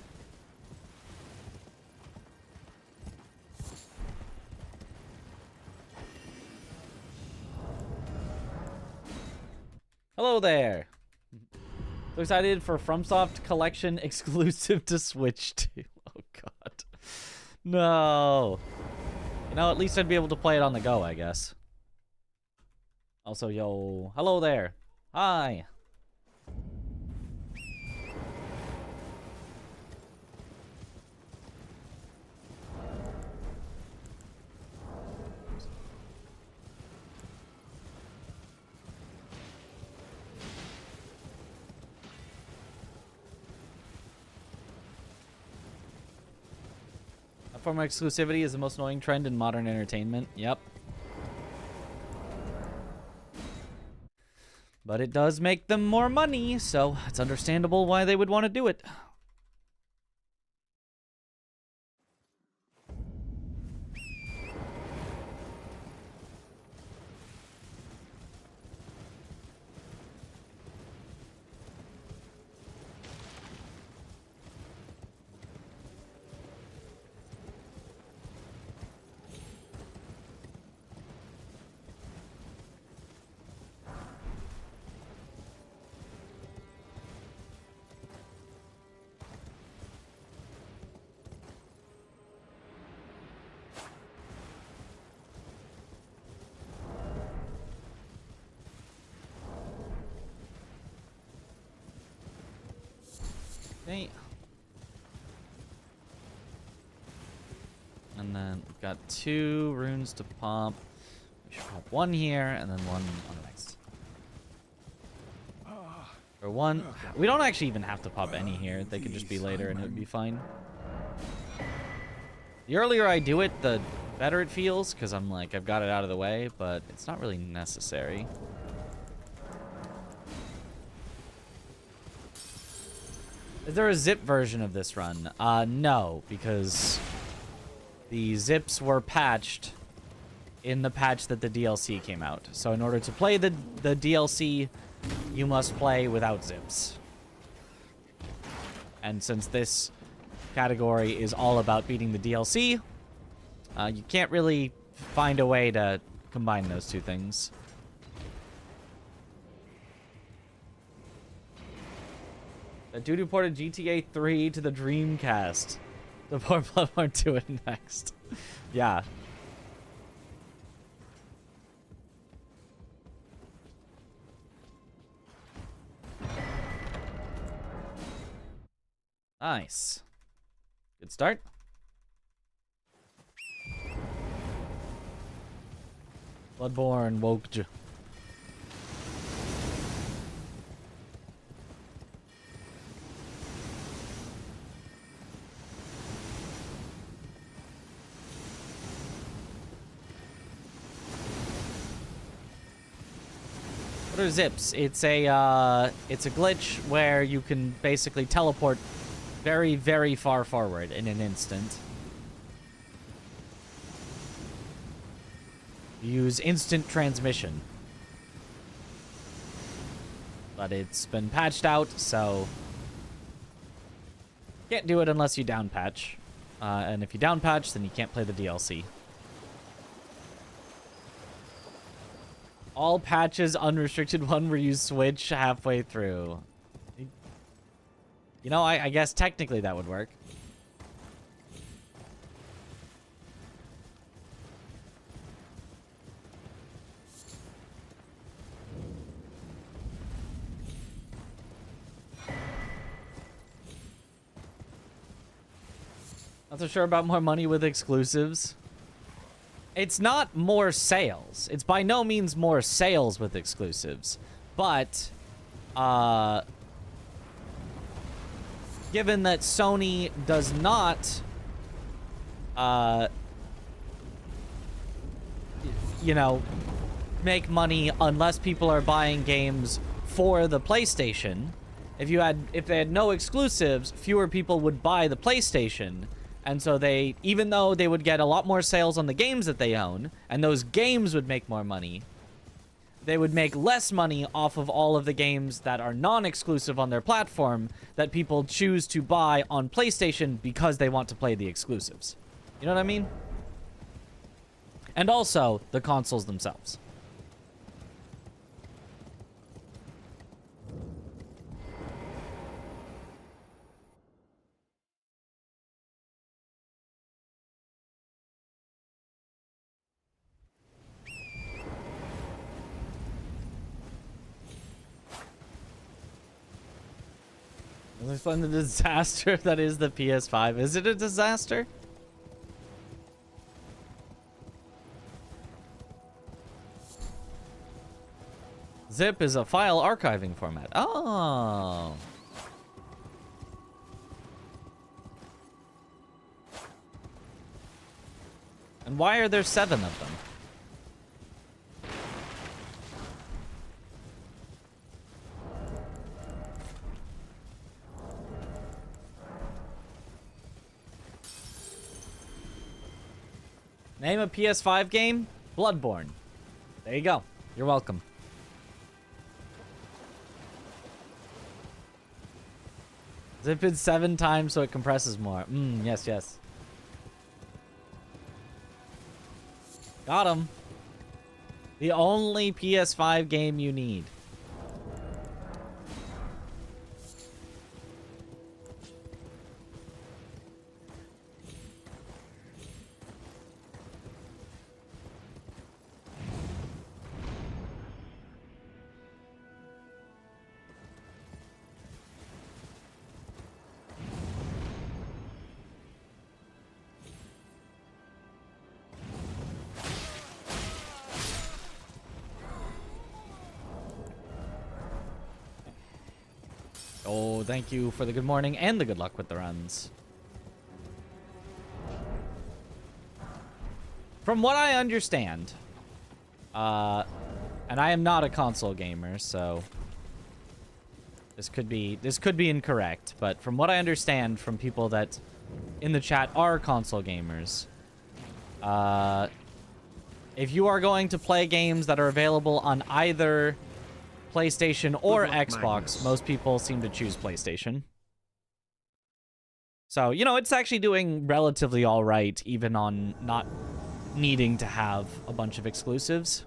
Hello there. So excited for FromSoft Collection exclusive to Switch 2. Oh, God. No. You know, at least I'd be able to play it on the go, I guess. Also, yo, hello there. Hi. Platform exclusivity is the most annoying trend in modern entertainment. Yep. But it does make them more money, so it's understandable why they would want to do it. Okay. And then we've got 2 runes to pop. We should pop 1 here and then 1 on the next. Or 1. We don't actually even have to pop any here. They could just be later and it would be fine. The earlier I do it, the better it feels, because I'm like, I've got it out of the way, but it's not really necessary. Is there a zip version of this run? No, because the zips were patched in the patch that the DLC came out. So in order to play the DLC, you must play without zips. And since this category is all about beating the DLC, you can't really find a way to combine those two things. The dude who ported GTA 3 to the Dreamcast. The poor Bloodborne 2 it next. Yeah. Nice. Good start. Bloodborne woke. What are zips? It's a glitch where you can basically teleport very, very far forward in an instant. You use instant transmission. But it's been patched out, so can't do it unless you down patch. And if you down patch, then you can't play the DLC. All patches, unrestricted one where you switch halfway through. You know, I guess technically that would work. Not so sure about more money with exclusives. It's not more sales. It's by no means more sales with exclusives. But, given that Sony does not, you know, make money unless people are buying games for the PlayStation. If they had no exclusives, fewer people would buy the PlayStation. And so they, even though they would get a lot more sales on the games that they own, and those games would make more money, they would make less money off of all of the games that are non-exclusive on their platform that people choose to buy on PlayStation because they want to play the exclusives. You know what I mean? And also, the consoles themselves. Let's find the disaster that is the PS5. Is it a disaster? Zip is a file archiving format. Oh. And why are there 7 of them? Name a PS5 game? Bloodborne. There you go. You're welcome. Zip it 7 times so it compresses more. Yes, yes. Got him. The only PS5 game you need. Oh, thank you for the good morning and the good luck with the runs. From what I understand, and I am not a console gamer, so this could be incorrect, but from what I understand from people that in the chat are console gamers, if you are going to play games that are available on either PlayStation or Xbox, most people seem to choose PlayStation. So, you know, it's actually doing relatively all right, even on not needing to have a bunch of exclusives.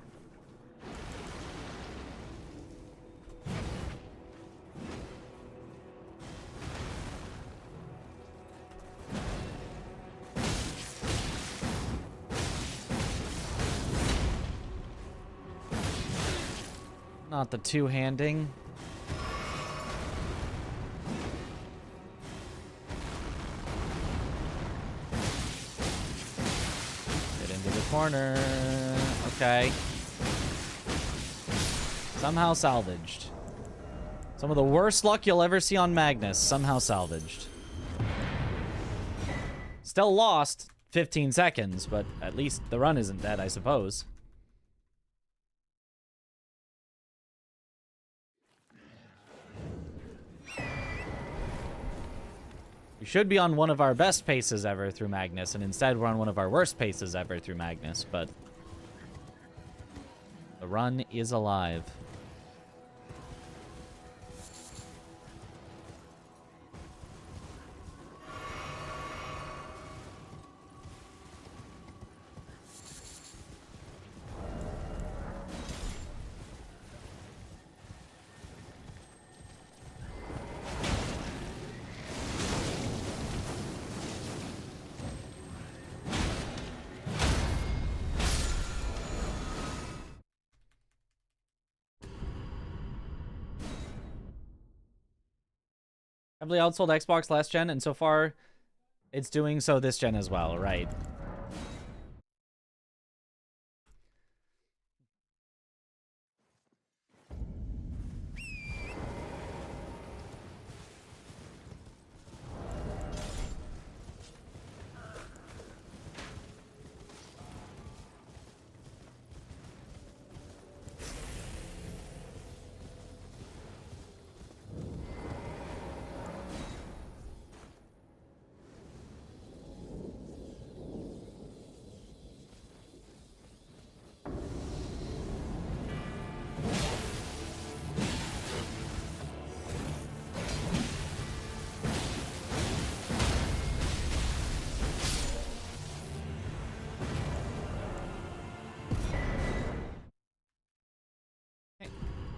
Not the two-handing. Get into the corner. Okay. Somehow salvaged. Some of the worst luck you'll ever see on Magnus. Somehow salvaged. Still lost 15 seconds, but at least the run isn't dead, I suppose. We should be on one of our best paces ever through Magnus, and instead we're on one of our worst paces ever through Magnus, but the run is alive. Heavily outsold Xbox last gen, and so far it's doing so this gen as well, right?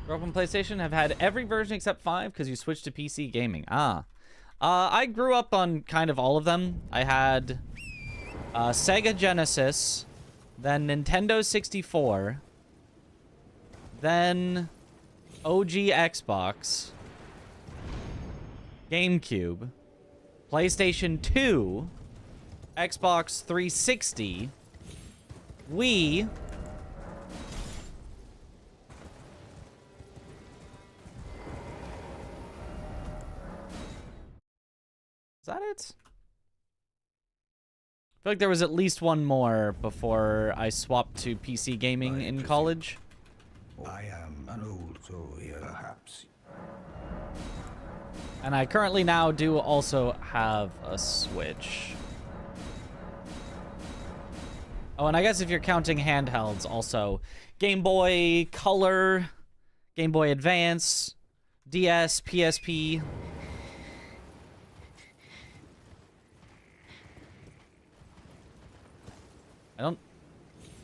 Grew up on PlayStation, have had every version except 5 because you switched to PC gaming. I grew up on kind of all of them. I had Sega Genesis, then Nintendo 64, then OG Xbox, GameCube, PlayStation 2, Xbox 360, Wii, is that it? I feel like there was at least one more before I swapped to PC gaming in college. I am an old soul here, perhaps. And I currently now do also have a Switch. Oh, and I guess if you're counting handhelds, also Game Boy Color, Game Boy Advance, DS, PSP.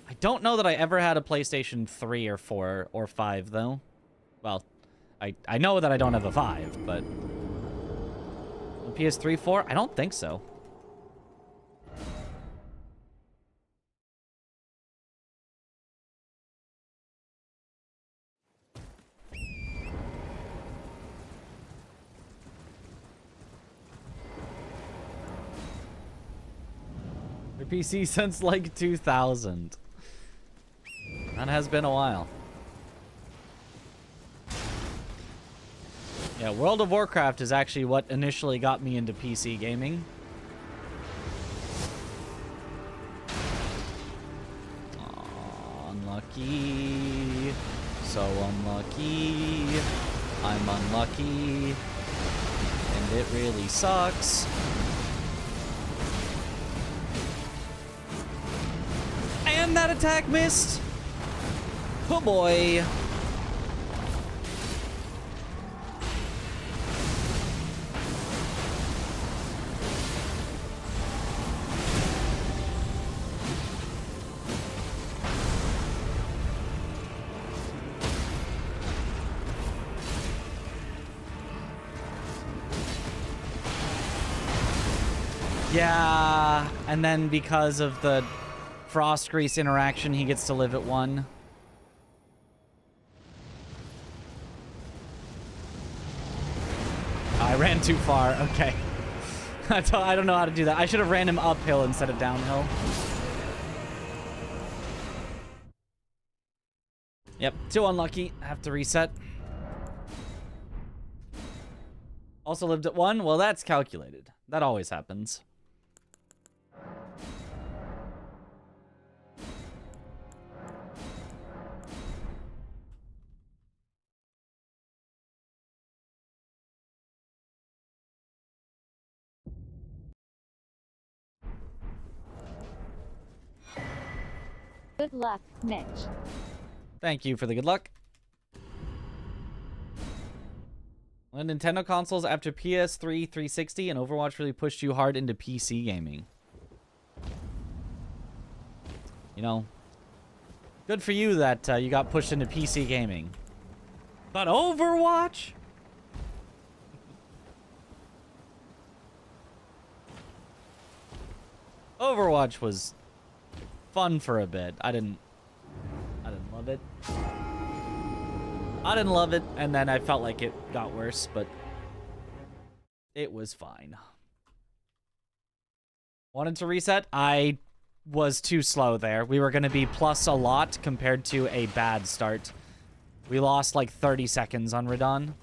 I don't know that I ever had a PlayStation 3 or 4 or 5 though. Well, I know that I don't have a 5, but a PS3, 4? I don't think so. Your PC since like 2000. That has been a while. Yeah, World of Warcraft is actually what initially got me into PC gaming. Aww, unlucky. So unlucky. I'm unlucky. And it really sucks. And that attack missed. Oh boy. Yeah, and then because of the Frost Grease interaction, he gets to live at 1. I ran too far. Okay. I don't know how to do that. I should have ran him uphill instead of downhill. Yep, too unlucky. Have to reset. Also lived at 1. Well, that's calculated. That always happens. Good luck, Mitch. Thank you for the good luck. When Nintendo consoles after PS3, 360, and Overwatch really pushed you hard into PC gaming. You know, good for you that you got pushed into PC gaming. But Overwatch? Overwatch was fun for a bit. I didn't love it. I didn't love it, and then I felt like it got worse, but it was fine. Wanted to reset? I was too slow there. We were going to be plus a lot compared to a bad start. We lost like 30 seconds on Radon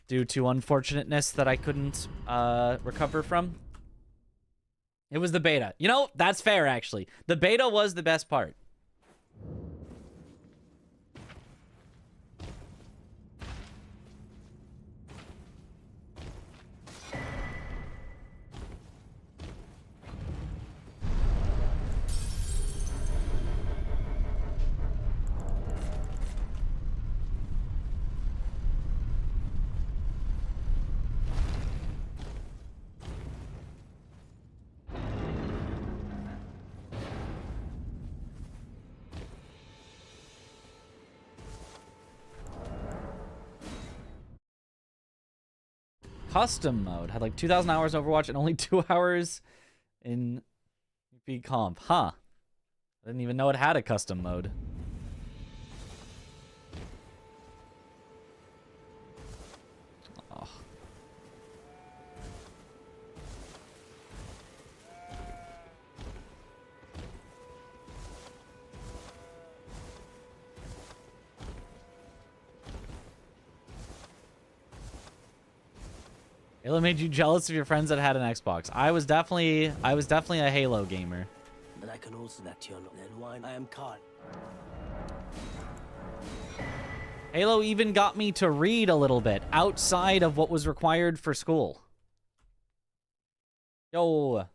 due to unfortunateness that I couldn't recover from. It was the beta. You know, that's fair, actually. The beta was the best part. Custom mode. Had like 2,000 hours Overwatch and only 2 hours in VP Comp. Huh. I didn't even know it had a custom mode. Oh. Halo made you jealous of your friends that had an Xbox. I was definitely a Halo gamer. But I can also that you're not then why I am caught. Halo even got me to read a little bit outside of what was required for school. Yo.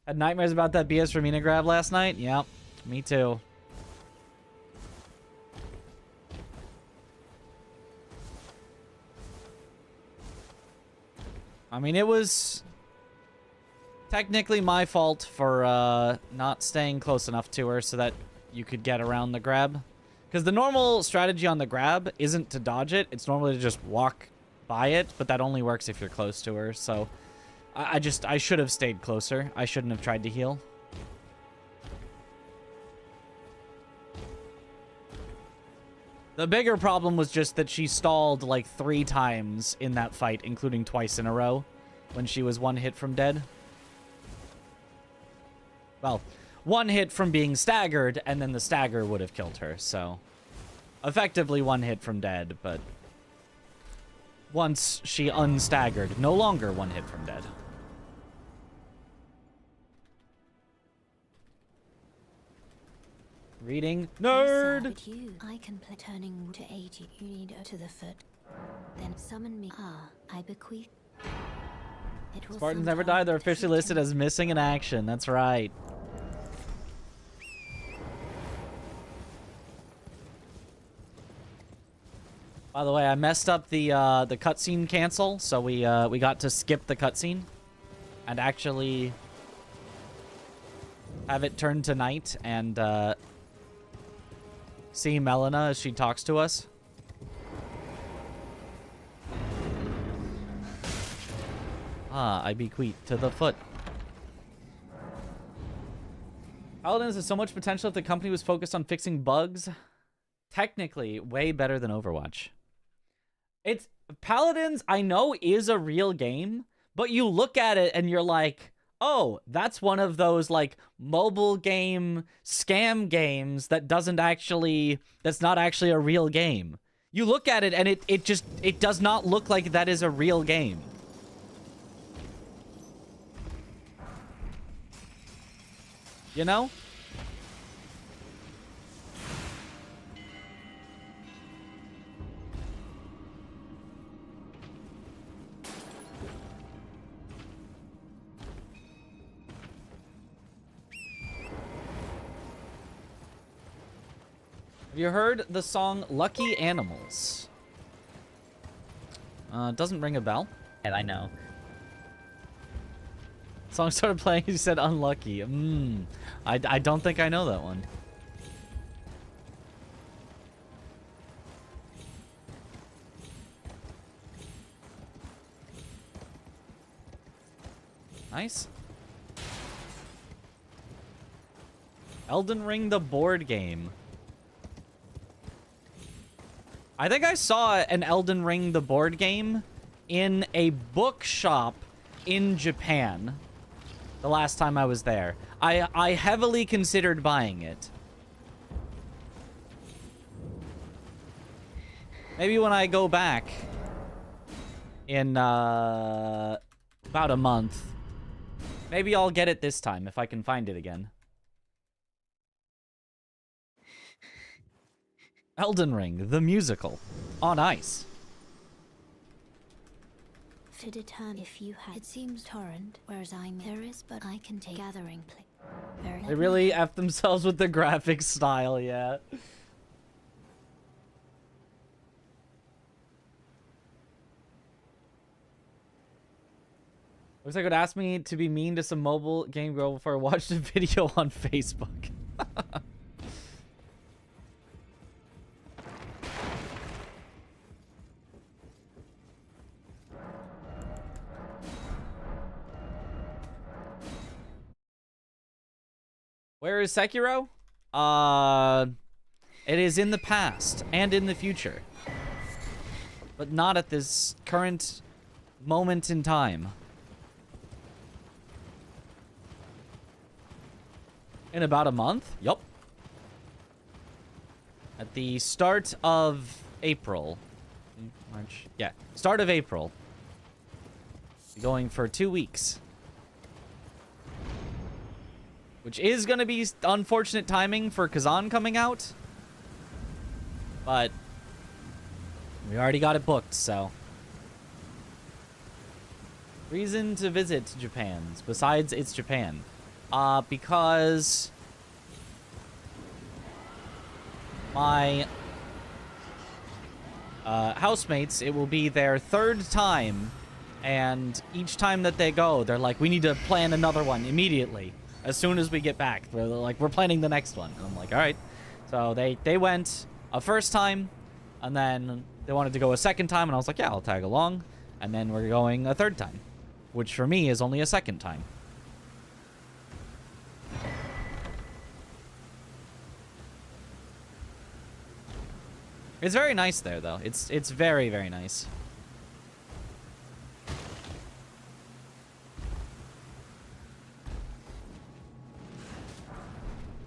Had nightmares about that BS Ramina grab last night? Yep, me too. I mean, it was technically my fault for not staying close enough to her so that you could get around the grab. Because the normal strategy on the grab isn't to dodge it. It's normally to just walk by it, but that only works if you're close to her. So I should have stayed closer. I shouldn't have tried to heal. The bigger problem was just that she stalled like 3 times in that fight, including twice in a row, when she was 1 hit from dead. Well, 1 hit from being staggered, and then the stagger would have killed her, so... Effectively 1 hit from dead, but... Once she unstaggered, no longer 1 hit from dead. Reading. Nerd! I can play turning to 80. You need to the foot. Then summon me. I bequeath. Spartans never die. They're officially listed as missing in action. That's right. By the way, I messed up the cutscene cancel, so we got to skip the cutscene and actually have it turn to night and see Melina as she talks to us. I bequeath to the foot. Paladins has so much potential if the company was focused on fixing bugs. Technically, way better than Overwatch. It's Paladins, I know, is a real game, but you look at it and you're like, oh, that's one of those like mobile game scam games that that's not actually a real game. You look at it and it does not look like that is a real game. You know? Have you heard the song Lucky Animals? Doesn't ring a bell. And I know. Song started playing, you said unlucky. I don't think I know that one. Nice. Elden Ring the board game. I think I saw an Elden Ring the board game in a bookshop in Japan the last time I was there. I heavily considered buying it. Maybe when I go back in about a month. Maybe I'll get it this time if I can find it again. Elden Ring, the musical, on ice. To determine if you had, it seems torrent, whereas there is, but I can take gathering play. They really F themselves with the graphic style, yeah. Looks like it would ask me to be mean to some mobile game girl before I watched a video on Facebook. Where is Sekiro? It is in the past and in the future. But not at this current moment in time. In about a month? Yup. At the start of April. March. Yeah, start of April. Going for 2 weeks. Which is going to be unfortunate timing for Kazan coming out. But we already got it booked, so. Reason to visit Japan, besides it's Japan. Because my housemates, it will be their 3rd time, and each time that they go, they're like, we need to plan another one immediately. As soon as we get back, they're like, we're planning the next one. And I'm like, all right. So they went a first time, and then they wanted to go a second time, and I was like, yeah, I'll tag along. And then we're going a 3rd time, which for me is only a 2nd time. It's very nice there, though. It's very, very nice.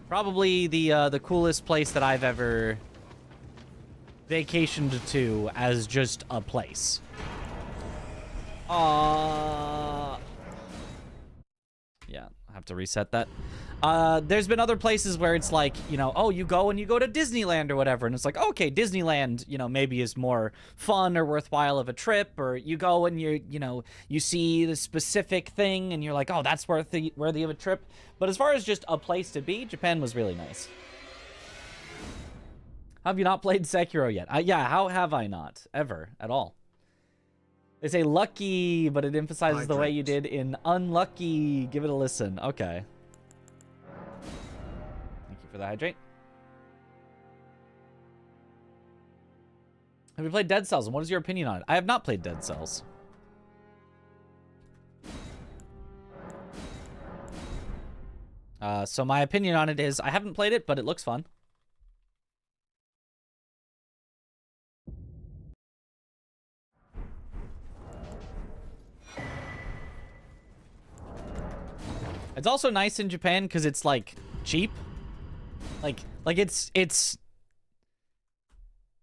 Probably the coolest place that I've ever vacationed to as just a place. Yeah, I have to reset that. There's been other places where it's like, you know, oh, you go to Disneyland or whatever, and it's like, okay, Disneyland, you know, maybe is more fun or worthwhile of a trip, or you go and you see the specific thing, and you're like, oh, that's worthy of a trip. But as far as just a place to be, Japan was really nice. Have you not played Sekiro yet? Yeah, how have I not? Ever. At all. They say lucky, but it emphasizes the way you did in unlucky. Give it a listen. Okay. Thank you for the hydrate. Have you played Dead Cells, and what is your opinion on it? I have not played Dead Cells. So my opinion on it is, I haven't played it, but it looks fun. It's also nice in Japan because it's like cheap. Like it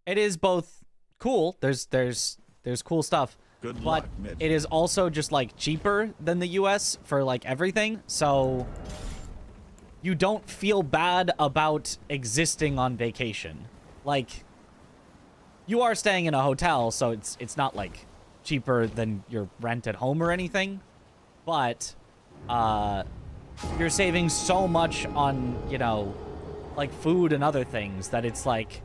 is both cool. There's cool stuff. Good but luck, Mitch. It is also just like cheaper than the US for like everything. So you don't feel bad about existing on vacation. Like, you are staying in a hotel, so it's not like cheaper than your rent at home or anything. But you're saving so much on, you know, like food and other things that it's like,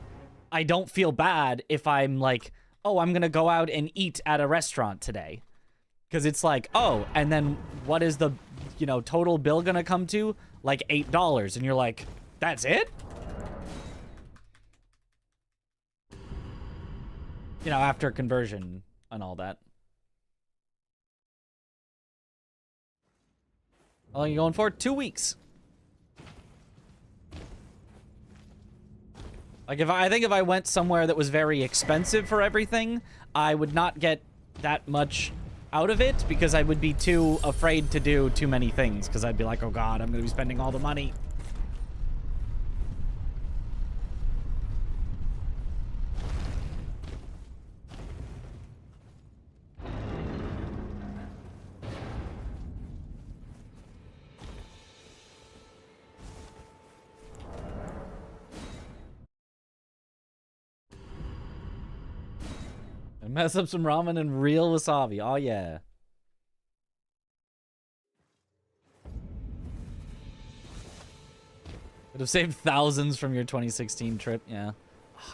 I don't feel bad if I'm like, oh, I'm gonna go out and eat at a restaurant today. Because it's like, oh, and then what is the, you know, total bill gonna come to? Like $8. And you're like, that's it? You know, after conversion and all that. How long are you going for? 2 weeks. Like, I think if I went somewhere that was very expensive for everything, I would not get that much out of it because I would be too afraid to do too many things because I'd be like, oh god, I'm going to be spending all the money. And mess up some ramen and real wasabi. Oh, yeah. Would have saved thousands from your 2016 trip. Yeah.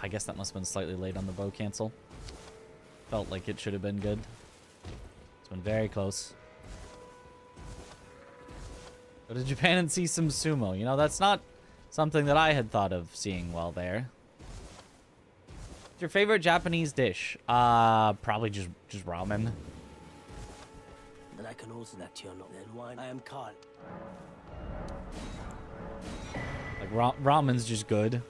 I guess that must have been slightly late on the bow cancel. Felt like it should have been good. It's been very close. Go to Japan and see some sumo. You know, that's not something that I had thought of seeing while there. What's your favorite Japanese dish? Probably just ramen. Then I can also let you know. Then why I am called. Like, ramen's just good.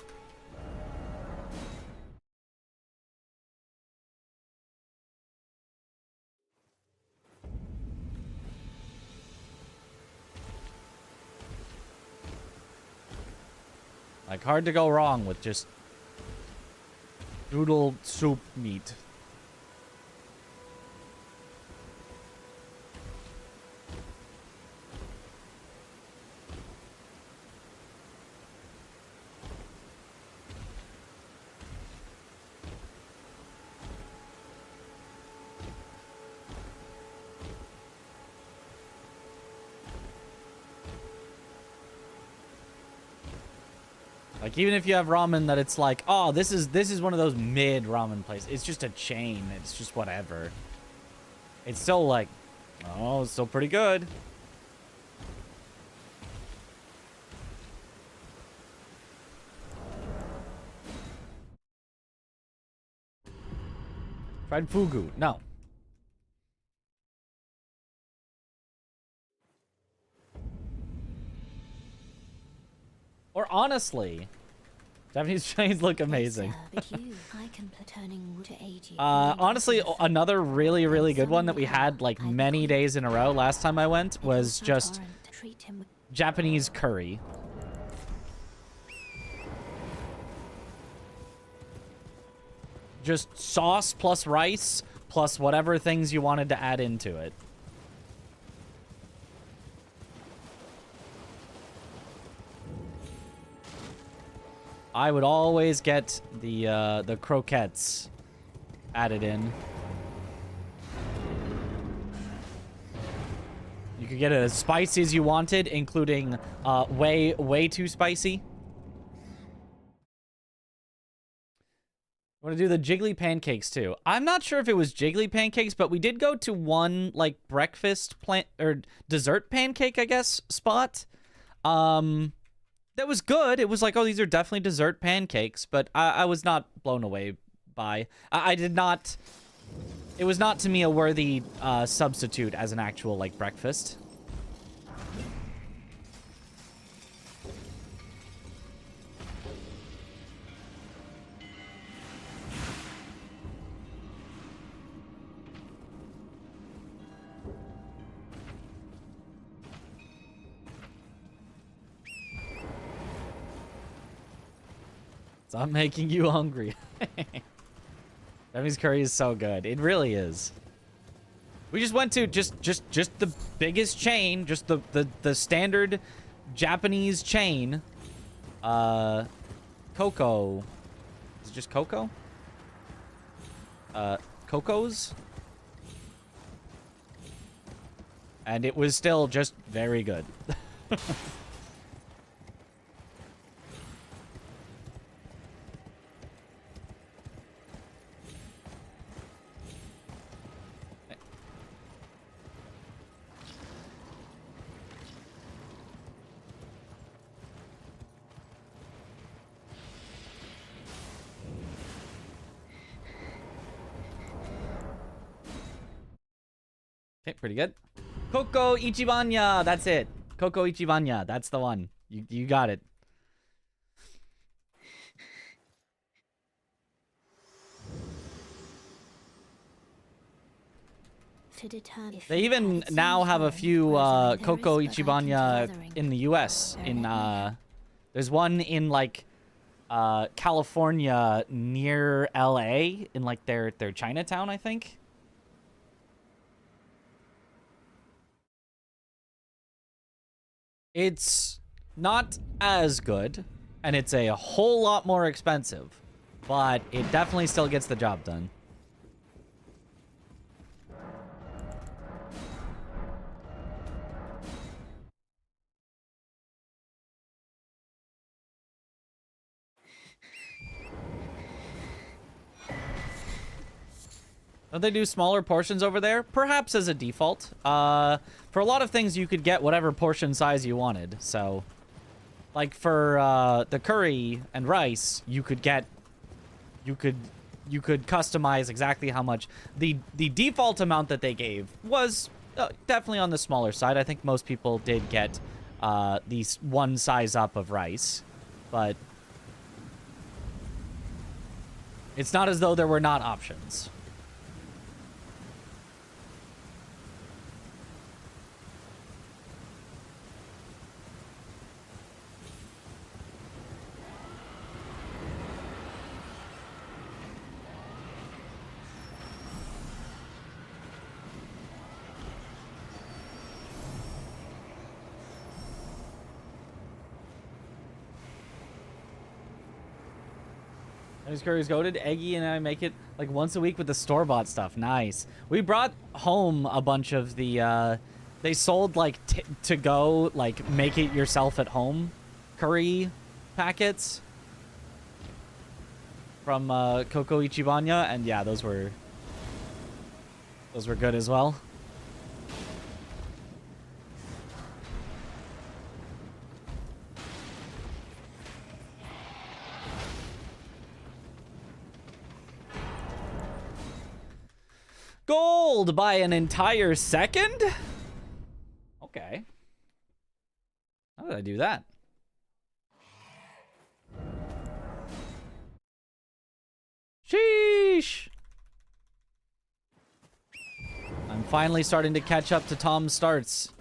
Like, hard to go wrong with just noodle soup meat. Like, even if you have ramen that it's like, oh, this is one of those mid ramen places. It's just a chain. It's just whatever. It's still like, oh, it's still pretty good. Fried fugu. No. Or honestly, Japanese chains look amazing. Honestly, another really, really good one that we had like many days in a row last time I went was just Japanese curry. Just sauce plus rice plus whatever things you wanted to add into it. I would always get the croquettes added in. You could get it as spicy as you wanted, including way too spicy. I want to do the jiggly pancakes too. I'm not sure if it was jiggly pancakes, but we did go to one like breakfast or dessert pancake, I guess, spot. That was good. It was like, oh, these are definitely dessert pancakes, but I was not blown away by. I did not. It was not to me a worthy substitute as an actual like breakfast. Stop making you hungry. Japanese curry is so good. It really is. We just went to just the biggest chain, just the standard Japanese chain. Coco. Is it just Coco? Coco's? And it was still just very good. Okay, pretty good. Coco Ichibanya, that's it. Coco Ichibanya, that's the one. You got it. They even now have a few Coco Ichibanya in the US. There's one in like California near LA in like their Chinatown, I think. It's not as good, and it's a whole lot more expensive, but it definitely still gets the job done. Don't they do smaller portions over there? Perhaps as a default. For a lot of things, you could get whatever portion size you wanted. So, like for the curry and rice, you could customize exactly how much. The default amount that they gave was definitely on the smaller side. I think most people did get the one size up of rice. but it's not as though there were not options. Dennis Curry's goated. Eggy and I make it like once a week with the store-bought stuff. Nice. We brought home a bunch of the, they sold like to-go, like make it yourself at home curry packets from Coco Ichibanya, and yeah, those were good as well. Gold by an entire second? Okay. How did I do that? Sheesh! I'm finally starting to catch up to Tom's starts.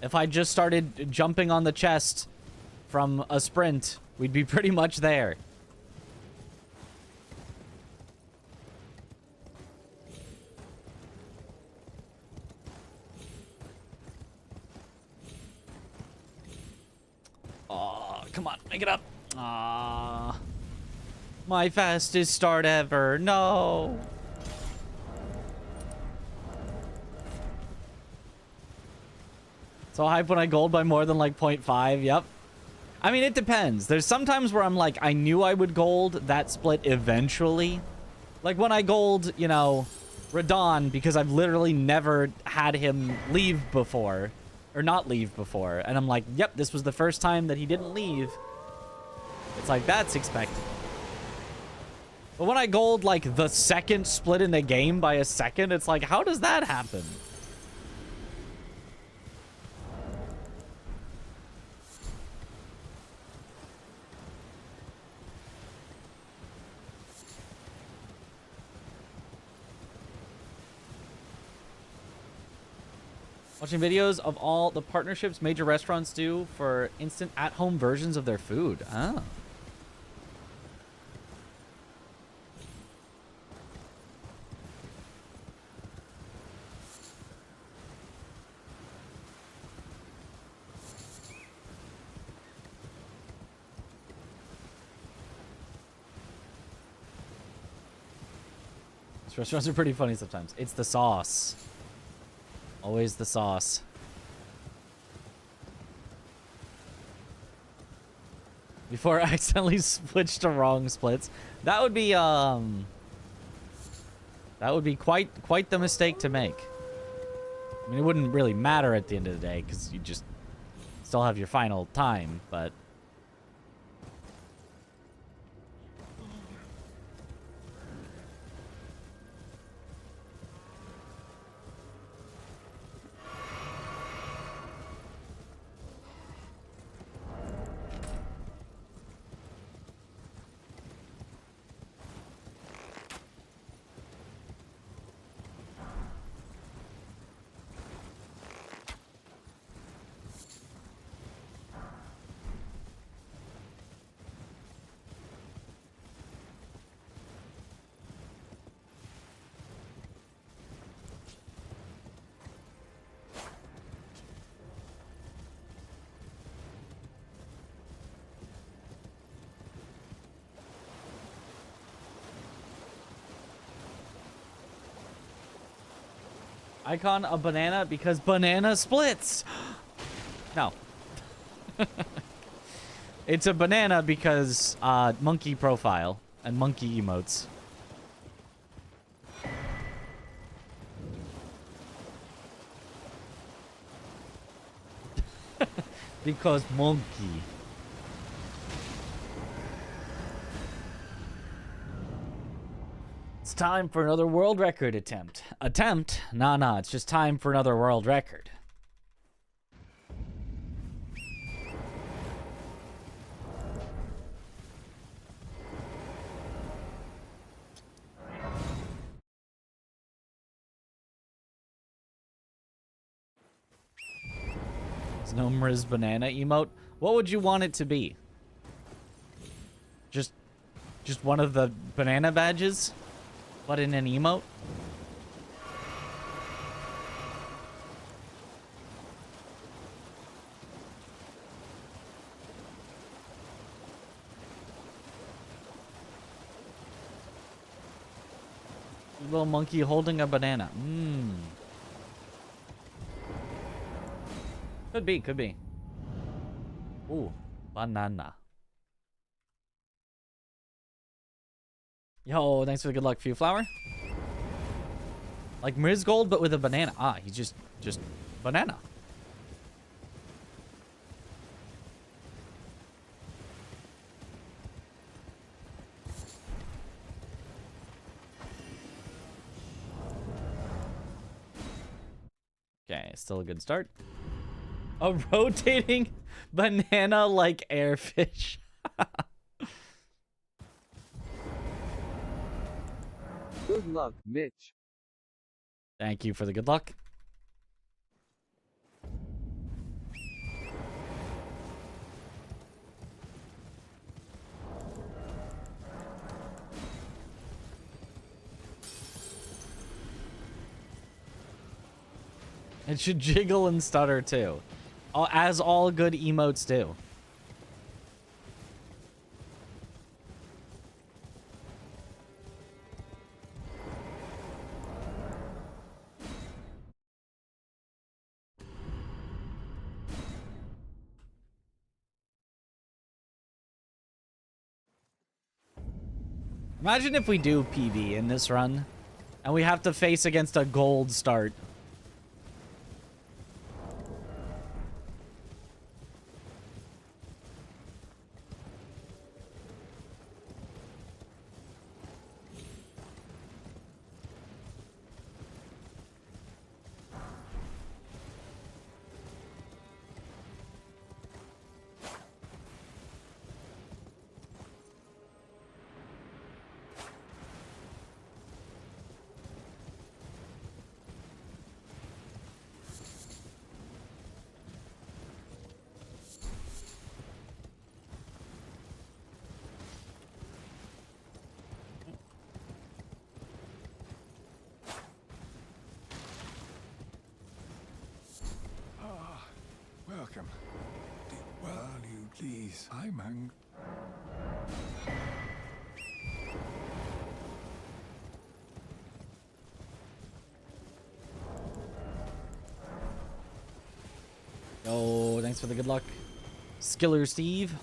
If I just started jumping on the chest from a sprint, we'd be pretty much there. Oh, come on, make it up. Ah, my fastest start ever. No. So hype when I gold by more than like 0.5. Yep. I mean, it depends. There's sometimes where I'm like, I knew I would gold that split eventually. Like when I gold, you know, Radon, because I've literally never had him leave before. Or not leave before. And I'm like, yep, this was the first time that he didn't leave. It's like, that's expected. But when I gold, like, the second split in the game by a second, it's like, how does that happen? Watching videos of all the partnerships major restaurants do for instant at-home versions of their food. Oh. These restaurants are pretty funny sometimes. It's the sauce. Always the sauce. Before I accidentally switched to wrong splits. That would be quite the mistake to make. I mean, it wouldn't really matter at the end of the day because you just still have your final time, but icon a banana because banana splits. No. It's a banana because monkey profile and monkey emotes. Because monkey. It's time for another world record attempt. Attempt? Nah, it's just time for another world record. no Mriz banana emote. What would you want it to be? Just one of the banana badges, but in an emote? Little monkey holding a banana. Could be, could be. Ooh, banana. Yo, thanks for the good luck, Few Flower. Like Mriz Gold, but with a banana. Ah, he's just banana. Okay, still a good start. A rotating banana like airfish. Good luck, Mitch. Thank you for the good luck. It should jiggle and stutter too, as all good emotes do. Imagine if we do PB in this run, and we have to face against a gold start. Welcome. Well, you please. I'm hungry. Oh, thanks for the good luck. Skiller Steve.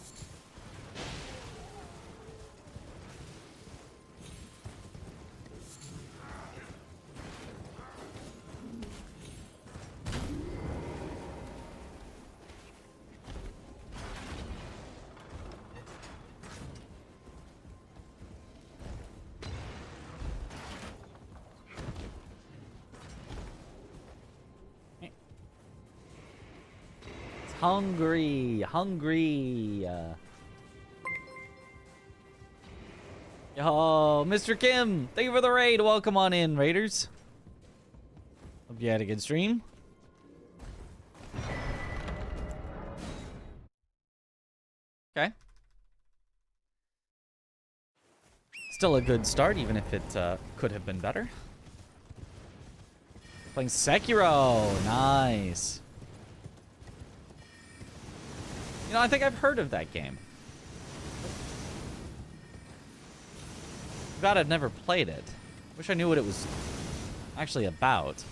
Hungry. Yo, Mr. Kim, thank you for the raid. Welcome on in, Raiders. Hope you had a good stream. Okay. Still a good start, even if it could have been better. Playing Sekiro. Nice. You know, I think I've heard of that game. God, I've never played it. Wish I knew what it was actually about.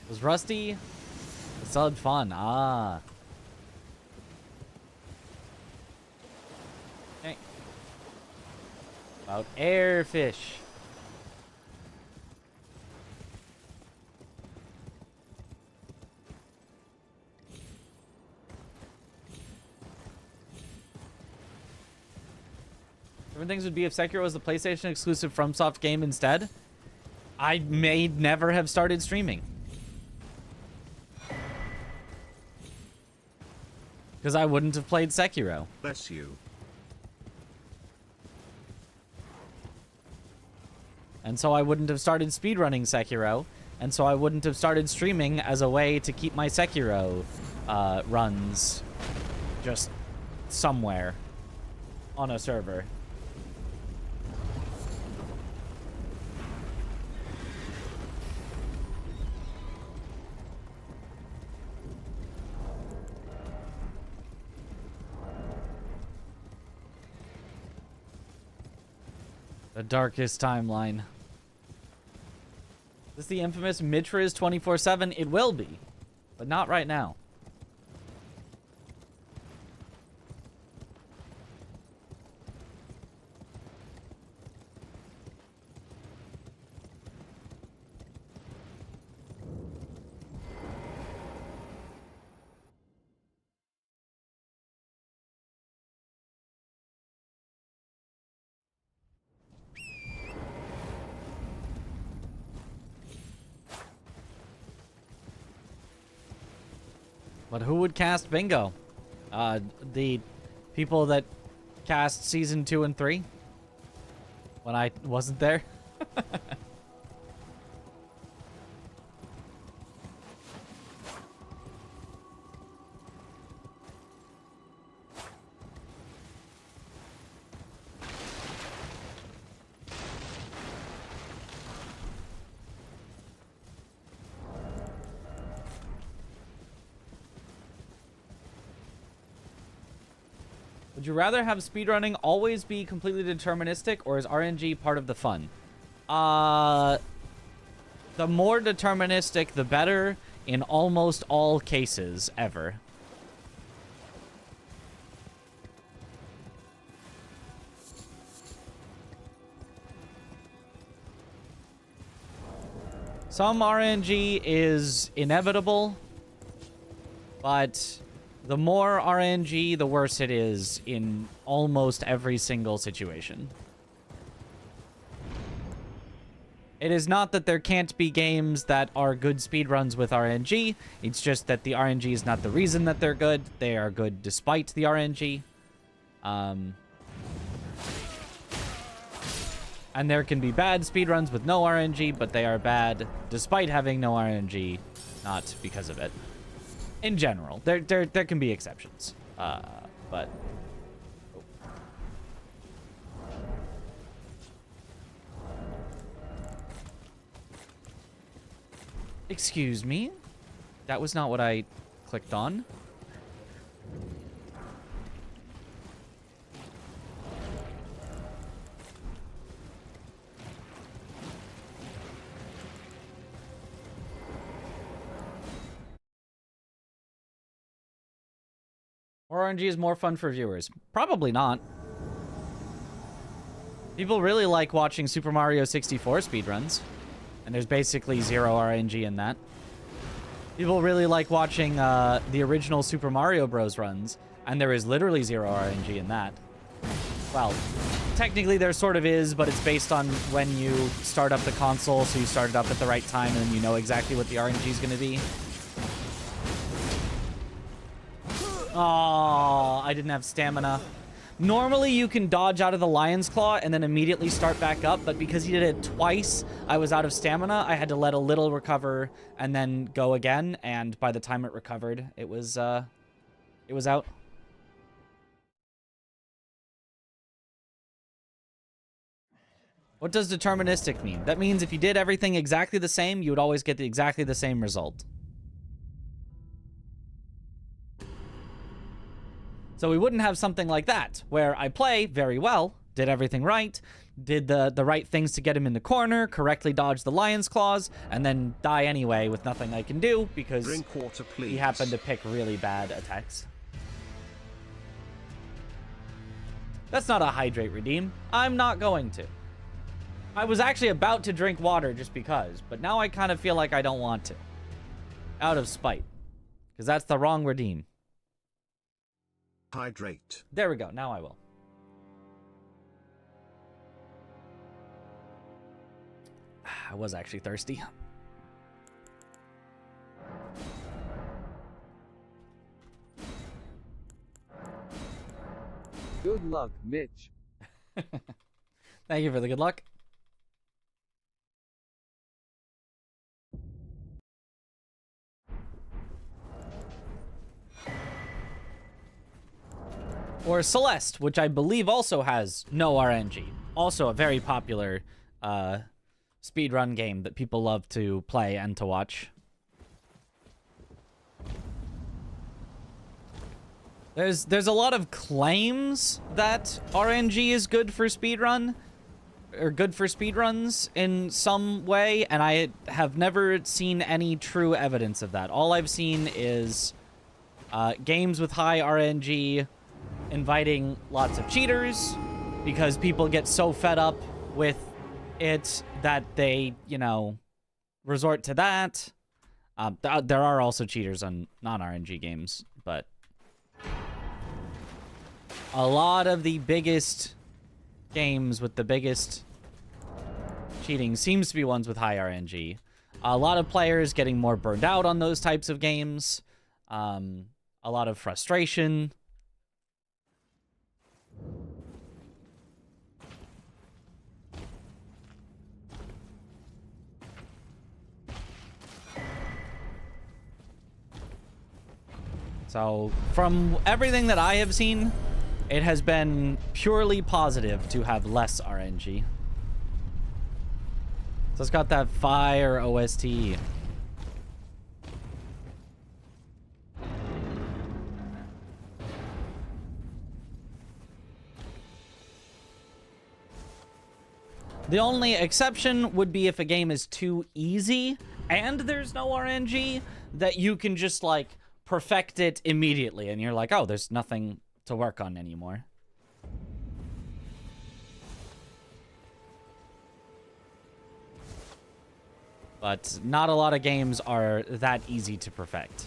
Was Rusty? It's solid fun. Ah. Okay. About airfish. Different things would be if Sekiro was the PlayStation exclusive FromSoft game instead. I may never have started streaming. Because I wouldn't have played Sekiro. Bless you. And so I wouldn't have started speedrunning Sekiro. And so I wouldn't have started streaming as a way to keep my Sekiro runs just somewhere on a server. The darkest timeline. Is this the infamous Mitra is 24/7? It will be, but not right now. But who would cast Bingo? The people that cast season 2 and 3 when I wasn't there. Would you rather have speedrunning always be completely deterministic, or is RNG part of the fun? The more deterministic, the better in almost all cases ever. Some RNG is inevitable, but the more RNG, the worse it is in almost every single situation. It is not that there can't be games that are good speedruns with RNG. It's just that the RNG is not the reason that they're good. They are good despite the RNG. And there can be bad speedruns with no RNG, but they are bad despite having no RNG, not because of it. In general, there can be exceptions, but... Excuse me? That was not what I clicked on. Or RNG is more fun for viewers? Probably not. People really like watching Super Mario 64 speedruns. And there's basically zero RNG in that. People really like watching the original Super Mario Bros. Runs. And there is literally zero RNG in that. Well, technically there sort of is, but it's based on when you start up the console. So you start it up at the right time and you know exactly what the RNG is going to be. Oh, I didn't have stamina. Normally, you can dodge out of the Lion's Claw and then immediately start back up, but because he did it twice, I was out of stamina. I had to let a little recover and then go again, and by the time it recovered, it was out. What does deterministic mean? That means if you did everything exactly the same, you would always get exactly the same result. So we wouldn't have something like that, where I play very well, did everything right, did the right things to get him in the corner, correctly dodged the Lion's Claws, and then die anyway with nothing I can do because Drink water, please. He happened to pick really bad attacks. That's not a hydrate redeem. I'm not going to. I was actually about to drink water just because, but now I kind of feel like I don't want to. Out of spite. Because that's the wrong redeem. Hydrate. There we go. Now I will. I was actually thirsty. Good luck, Mitch. Thank you for the good luck. Or Celeste, which I believe also has no RNG. Also a very popular speedrun game that people love to play and to watch. There's a lot of claims that RNG is good for speedrun, or good for speedruns in some way, and I have never seen any true evidence of that. All I've seen is games with high RNG inviting lots of cheaters because people get so fed up with it that they, you know, resort to that. There are also cheaters on non-RNG games, but a lot of the biggest games with the biggest cheating seems to be ones with high RNG. A lot of players getting more burned out on those types of games. A lot of frustration. So, from everything that I have seen, it has been purely positive to have less RNG. So it's got that fire OST. The only exception would be if a game is too easy and there's no RNG, that you can just, like, perfect it immediately. And you're like, oh, there's nothing to work on anymore. But not a lot of games are that easy to perfect.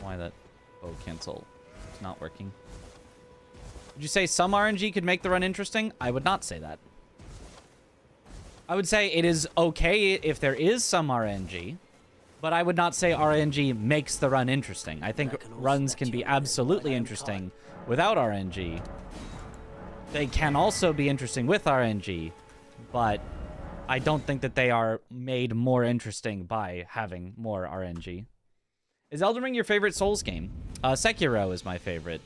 Why that bow cancel is not working. Would you say some RNG could make the run interesting? I would not say that. I would say it is okay if there is some RNG, but I would not say RNG makes the run interesting. I think runs can be absolutely interesting without RNG. They can also be interesting with RNG, but I don't think that they are made more interesting by having more RNG. Is Elden Ring your favorite Souls game? Sekiro is my favorite.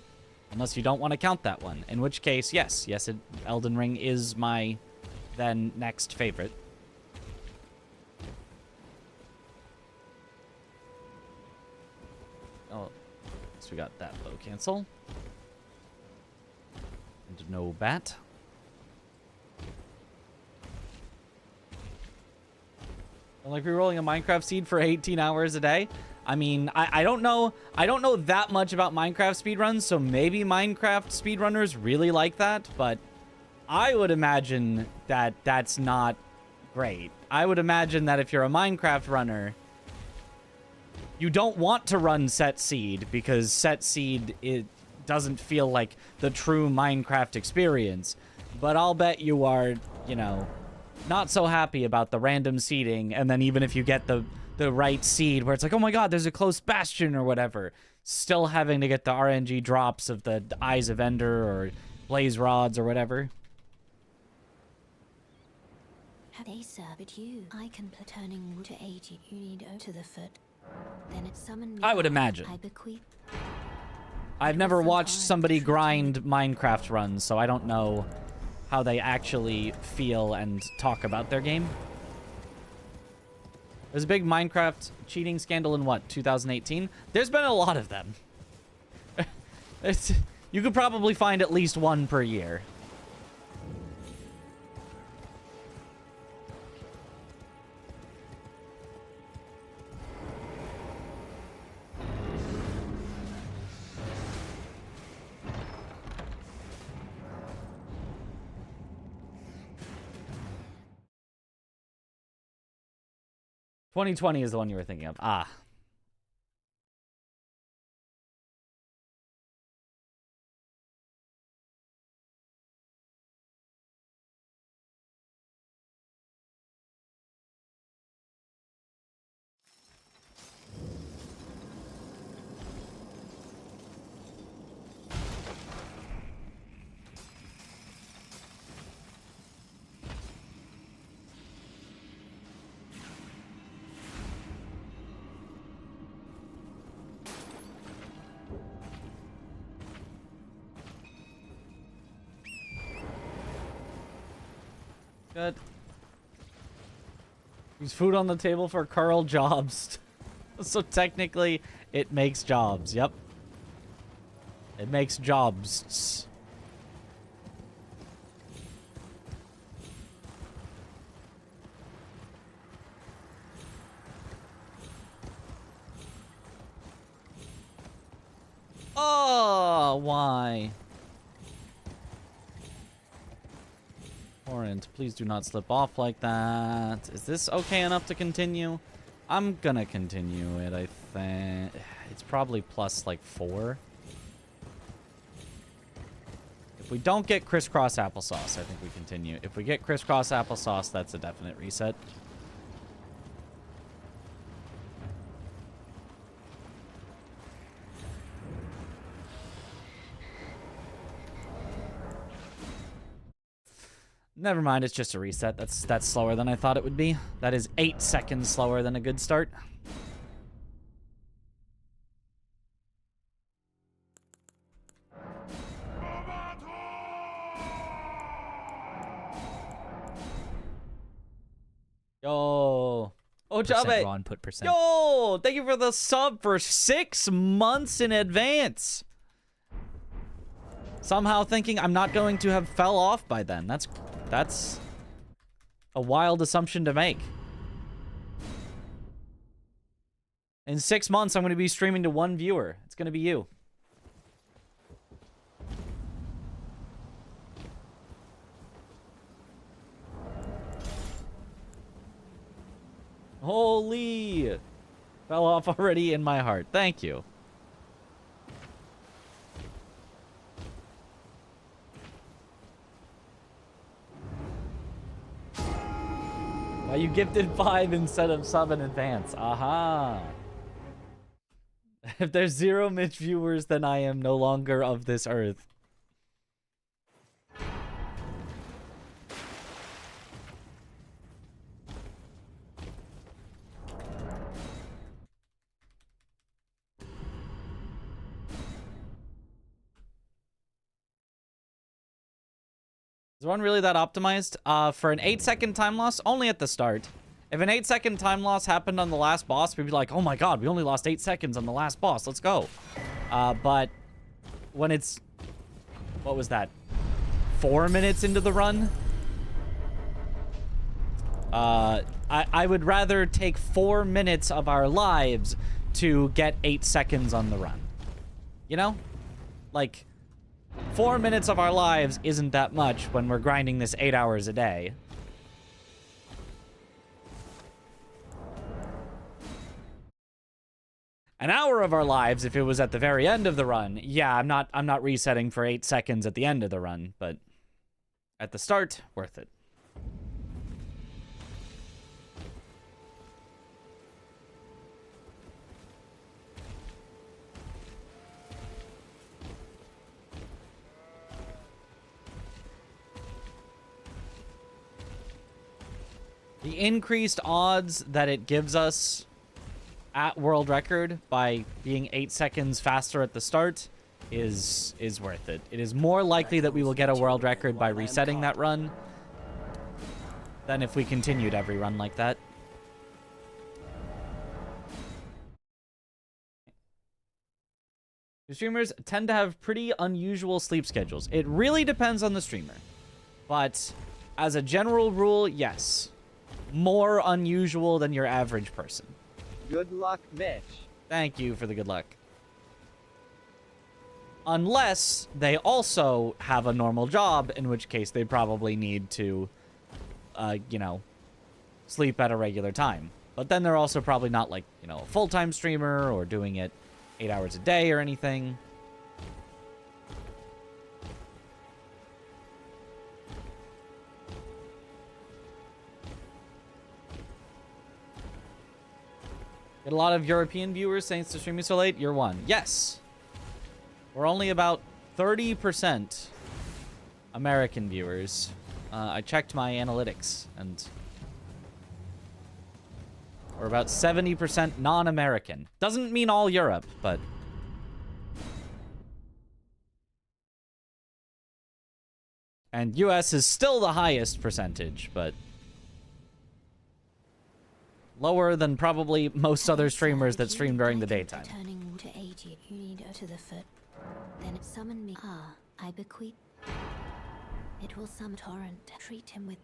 Unless you don't want to count that one. In which case, yes. Yes, Elden Ring is my then next favorite. Oh, so we got that bow cancel. And no bat. Like re-rolling a Minecraft seed for 18 hours a day. I mean, I don't know that much about Minecraft speedruns, so maybe Minecraft speedrunners really like that, but I would imagine that that's not great. I would imagine that if you're a Minecraft runner, you don't want to run set seed because set seed, it doesn't feel like the true Minecraft experience. But I'll bet you are, you know, not so happy about the random seeding, and then even if you get the right seed where it's like, oh my god, there's a close bastion or whatever, still having to get the RNG drops of the Eyes of Ender or Blaze Rods or whatever. Have they served you? I can turning to 80. You need to the foot. Then it summoned me. I would imagine. I bequeath. I've never watched somebody grind Minecraft runs, so I don't know how they actually feel and talk about their game. There's a big Minecraft cheating scandal in, what, 2018? There's been a lot of them. You could probably find at least one per year. "2020 is the one you were thinking of. Ah. Good. There's food on the table for Carl jobs. So technically, it makes jobs. Yep. It makes jobs. Oh, why? Torrent, please do not slip off like that. Is this okay enough to continue? I'm gonna continue it, I think. It's probably plus like 4. If we don't get crisscross applesauce, I think we continue. If we get crisscross applesauce, that's a definite reset. Never mind, it's just a reset. That's slower than I thought it would be. That is 8 seconds slower than a good start. Yo. Oh, Jabe. Raw input %. Yo, thank you for the sub for 6 months in advance. Somehow thinking I'm not going to have fell off by then. That's a wild assumption to make. In 6 months, I'm going to be streaming to 1 viewer. It's going to be you. Holy! Fell off already in my heart. Thank you. Why you gifted 5 instead of sub in advance? Aha! If there's 0 Mitch viewers, then I am no longer of this earth. Is one really that optimized? For an 8-second time loss, only at the start. If an 8-second time loss happened on the last boss, we'd be like, oh my god, we only lost 8 seconds on the last boss. Let's go. But when it's... What was that? 4 minutes into the run? I would rather take 4 minutes of our lives to get 8 seconds on the run. You know? Like... 4 minutes of our lives isn't that much when we're grinding this 8 hours a day. An hour of our lives, if it was at the very end of the run, yeah, I'm not resetting for 8 seconds at the end of the run, but at the start, worth it. The increased odds that it gives us at world record by being 8 seconds faster at the start is worth it. It is more likely that we will get a world record by resetting that run than if we continued every run like that. Streamers tend to have pretty unusual sleep schedules. It really depends on the streamer. But as a general rule, yes. More unusual than your average person. Good luck, Mitch. Thank you for the good luck. Unless they also have a normal job, in which case they probably need to, you know, sleep at a regular time. But then they're also probably not like, you know, a full-time streamer or doing it 8 hours a day or anything. Get a lot of European viewers thanks to streaming so late. You're one. Yes. We're only about 30% American viewers. I checked my analytics, and we're about 70% non-American. Doesn't mean all Europe, but... And US is still the highest percentage, but lower than probably most other streamers that stream during the daytime. Turning to aid you, you need to the foot. Then summon me. I bequeath. It will summon torrent. Treat him with.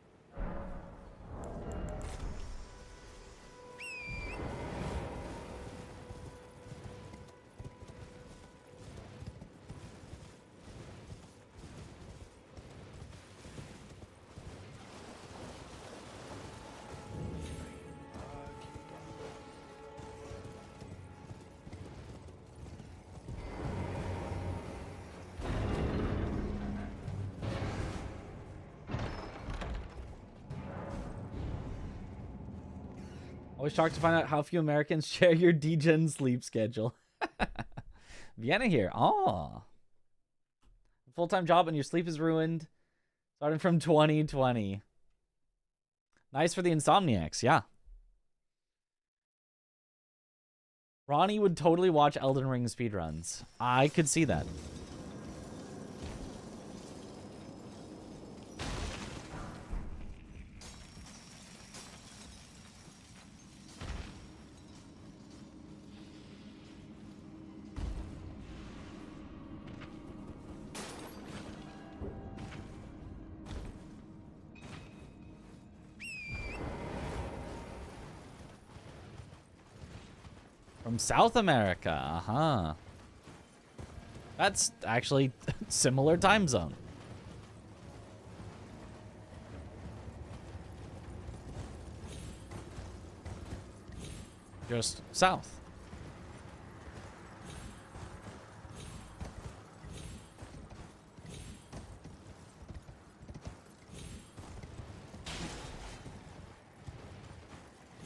Always shocked to find out how few Americans share your DGen sleep schedule. Vienna here. Aw. Full-time job and your sleep is ruined. Starting from 2020. Nice for the insomniacs, yeah. Ronnie would totally watch Elden Ring speedruns. I could see that. From South America, uh-huh. That's actually similar time zone. Just south.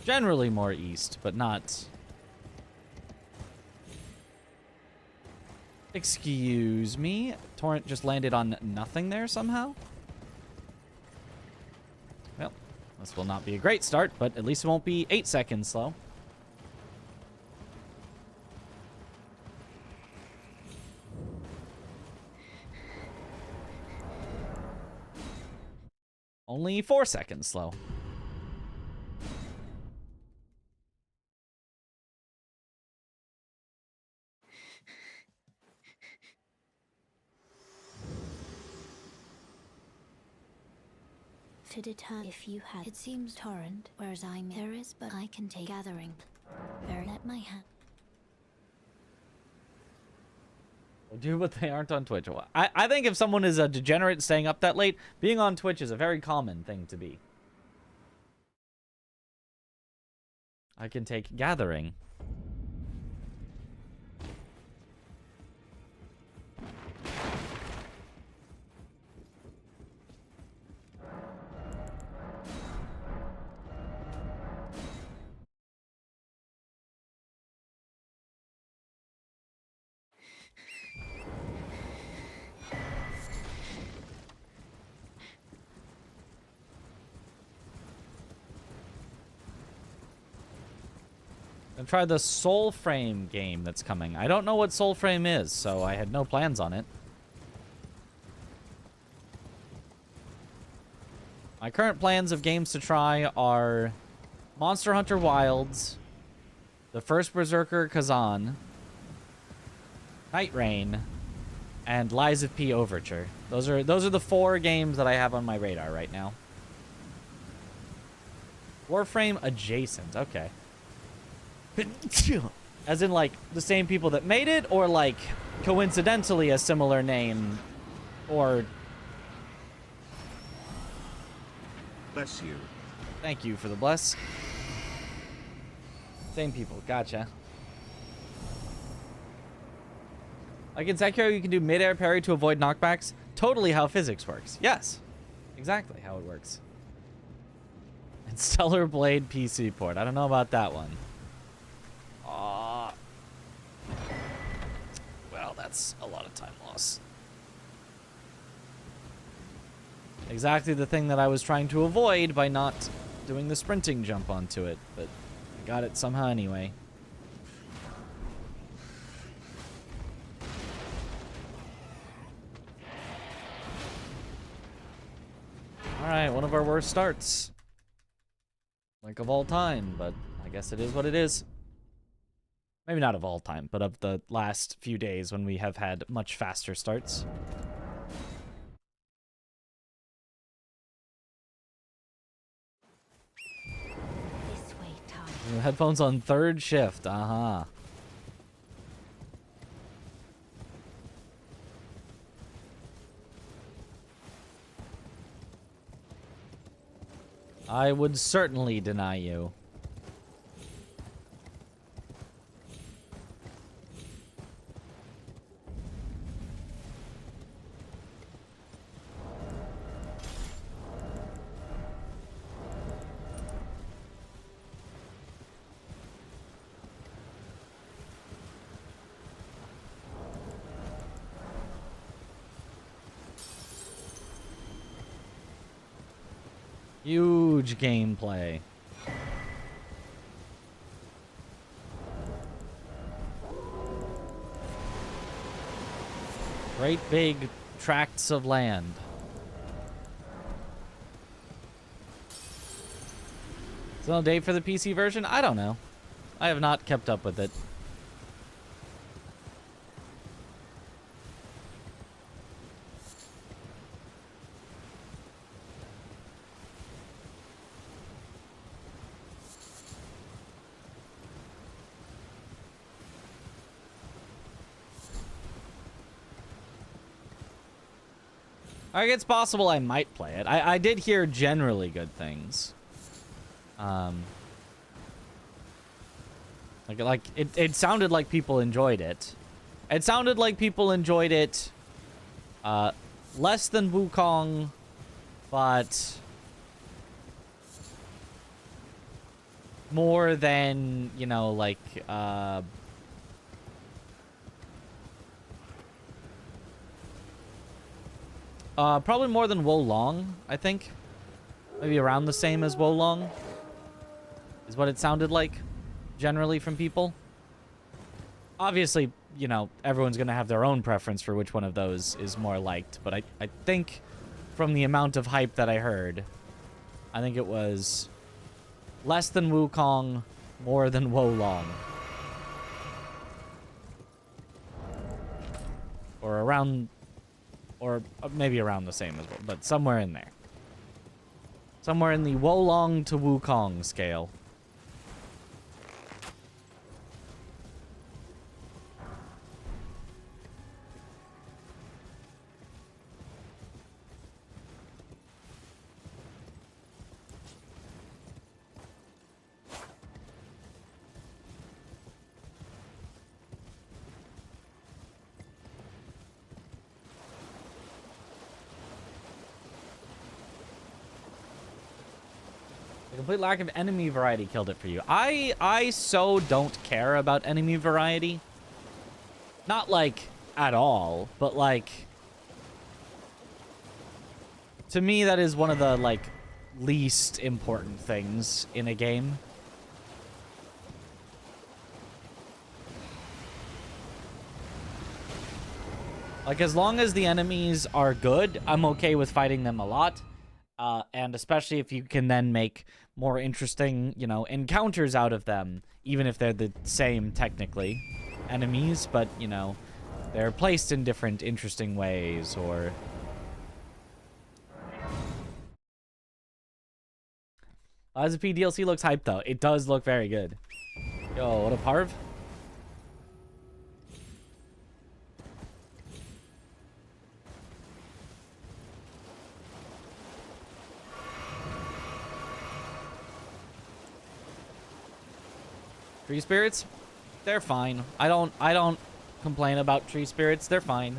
Generally more east, but not... Excuse me? Torrent just landed on nothing there somehow? Well, this will not be a great start, but at least it won't be 8 seconds slow. Only 4 seconds slow. To deter if you had. It seems torrent, whereas there is, but I can take gathering. Very let my hand. We'll do, but they aren't on Twitch. I think if someone is a degenerate staying up that late, being on Twitch is a very common thing to be. I can take gathering. And try the Soulframe game that's coming. I don't know what Soulframe is, so I had no plans on it. My current plans of games to try are Monster Hunter Wilds, the first Berserker Kazan, Night Rain, and Lies of P Overture. Those are the 4 games that I have on my radar right now. Warframe adjacent, okay. As in, like, the same people that made it, or, like, coincidentally a similar name, or... Bless you. Thank you for the bless. Same people, gotcha. Like in Sekiro, you can do mid-air parry to avoid knockbacks. Totally how physics works. Yes, exactly how it works. And Stellar Blade PC port. I don't know about that one. Well, that's a lot of time loss. Exactly the thing that I was trying to avoid by not doing the sprinting jump onto it, but I got it somehow anyway. Alright, one of our worst starts. Like of all time, but I guess it is what it is. Maybe not of all time, but of the last few days when we have had much faster starts. This way, Tom. Headphones on third shift, uh-huh. I would certainly deny you. Huge gameplay. Great big tracts of land. Is there no date for the PC version? I don't know. I have not kept up with it. I think it's possible I might play it. I did hear generally good things. It sounded like people enjoyed it. It sounded like people enjoyed it less than Wukong, but more than, you know, like probably more than Wolong, I think. Maybe around the same as Wolong is what it sounded like, generally, from people. Obviously, you know, everyone's going to have their own preference for which one of those is more liked. But I think from the amount of hype that I heard, I think it was less than Wukong, more than Wolong. Or around... Or maybe around the same as well, but somewhere in there. Somewhere in the Wolong to Wukong scale. The complete lack of enemy variety killed it for you. I so don't care about enemy variety. Not like at all, but like to me that is one of the like least important things in a game. Like as long as the enemies are good, I'm okay with fighting them a lot. And especially if you can then make more interesting, you know, encounters out of them, even if they're the same, technically, enemies, but, you know, they're placed in different interesting ways, or... As a P DLC looks hyped, though. It does look very good. Yo, what a parv? Tree spirits, they're fine. I don't complain about tree spirits. They're fine.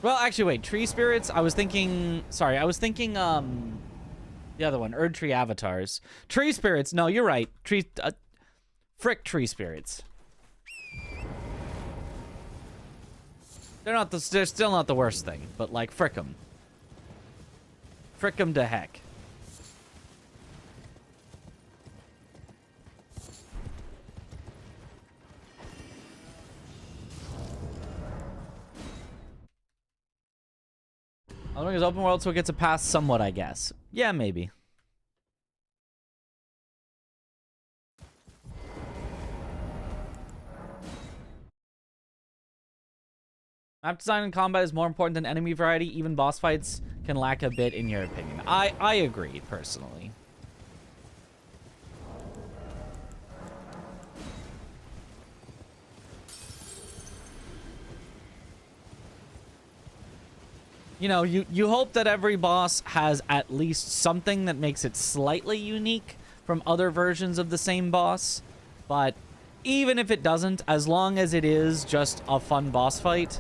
Well, actually, wait. Tree spirits. I was thinking. Sorry, I was thinking. The other one, Erd Tree avatars. Tree spirits. No, you're right. Frick tree spirits. They're still not the worst thing, but like frick 'em. Frick 'em to heck. Elden Ring is open world, so it gets a pass somewhat, I guess. Yeah, maybe. Map design and combat is more important than enemy variety. Even boss fights can lack a bit, in your opinion. I agree, personally. You know, you hope that every boss has at least something that makes it slightly unique from other versions of the same boss. But even if it doesn't, as long as it is just a fun boss fight,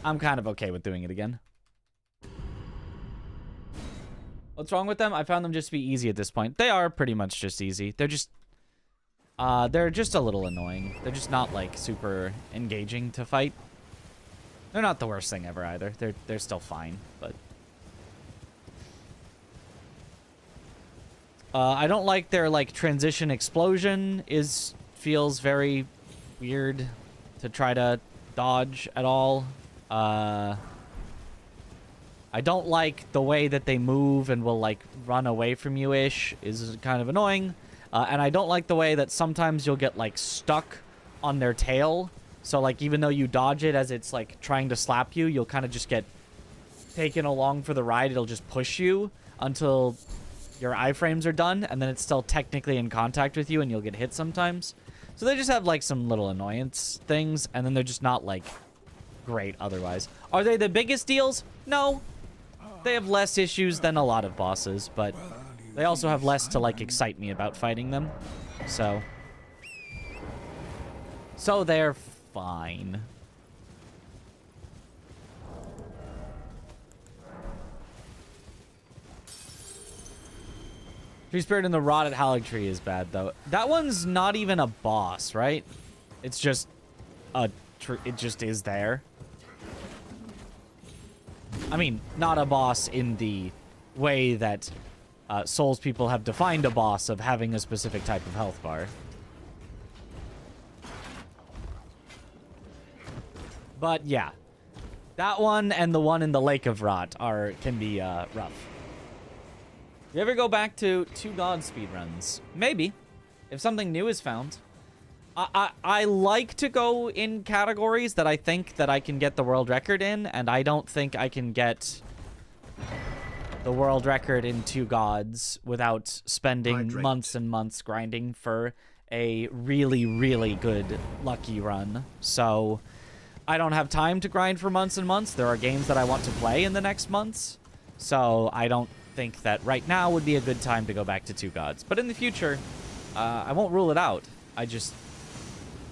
I'm kind of okay with doing it again. What's wrong with them? I found them just to be easy at this point. They are pretty much just easy. They're just a little annoying. They're just not, like, super engaging to fight. They're not the worst thing ever either. They're still fine, but I don't like their, like, transition explosion feels very weird to try to dodge at all. I don't like the way that they move and will, like, run away from you-ish is kind of annoying. And I don't like the way that sometimes you'll get, like, stuck on their tail. So, like, even though you dodge it as it's, like, trying to slap you, you'll kind of just get taken along for the ride. It'll just push you until your iframes are done, and then it's still technically in contact with you, and you'll get hit sometimes. So they just have, like, some little annoyance things, and then they're just not, like, great otherwise. Are they the biggest deals? No. They have less issues than a lot of bosses, but they also have less to, like, excite me about fighting them. So they're fine. Tree Spirit in the Rotted Haligtree is bad, though. That one's not even a boss, right? It's just it just is there. I mean, not a boss in the way that Souls people have defined a boss of having a specific type of health bar. But yeah, that one and the one in the Lake of Rot can be rough. You ever go back to Two Gods speedruns? Maybe, if something new is found. I like to go in categories that I think that I can get the world record in, and I don't think I can get the world record in Two Gods without spending months and months grinding for a really, really good lucky run. So I don't have time to grind for months and months. There are games that I want to play in the next months, so I don't think that right now would be a good time to go back to Two Gods. But in the future, I won't rule it out.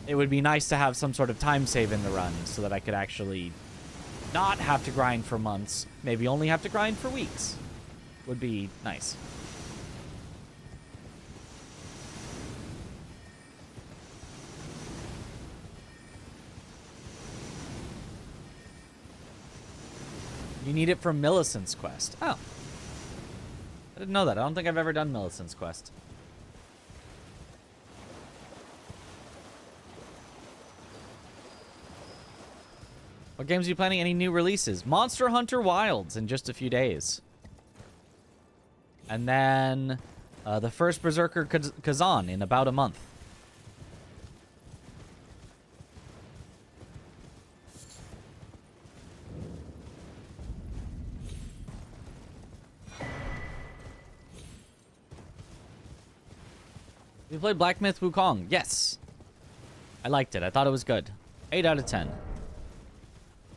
It would be nice to have some sort of time save in the run so that I could actually not have to grind for months, maybe only have to grind for weeks. Would be nice. You need it for Millicent's quest. Oh. I didn't know that. I don't think I've ever done Millicent's quest. What games are you planning? Any new releases? Monster Hunter Wilds in just a few days. And then the first Berserker Kazan in about a month. You played Black Myth Wukong? Yes. I liked it. I thought it was good. 8 out of 10.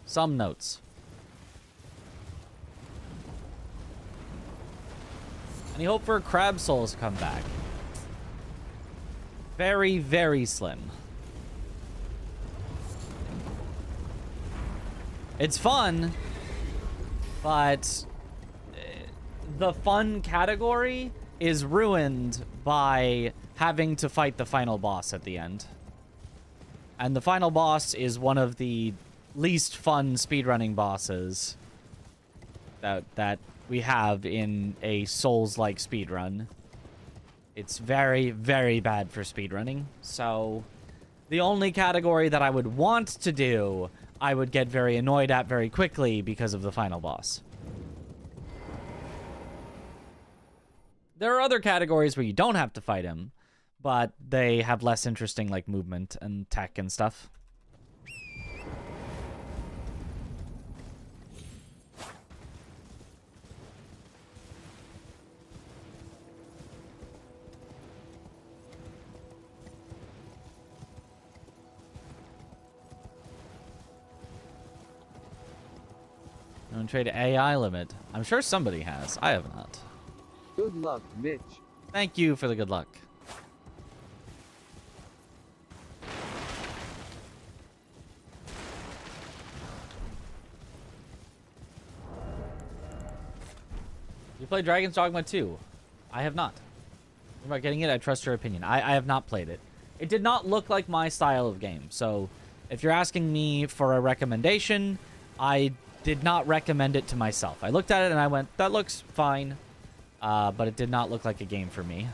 Some notes. Any hope for Crab Souls come back? Very, very slim. It's fun, but the fun category is ruined by having to fight the final boss at the end. And the final boss is one of the least fun speedrunning bosses that we have in a Souls-like speedrun. It's very, very bad for speedrunning. So the only category that I would want to do, I would get very annoyed at very quickly because of the final boss. There are other categories where you don't have to fight him, but they have less interesting like movement and tech and stuff. No trade AI limit. I'm sure somebody has. I have not. Good luck, Mitch. Thank you for the good luck. You play Dragon's Dogma 2? I have not. What about getting it? I trust your opinion. I have not played it. It did not look like my style of game. So if you're asking me for a recommendation, I did not recommend it to myself. I looked at it and I went, that looks fine. But it did not look like a game for me.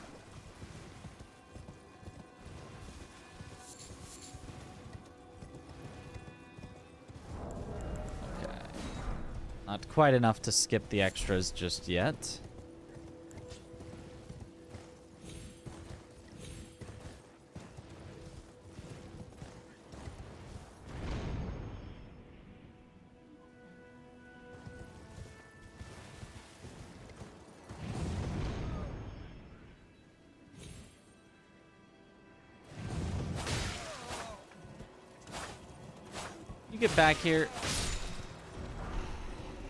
Okay. Not quite enough to skip the extras just yet. You get back here.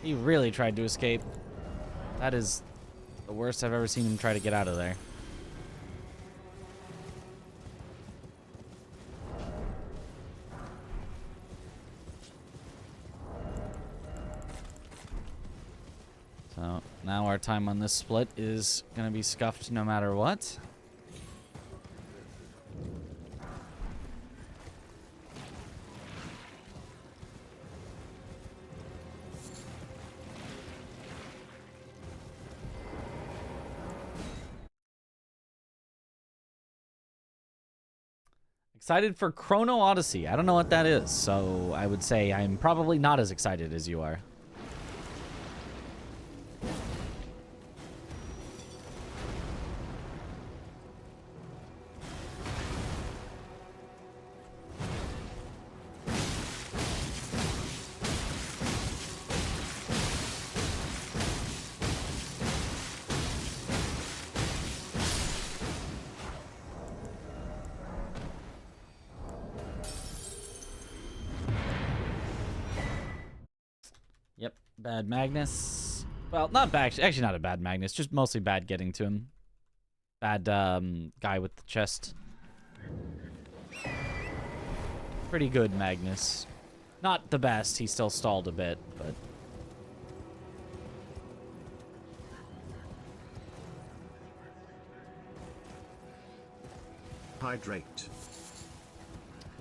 He really tried to escape. That is the worst I've ever seen him try to get out of there. So now our time on this split is going to be scuffed no matter what. Excited for Chrono Odyssey. I don't know what that is, so I would say I'm probably not as excited as you are. Yep, bad Magnus. Well, not bad. Actually, not a bad Magnus. Just mostly bad getting to him. Bad guy with the chest. Pretty good Magnus. Not the best. He still stalled a bit, but... Hydrate.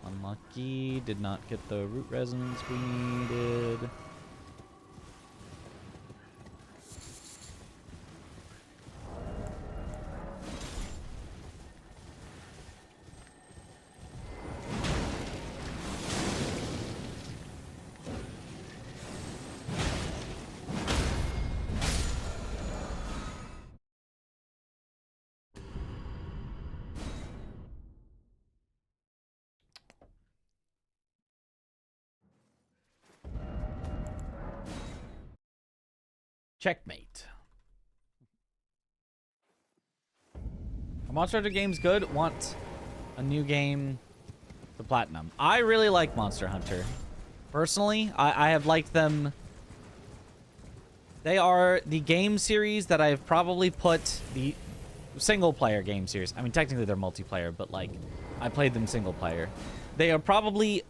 Unlucky. Did not get the root resonance we needed. Checkmate. Are Monster Hunter games good? Want a new game to platinum. I really like Monster Hunter. Personally, I have liked them. They are the game series that I've probably put the single player game series. I mean, technically they're multiplayer, but like I played them single player. They are probably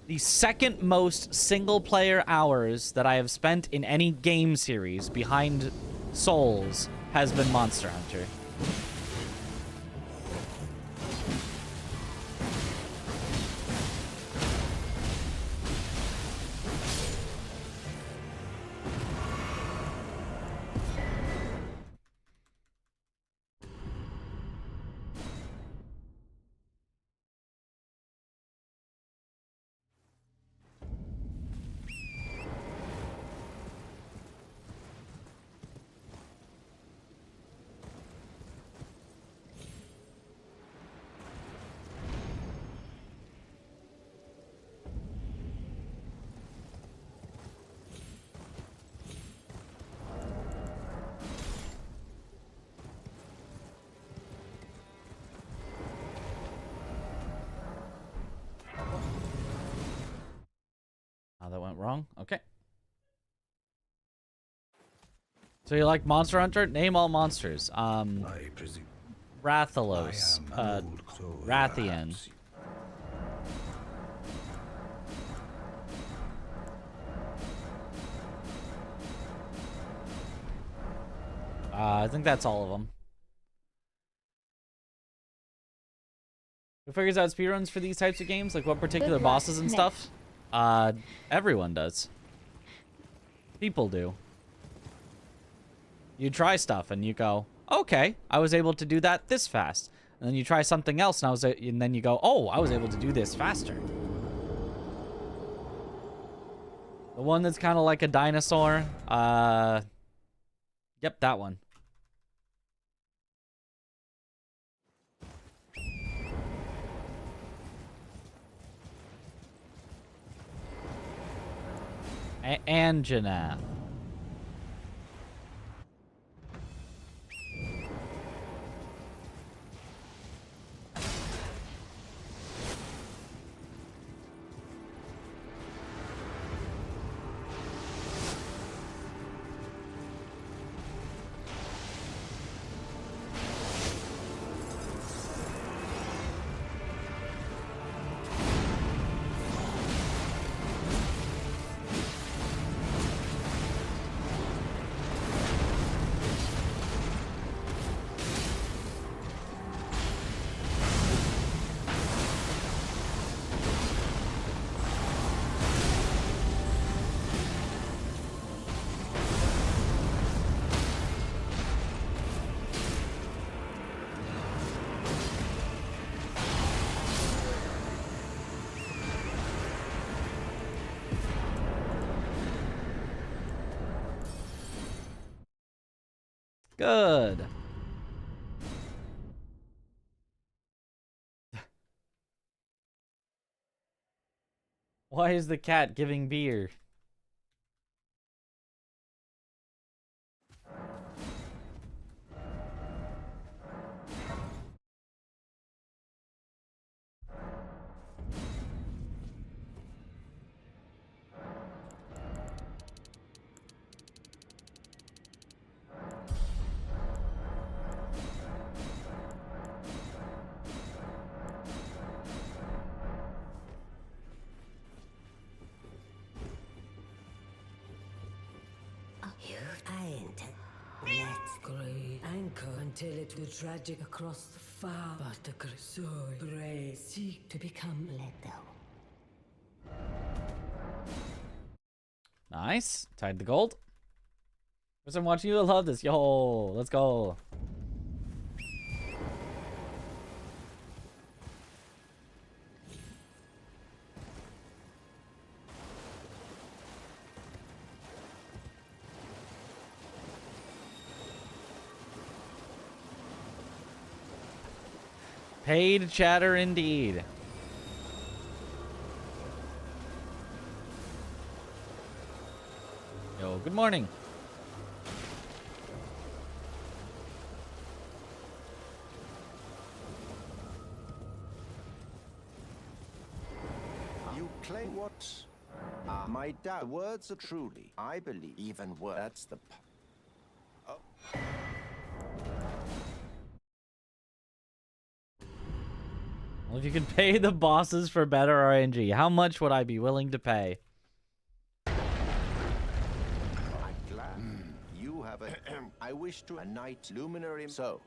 the second most single player hours that I have spent in any game series behind Souls has been Monster Hunter. wrong? Okay. So you like Monster Hunter? Name all monsters. I presume. Rathalos. I am an old crow, Rathian. perhaps. I think that's all of them. Who figures out speedruns for these types of games? Like what particular bosses and stuff? Everyone does. People do. You try stuff and you go, okay, I was able to do that this fast. And then you try something else and then you go, oh, I was able to do this faster. The one that's kind of like a dinosaur. Yep, that one. Angina. Good. Why is the cat giving beer? Let's grey anchor until it will tragic across the far. But the Consort brave seek to become let go. Nice. Tied the gold. First I'm watching you. I love this. Yo, let's go. Paid chatter indeed. Yo, good morning. You claim what? My words are truly, I believe, even worse. That's the... Well, if you could pay the bosses for better RNG, how much would I be willing to pay? I'm glad you have a... I wish to... A night luminary... So,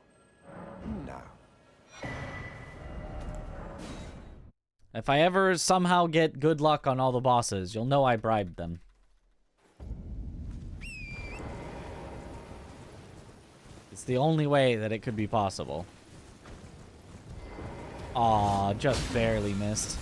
now. If I ever somehow get good luck on all the bosses, you'll know I bribed them. It's the only way that it could be possible. Aw, just barely missed.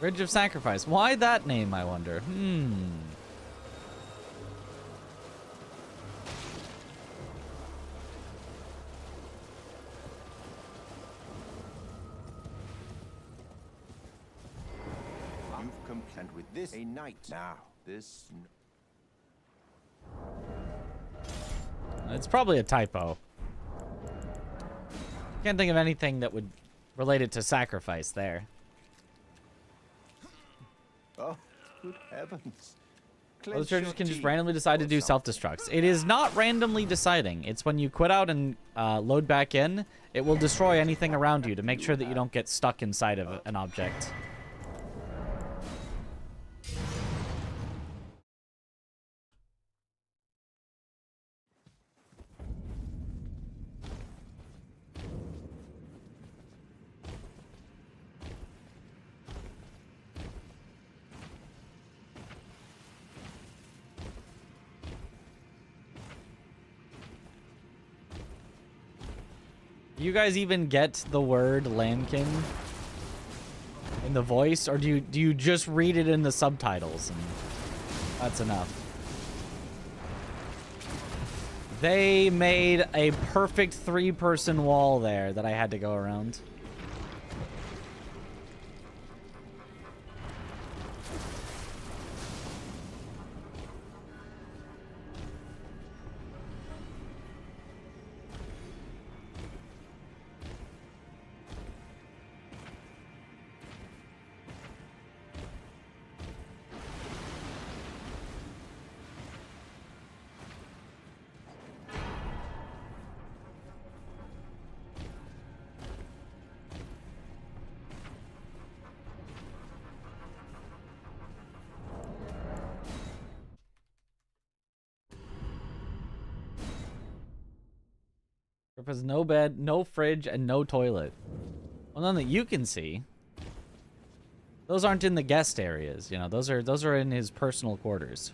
Bridge of Sacrifice. Why that name, I wonder? You've complained with this a night now. This. It's probably a typo. Can't think of anything that would relate it to sacrifice there. Oh, good heavens. Those churches can just randomly decide to do self-destructs. It is not randomly deciding. It's when you quit out and load back in, it will destroy anything around you to make sure that you don't get stuck inside of an object. You guys even get the word Lambkin in the voice, or do you just read it in the subtitles and that's enough? They made a perfect 3-person wall there that I had to go around. Grip has no bed, no fridge, and no toilet. Well, none that you can see. Those aren't in the guest areas, you know. Those are in his personal quarters.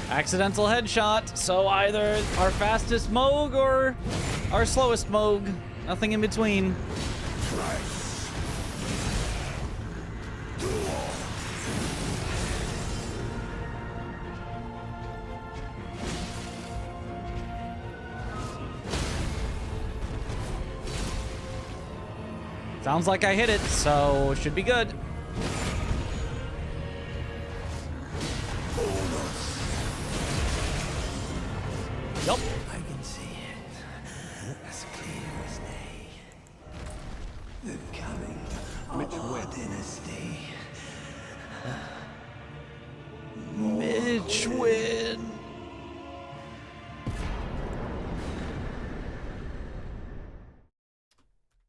Accidental headshot, so either our fastest Moog or our slowest Moog. Nothing in between. Sounds like I hit it, so should be good. Yup. I can see it as clear as day. The coming of our dynasty. Mitch win.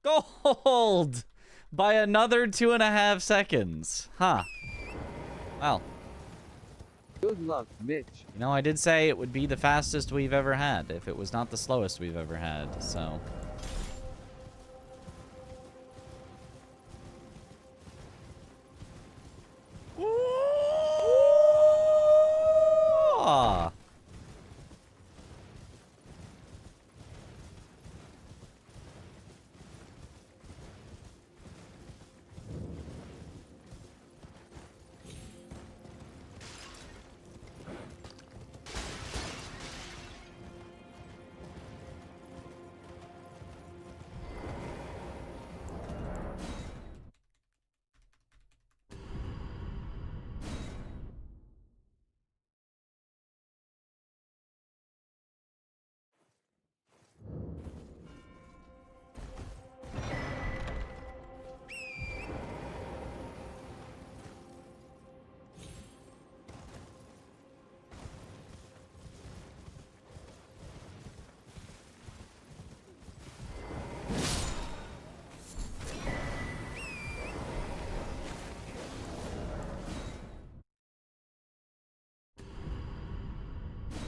Gold by another 2.5 seconds. Huh. Well. Good luck, Mitch. You know, I did say it would be the fastest we've ever had, if it was not the slowest we've ever had, so... Ooh!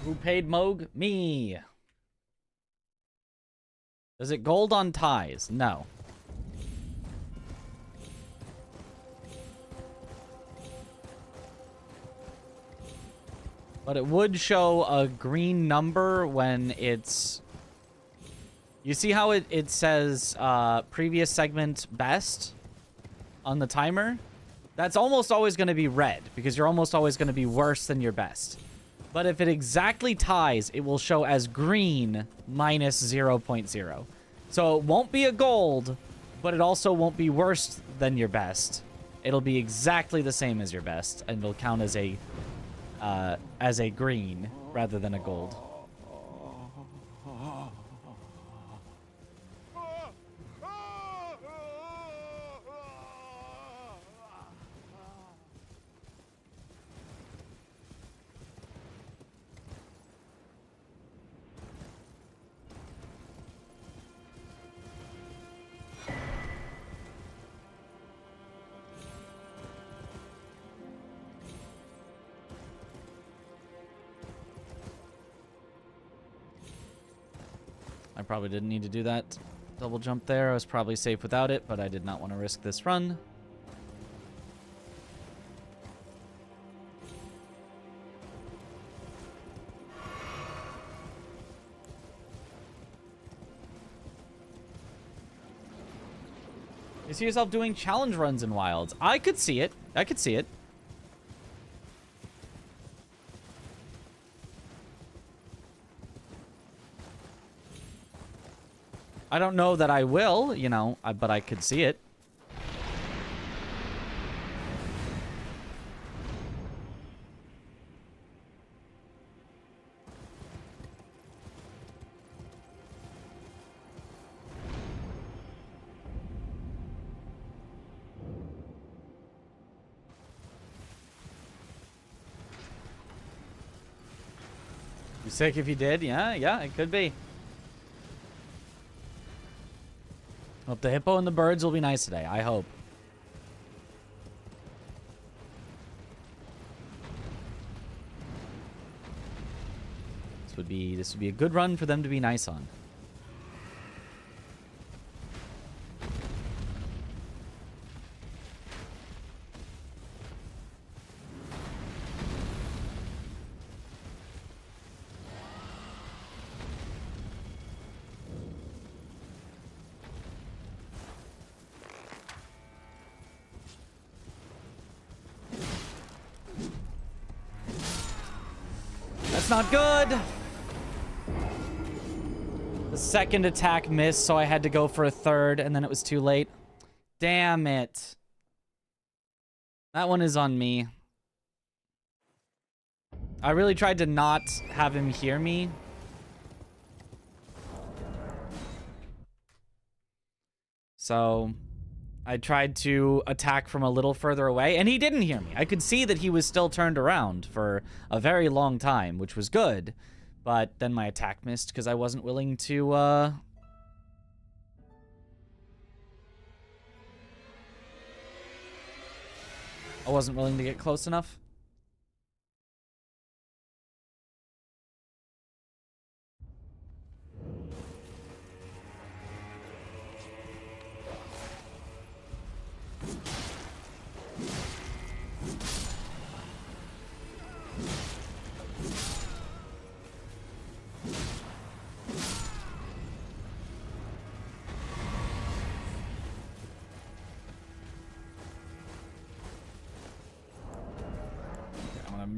Who paid Moog? Me. Is it gold on ties? No. But it would show a green number when it's... You see how it says previous segment best on the timer? That's almost always going to be red because you're almost always going to be worse than your best. But if it exactly ties, it will show as green minus 0.0. So it won't be a gold, but it also won't be worse than your best. It'll be exactly the same as your best, and it'll count as a green rather than a gold. I probably didn't need to do that double jump there. I was probably safe without it, but I did not want to risk this run. You see yourself doing challenge runs in Wilds? I could see it. I could see it. I don't know that I will, you know, but I could see it. You sick if you did? Yeah, it could be. Hope the hippo and the birds will be nice today. I hope. This would be a good run for them to be nice on. That's not good. The second attack missed, so I had to go for a third, and then it was too late. Damn it. That one is on me. I really tried to not have him hear me. So I tried to attack from a little further away, and he didn't hear me. I could see that he was still turned around for a very long time, which was good. But then my attack missed because I wasn't willing to, I wasn't willing to get close enough.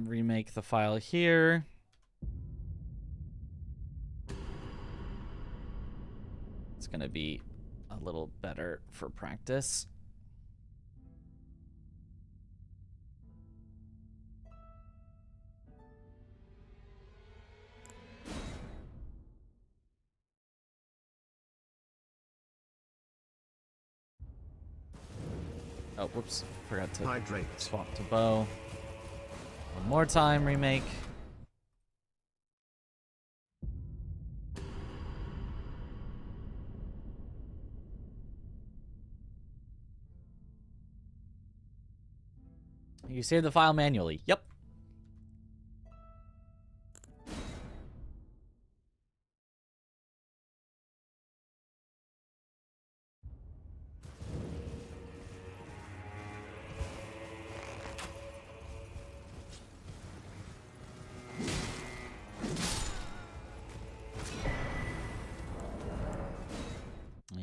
Remake the file here. It's gonna be a little better for practice. Oh, whoops. Forgot to hydrate. Swap to bow. One more time, remake. You save the file manually. Yep.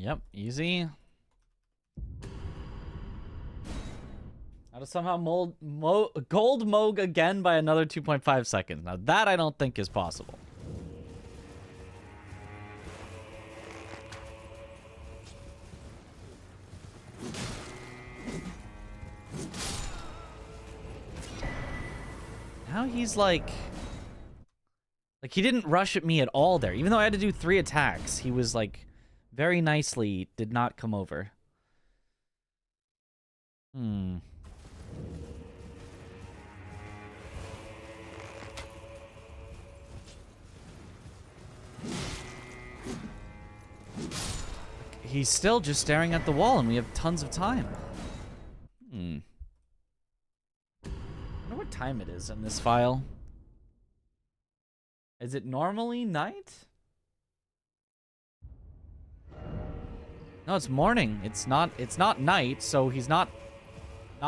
Yep, easy. How to somehow gold Moog again by another 2.5 seconds. Now that I don't think is possible. Now he's like he didn't rush at me at all there. Even though I had to do 3 attacks, he was like very nicely did not come over. He's still just staring at the wall and we have tons of time. I wonder what time it is in this file. Is it normally night? No, it's morning. It's not night, so he's not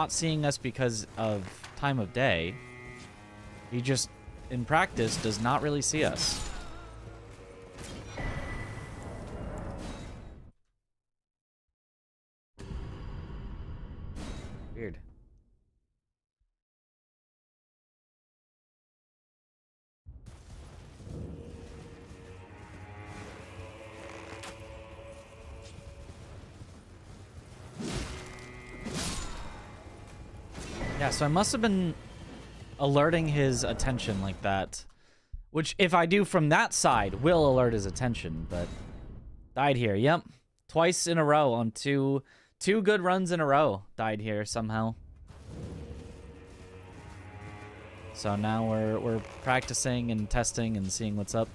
seeing us because of time of day. He just, in practice, does not really see us. Weird. Yeah, so I must have been alerting his attention like that. Which, if I do from that side, will alert his attention, but... Died here, yep. Twice in a row on two good runs in a row. Died here somehow. So now we're practicing and testing and seeing what's up.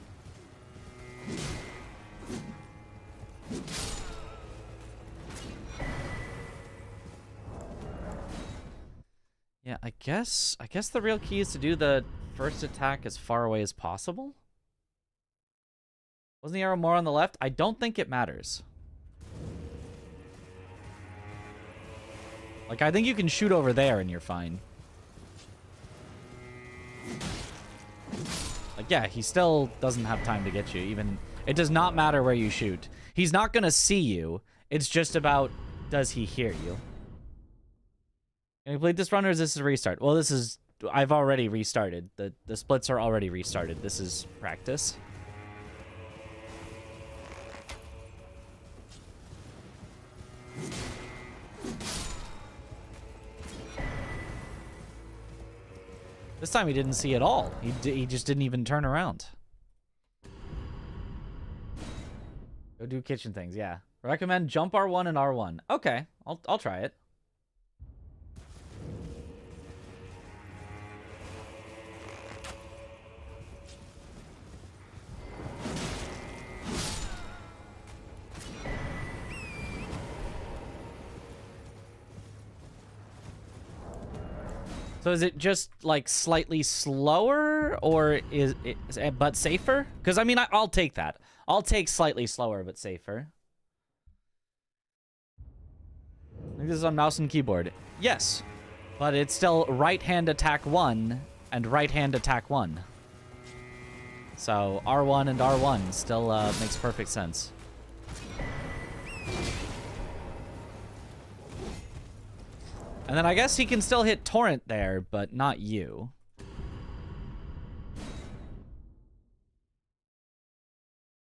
Yeah, I guess the real key is to do the first attack as far away as possible. Wasn't the arrow more on the left? I don't think it matters. Like, I think you can shoot over there and you're fine. Like, yeah, he still doesn't have time to get you. Even, it does not matter where you shoot. He's not gonna see you. It's just about, does he hear you? Can I complete this run or is this a restart? Well, this is... I've already restarted. The splits are already restarted. This is practice. This time he didn't see at all. He just didn't even turn around. Go do kitchen things, yeah. Recommend jump R1 and R1. Okay, I'll try it. So is it just like slightly slower or is it but safer? Because I mean, I'll take that. I'll take slightly slower but safer. I think this is on mouse and keyboard. Yes, but it's still right hand attack 1 and right hand attack 1. So R1 and R1 still makes perfect sense. And then I guess he can still hit Torrent there, but not you.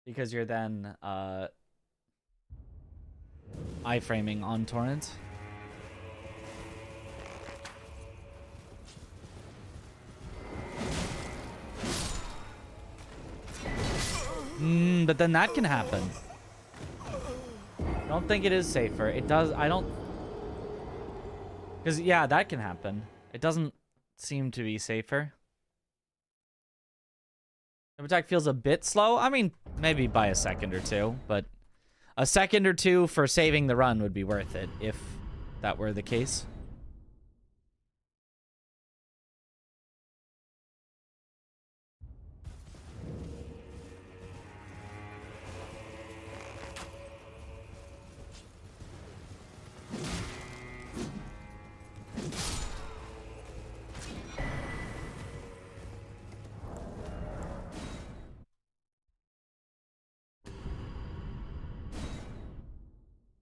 Because you're then iframing on Torrent. But then that can happen. I don't think it is safer. It does, I don't... Because, yeah, that can happen. It doesn't seem to be safer. The attack feels a bit slow. I mean, maybe by a second or two, but a second or two for saving the run would be worth it if that were the case.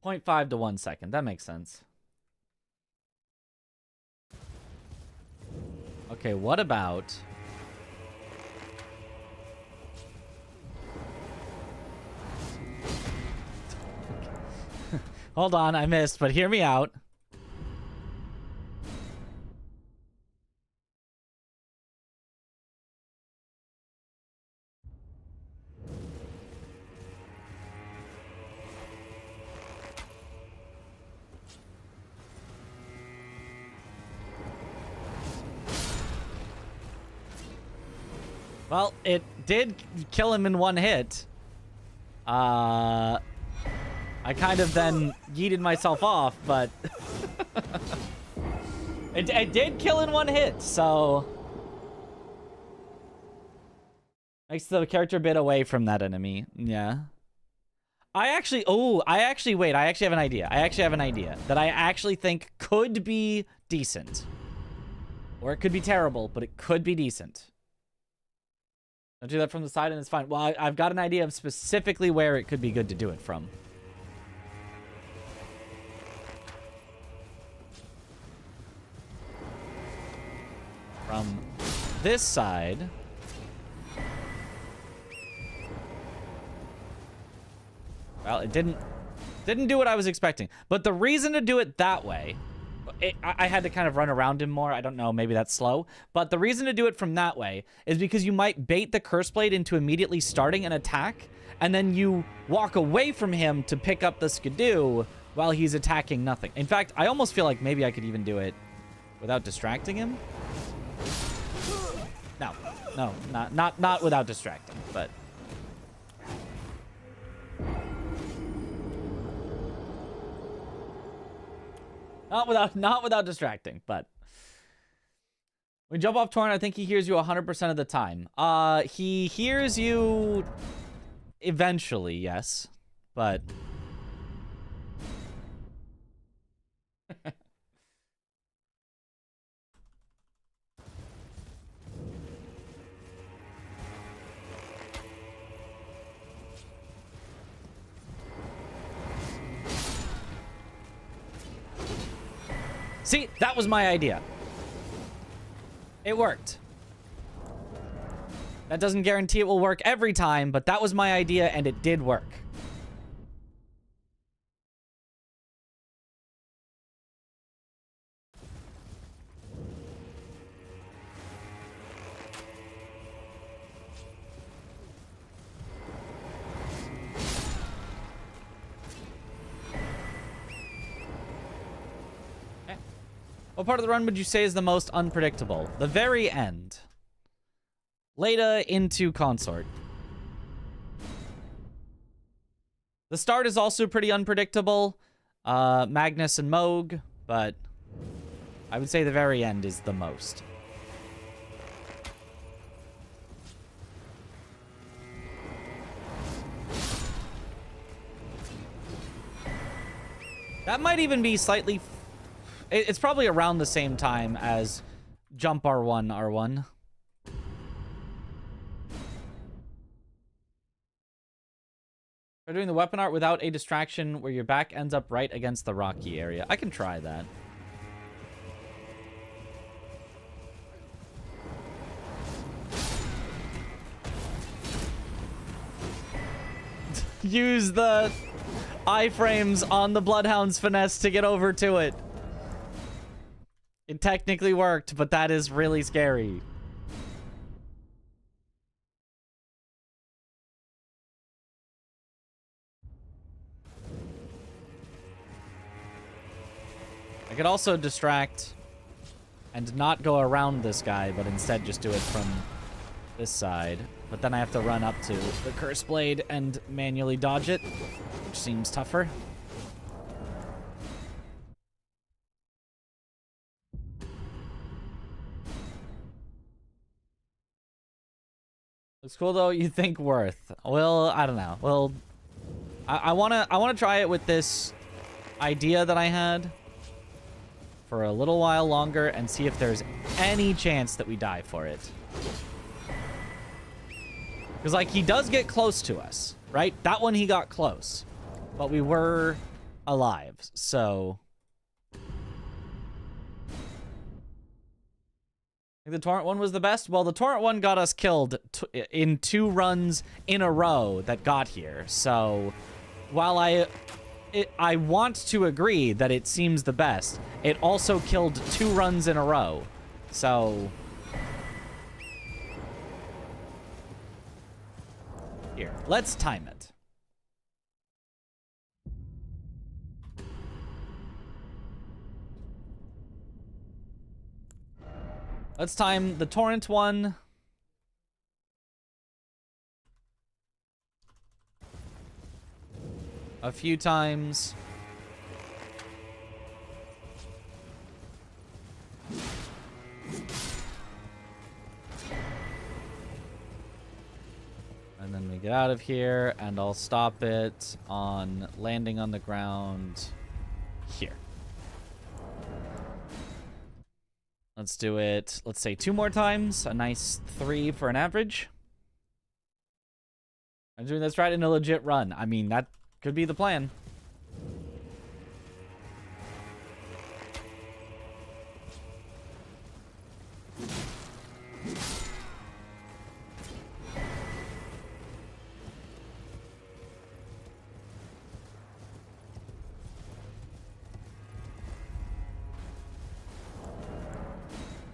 0.5 to 1 second. That makes sense. Okay, what about... Hold on, I missed, but hear me out. Well, it did kill him in one hit. I kind of then yeeted myself off, but... it did kill in one hit, so... Makes the character a bit away from that enemy. Yeah. Wait, I actually have an idea. That I actually think could be decent. Or it could be terrible, but it could be decent. I'll do that from the side and it's fine. Well, I've got an idea of specifically where it could be good to do it from. From this side. Well, it didn't do what I was expecting. But the reason to do it that way... I had to kind of run around him more. I don't know, maybe that's slow. But the reason to do it from that way is because you might bait the Curse Blade into immediately starting an attack, and then you walk away from him to pick up the Skidoo while he's attacking nothing. In fact, I almost feel like maybe I could even do it without distracting him. No, not without distracting, but... Not without distracting, but when you jump off Torrent, I think he hears you 100% of the time. He hears you eventually, yes, but see, that was my idea. It worked. That doesn't guarantee it will work every time, but that was my idea and it did work. What part of the run would you say is the most unpredictable? The very end. Later into Consort. The start is also pretty unpredictable. Magnus and Moog, but I would say the very end is the most. That might even be slightly... It's probably around the same time as Jump R1. Try doing the weapon art without a distraction where your back ends up right against the rocky area. I can try that. Use the iframes on the Bloodhound's finesse to get over to it. It technically worked, but that is really scary. I could also distract and not go around this guy, but instead just do it from this side. But then I have to run up to the Curse Blade and manually dodge it, which seems tougher. Looks cool though. You think worth? Well, I don't know. Well, I wanna try it with this idea that I had for a little while longer and see if there's any chance that we die for it. Because like he does get close to us, right? That one he got close, but we were alive. So the torrent one was the best. Well, the torrent one got us killed in 2 runs in a row that got here. So while I want to agree that it seems the best, it also killed 2 runs in a row. So here, let's time it. Let's time the torrent one. A few times. And then we get out of here, and I'll stop it on landing on the ground here. Let's do it, let's say 2 more times. A nice 3 for an average. I'm doing this right in a legit run. I mean, that could be the plan.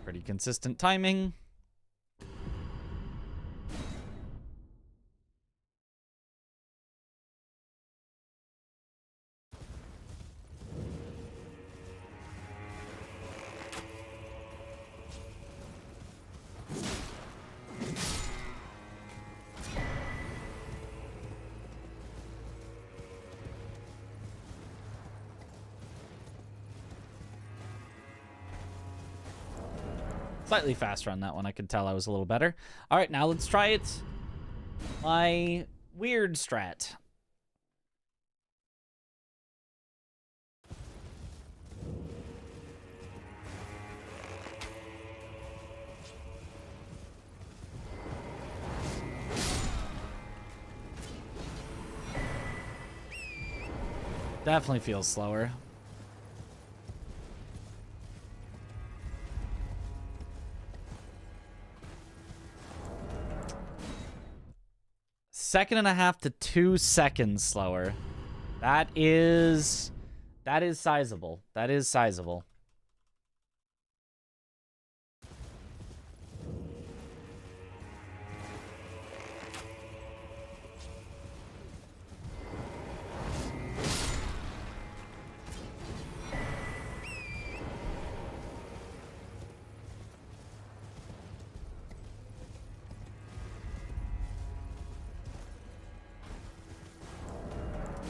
Pretty consistent timing. Slightly faster on that one. I could tell I was a little better. All right, now let's try it. My weird strat. Definitely feels slower. Second and a half to 2 seconds slower. That is sizable. That is sizable.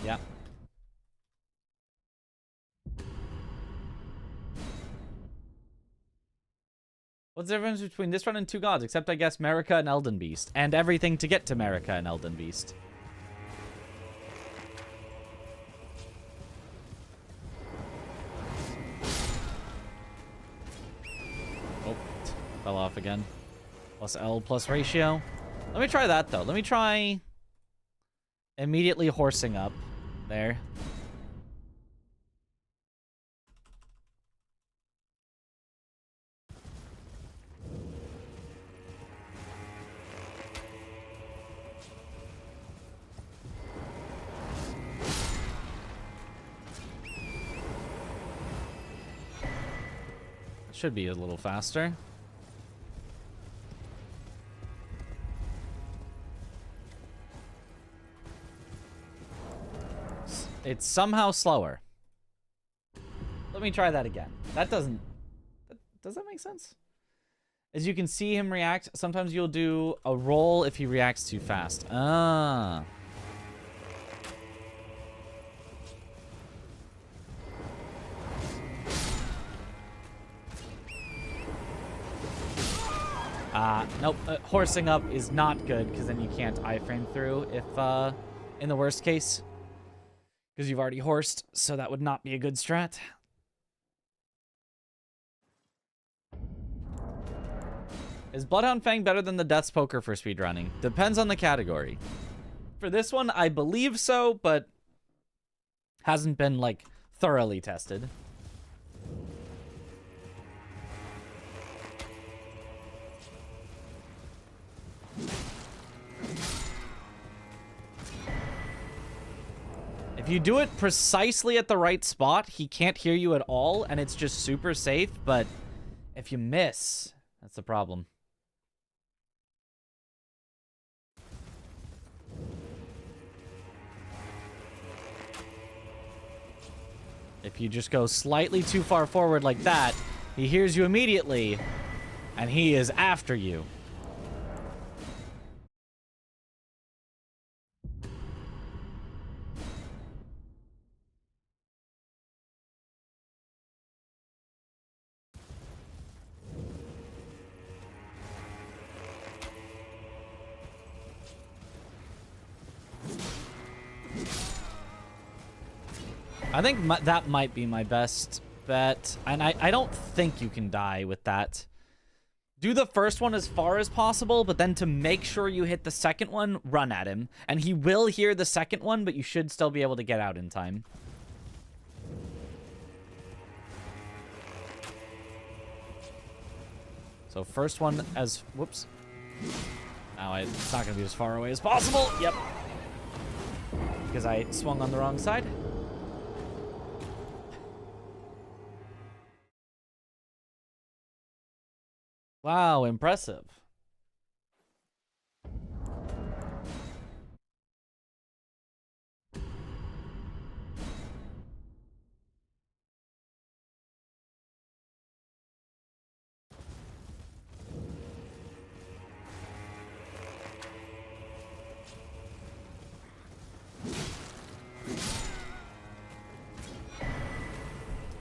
Yeah. What's the difference between this run and 2 gods? Except, I guess, Marika and Elden Beast. And everything to get to Marika and Elden Beast. Oh, fell off again. Plus L plus ratio. Let me try that, though. Let me try immediately horsing up. There. Should be a little faster. It's somehow slower. Let me try that again. That doesn't... Does that make sense? As you can see him react, sometimes you'll do a roll if he reacts too fast. Ah. Nope. Horsing up is not good, because then you can't iframe through if, in the worst case. Because you've already horsed, so that would not be a good strat. Is Bloodhound Fang better than the Death's Poker for speedrunning? Depends on the category. For this one, I believe so, but hasn't been, like, thoroughly tested. If you do it precisely at the right spot, he can't hear you at all, and it's just super safe, but if you miss, that's the problem. If you just go slightly too far forward like that, he hears you immediately, and he is after you. I think that might be my best bet. And I don't think you can die with that. Do the first one as far as possible, but then to make sure you hit the second one, run at him. And he will hear the second one, but you should still be able to get out in time. So first one as... Whoops. Now it's not going to be as far away as possible. Yep. Because I swung on the wrong side. Wow, impressive.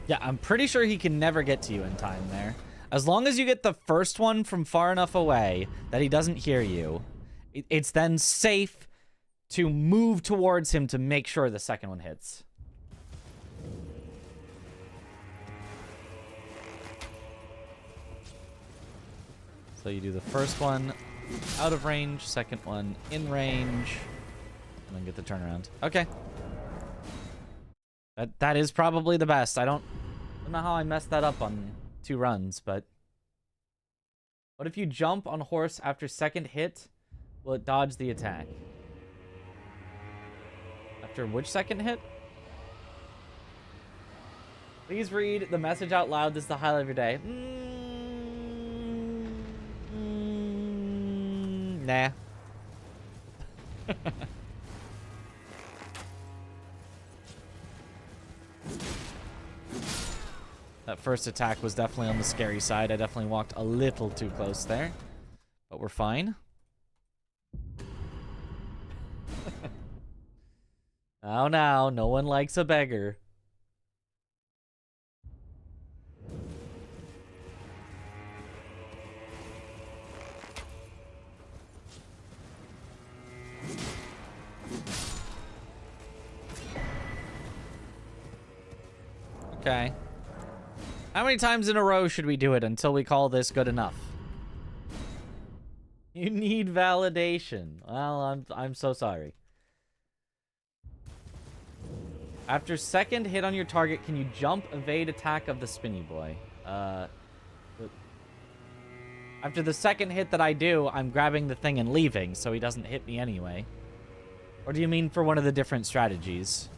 Yeah, I'm pretty sure he can never get to you in time there. As long as you get the first one from far enough away that he doesn't hear you, it's then safe to move towards him to make sure the second one hits. So you do the first one out of range, second one in range, and then get the turnaround. Okay. That is probably the best. I don't know how I messed that up on 2 runs, but what if you jump on horse after second hit? Will it dodge the attack? After which second hit? Please read the message out loud. This is the highlight of your day. Nah. That first attack was definitely on the scary side. I definitely walked a little too close there. But we're fine. Oh, now. No one likes a beggar. Okay. How many times in a row should we do it until we call this good enough? You need validation. Well, I'm so sorry. After second hit on your target, can you jump, evade attack of the spinny boy? After the second hit that I do, I'm grabbing the thing and leaving, so he doesn't hit me anyway. Or do you mean for one of the different strategies?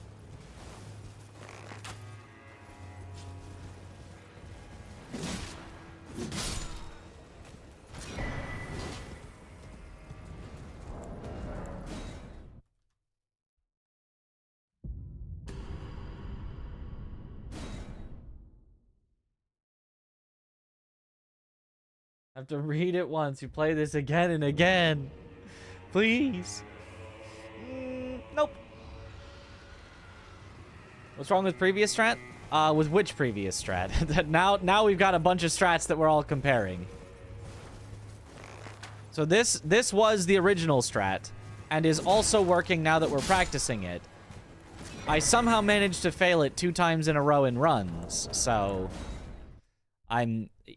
I have to read it once. You play this again and again. Please. Nope. What's wrong with previous strat? With which previous strat? now we've got a bunch of strats that we're all comparing. So this was the original strat and is also working now that we're practicing it. I somehow managed to fail it 2 times in a row in runs, so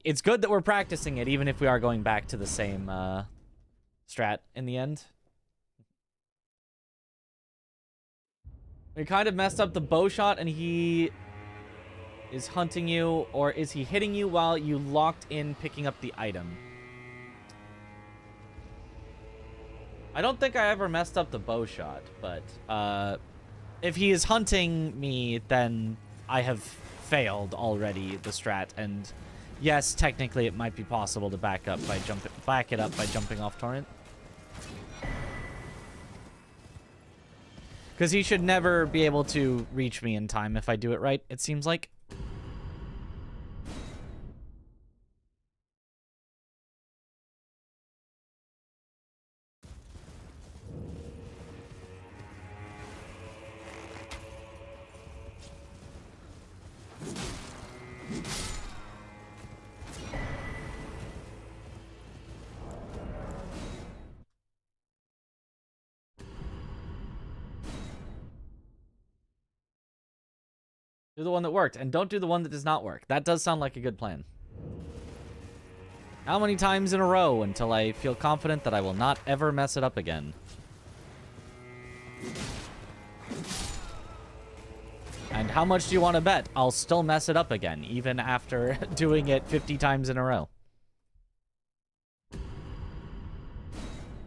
it's good that we're practicing it, even if we are going back to the same strat in the end. We kind of messed up the bow shot and he is hunting you, or is he hitting you while you locked in picking up the item? I don't think I ever messed up the bow shot, but if he is hunting me, then I have failed already the strat, and yes, technically it might be possible to back it up by jumping off torrent. Because he should never be able to reach me in time if I do it right, it seems like. Do the one that worked, and don't do the one that does not work. That does sound like a good plan. How many times in a row until I feel confident that I will not ever mess it up again? And how much do you want to bet I'll still mess it up again, even after doing it 50 times in a row?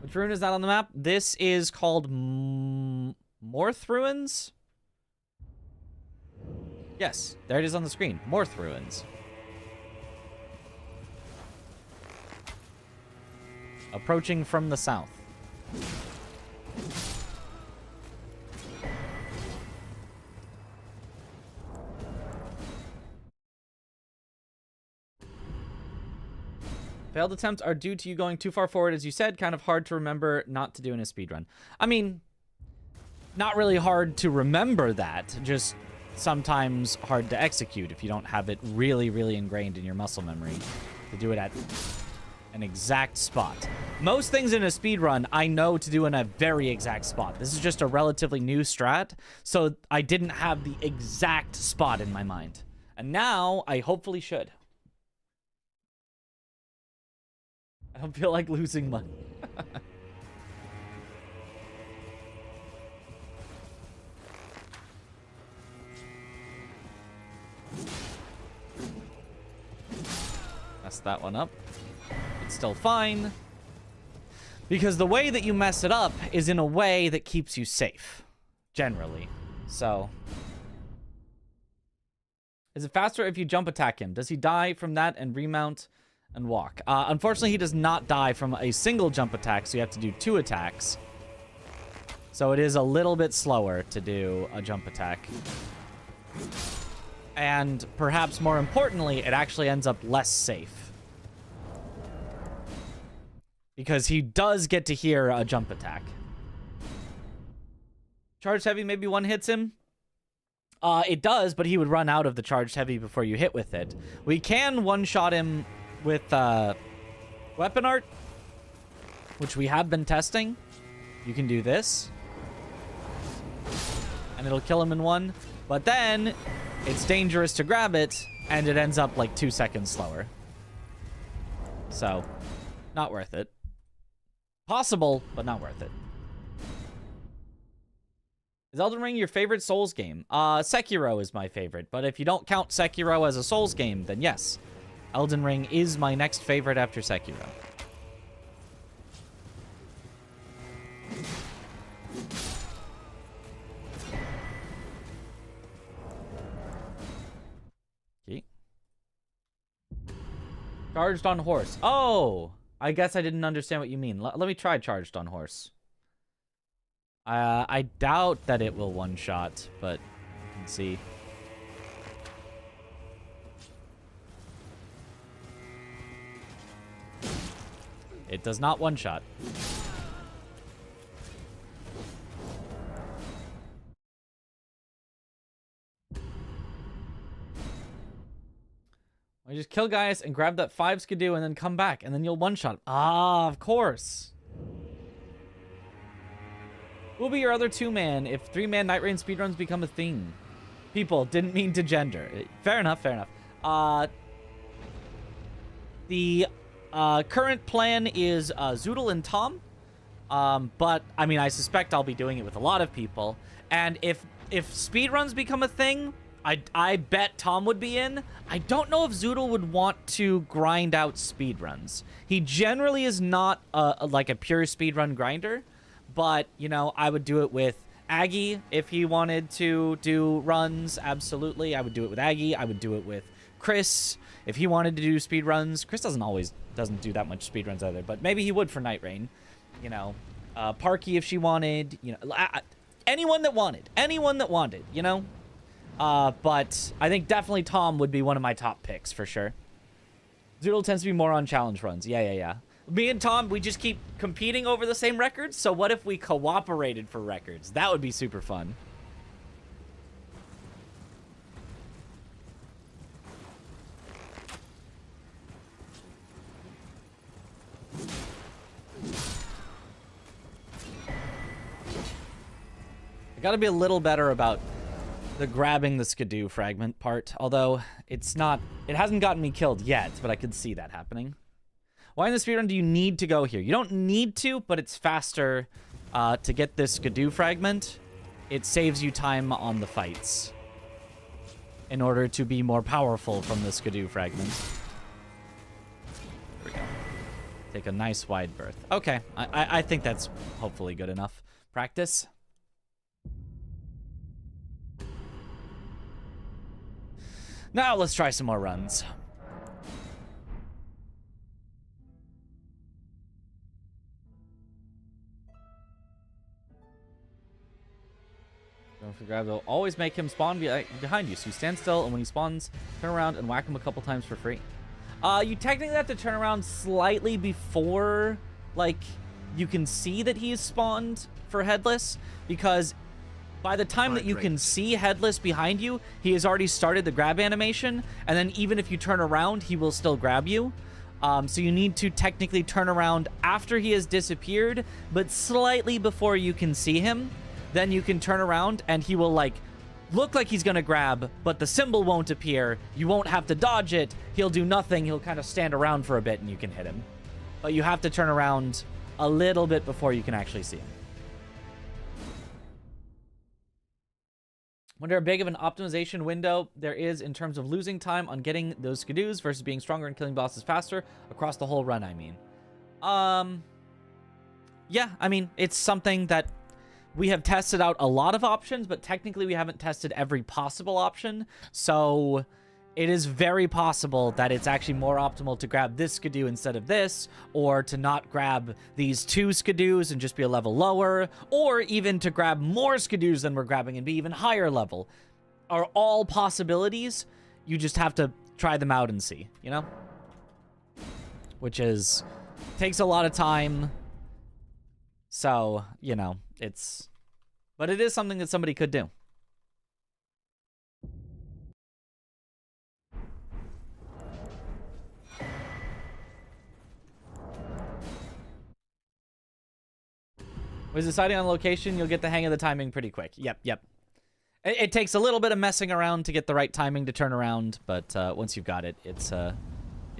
Which rune is that on the map? This is called Morth Ruins? Yes, there it is on the screen. Morth Ruins. Approaching from the south. Failed attempts are due to you going too far forward, as you said. Kind of hard to remember not to do in a speedrun. I mean, not really hard to remember that, just sometimes hard to execute if you don't have it really, really ingrained in your muscle memory to do it at an exact spot. Most things in a speedrun I know to do in a very exact spot. This is just a relatively new strat, so I didn't have the exact spot in my mind. And now I hopefully should. I don't feel like losing money. Mess that one up. It's still fine. Because the way that you mess it up is in a way that keeps you safe. Generally. So. Is it faster if you jump attack him? Does he die from that and remount and walk? Unfortunately, he does not die from a single jump attack, so you have to do 2 attacks. So it is a little bit slower to do a jump attack. And perhaps more importantly, it actually ends up less safe. Because he does get to hear a jump attack. Charged heavy, maybe one hits him? It does, but he would run out of the charged heavy before you hit with it. We can one-shot him with weapon art, which we have been testing. You can do this. And it'll kill him in one. But then it's dangerous to grab it, and it ends up like 2 seconds slower. So, not worth it. Possible, but not worth it. Is Elden Ring your favorite Souls game? Sekiro is my favorite, but if you don't count Sekiro as a Souls game, then yes. Elden Ring is my next favorite after Sekiro. Okay. Charged on horse. Oh! I guess I didn't understand what you mean. Let me try charged on horse. I doubt that it will one-shot, but you can see. It does not one-shot. I just kill guys and grab that 5 skidoo and then come back, and then you'll one-shot. Ah, of course. Who'll be your other 2-man if 3-man Night Rain speedruns become a thing? People, didn't mean to gender. Fair enough, fair enough. The current plan is Zoodle and Tom. But, I mean, I suspect I'll be doing it with a lot of people. And if speedruns become a thing, I bet Tom would be in. I don't know if Zoodle would want to grind out speedruns. He generally is not like a pure speedrun grinder, but, you know, I would do it with Aggie if he wanted to do runs. Absolutely. I would do it with Aggie. I would do it with Chris if he wanted to do speedruns. Chris doesn't do that much speedruns either, but maybe he would for Night Rain. You know, Parky if she wanted, you know, anyone that wanted, you know? But I think definitely Tom would be one of my top picks for sure. Zoodle tends to be more on challenge runs. Yeah. Me and Tom, we just keep competing over the same records. So what if we cooperated for records? That would be super fun. I gotta be a little better about the grabbing the skidoo fragment part, although it hasn't gotten me killed yet, but I could see that happening. Why in the speedrun do you need to go here? You don't need to, but it's faster to get this skidoo fragment. It saves you time on the fights in order to be more powerful from the skidoo fragment. There we go. Take a nice wide berth. Okay, I think that's hopefully good enough practice. Now let's try some more runs. Don't forget, they'll always make him spawn behind you. So you stand still, and when he spawns, turn around and whack him a couple times for free. You technically have to turn around slightly before, like, you can see that he is spawned for Headless, because by the time that you can see Headless behind you, he has already started the grab animation, and then even if you turn around, he will still grab you. So you need to technically turn around after he has disappeared, but slightly before you can see him. Then you can turn around, and he will, like, look like he's gonna grab, but the symbol won't appear. You won't have to dodge it. He'll do nothing. He'll kind of stand around for a bit, and you can hit him. But you have to turn around a little bit before you can actually see him. Wonder how big of an optimization window there is in terms of losing time on getting those skidoos versus being stronger and killing bosses faster across the whole run, I mean. Yeah, I mean, it's something that we have tested out a lot of options, but technically we haven't tested every possible option. So it is very possible that it's actually more optimal to grab this skidoo instead of this, or to not grab these 2 skidoos and just be a level lower, or even to grab more skidoos than we're grabbing and be even higher level. Are all possibilities. You just have to try them out and see, you know? Which takes a lot of time. So, you know, but it is something that somebody could do. With deciding on location, you'll get the hang of the timing pretty quick. Yep. It takes a little bit of messing around to get the right timing to turn around, but once you've got it, it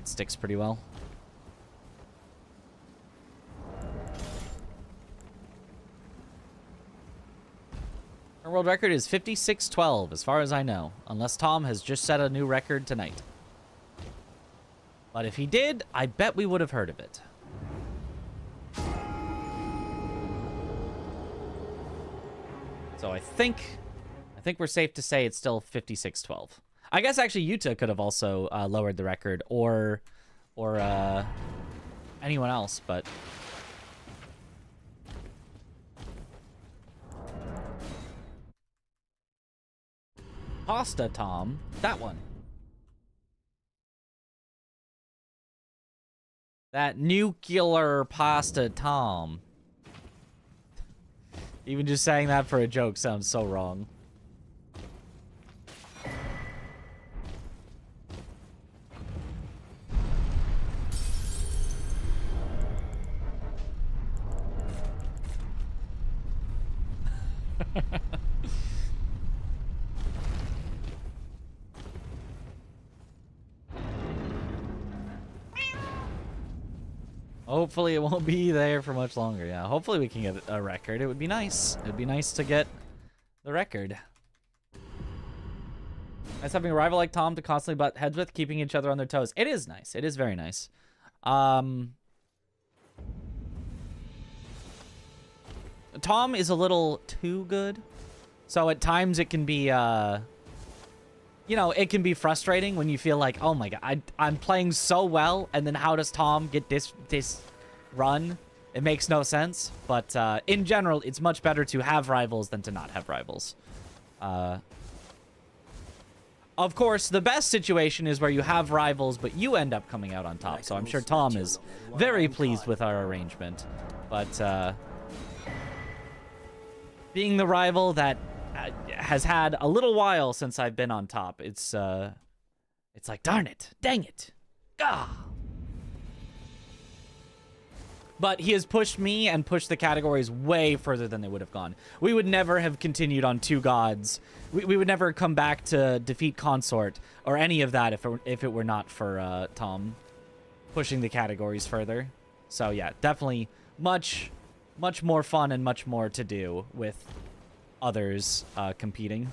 sticks pretty well. Our world record is 56:12, as far as I know, unless Tom has just set a new record tonight. But if he did, I bet we would have heard of it. So I think we're safe to say it's still 56:12. I guess actually Yuta could have also lowered the record, or anyone else, but Pasta Tom, that one. That nuclear Pasta Tom. Even just saying that for a joke sounds so wrong. Hopefully it won't be there for much longer. Yeah, hopefully we can get a record. It would be nice. It would be nice to get the record. Nice having a rival like Tom to constantly butt heads with, keeping each other on their toes. It is nice. It is very nice. Tom is a little too good. So at times it can be, you know, it can be frustrating when you feel like, oh my god, I'm playing so well, and then how does Tom get this run? It makes no sense. But in general, it's much better to have rivals than to not have rivals. Of course, the best situation is where you have rivals, but you end up coming out on top. So I'm sure Tom is very pleased with our arrangement. But being the rival that has had a little while since I've been on top, it's like, darn it, dang it, ah. But he has pushed me and pushed the categories way further than they would have gone. We would never have continued on 2 gods. We would never come back to defeat Consort or any of that if it were not for Tom pushing the categories further. So yeah, definitely much more fun and much more to do with others competing.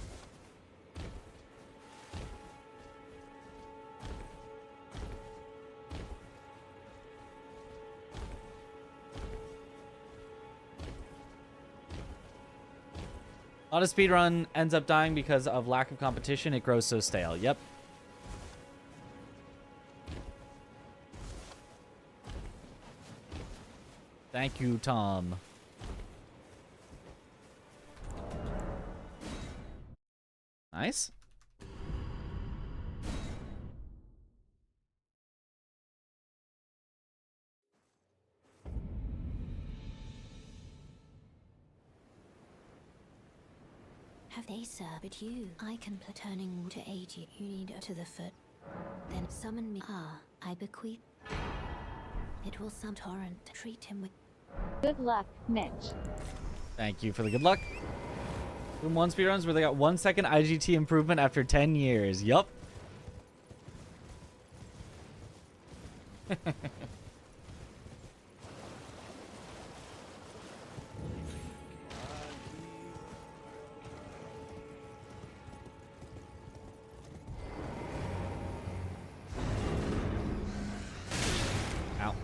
A lot of speedrun ends up dying because of lack of competition. It grows so stale. Yep. Thank you, Tom. Nice. Have they, sir? But you, I can turning to aid you. You need to the foot. Then summon me. Ah, I bequeath. It will some torrent. Treat him with. Good luck, Mitch. Thank you for the good luck. Room 1 speedruns where they got 1 second IGT improvement after 10 years. Yup. Ow.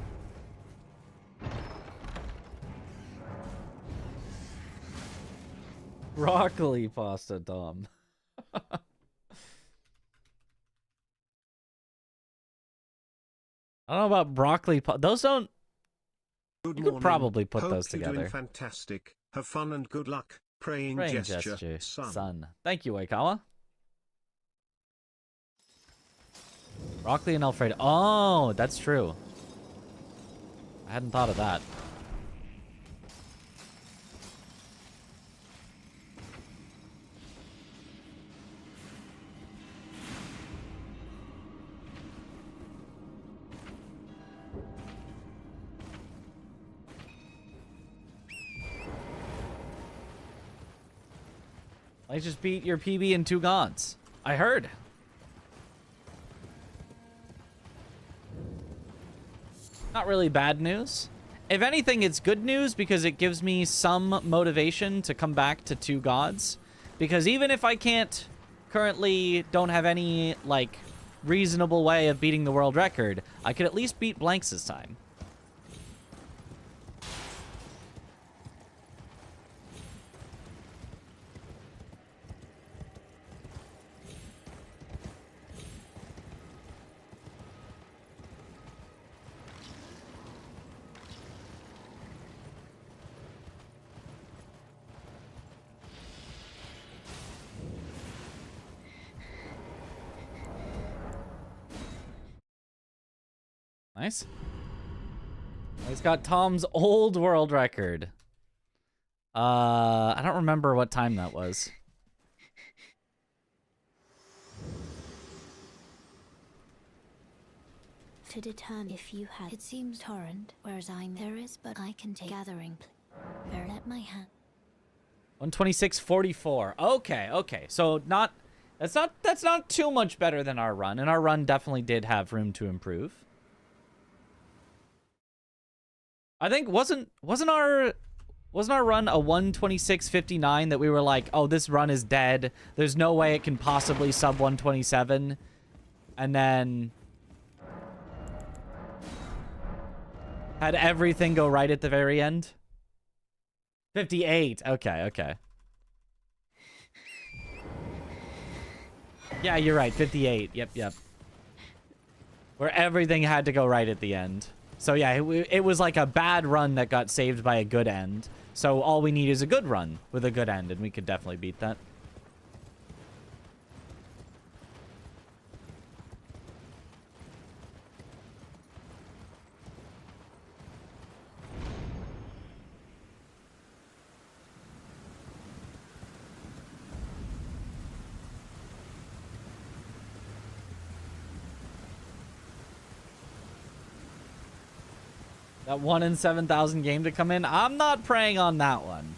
Broccoli pasta, Dom. I don't know about broccoli. Those don't. Good You morning. could probably put Hope those you're together. doing fantastic. Have fun and good luck. Praying gesture, son. Thank you, Waikawa. Broccoli and Alfredo. Oh, that's true. I hadn't thought of that. I just beat your PB in 2 gods. I heard. Not really bad news. If anything, it's good news because it gives me some motivation to come back to 2 gods. Because even if I don't have any, like, reasonable way of beating the world record, I could at least beat blanks this time. Nice. He's got Tom's old world record. I don't remember what time that was. To determine if you had. It seems torrent, whereas there is, but I can take gathering. Let my hand. 126.44. Okay. So that's not too much better than our run, and our run definitely did have room to improve. I think wasn't our Wasn't our run a 126.59 that we were like, oh, this run is dead. There's no way it can possibly sub 127. And then had everything go right at the very end? 58. Okay, okay. Yeah, you're right. 58. Yep, yep. Where everything had to go right at the end. So yeah, it was like a bad run that got saved by a good end. So all we need is a good run with a good end, and we could definitely beat that. That 1 in 7,000 game to come in. I'm not praying on that one.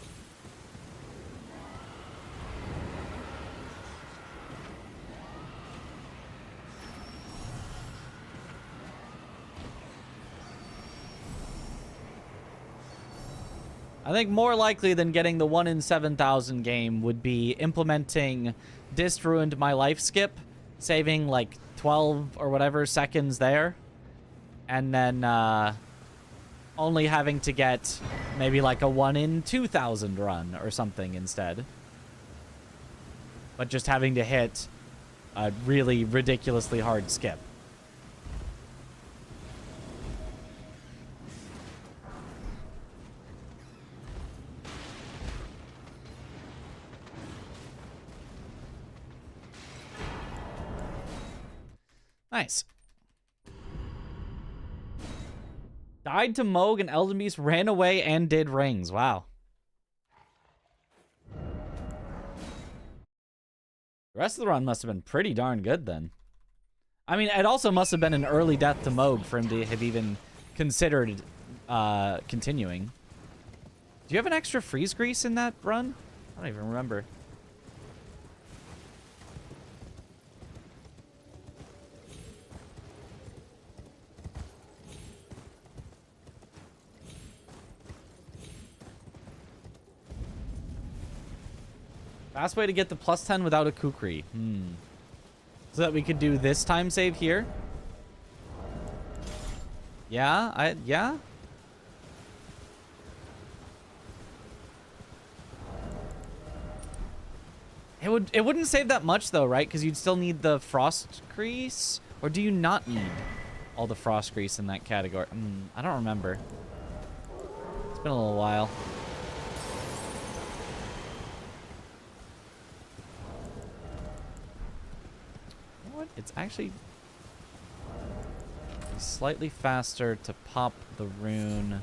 I think more likely than getting the 1 in 7,000 game would be implementing Dist Ruined My Life skip, saving like 12 or whatever seconds there, and then only having to get maybe like a 1 in 2,000 run or something instead. But just having to hit a really ridiculously hard skip. Nice. Died to Moog and Elden Beast, ran away and did rings. Wow. The rest of the run must have been pretty darn good then. I mean, it also must have been an early death to Moog for him to have even considered continuing. Do you have an extra freeze grease in that run? I don't even remember. Fast way to get the +10 without a kukri. So that we could do this time save here? Yeah, yeah? It wouldn't save that much though, right? Because you'd still need the frost grease? Or do you not need all the frost grease in that category? I don't remember. It's been a little while. It's actually slightly faster to pop the rune.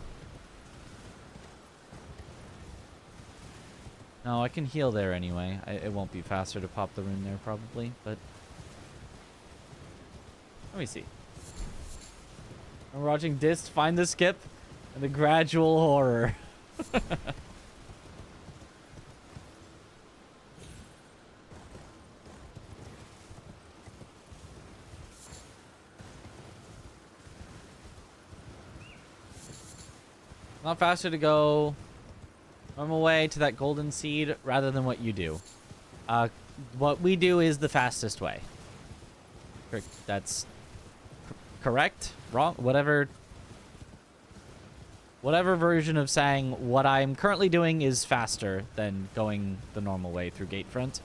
No, I can heal there anyway. It won't be faster to pop the rune there probably, but let me see. I'm watching Dist find the skip and the gradual horror. Not faster to go normal way to that golden seed rather than what you do. What we do is the fastest way. That's correct? Wrong? Whatever version of saying what I'm currently doing is faster than going the normal way through Gatefront.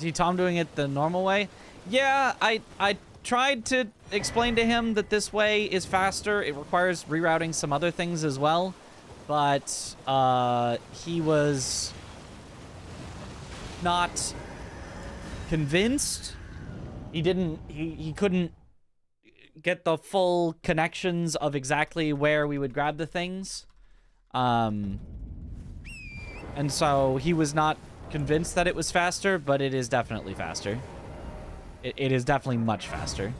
See Tom doing it the normal way? Yeah, I tried to explain to him that this way is faster. It requires rerouting some other things as well. But he was not convinced. He couldn't get the full connections of exactly where we would grab the things. And so he was not convinced that it was faster, but it is definitely faster. It is definitely much faster.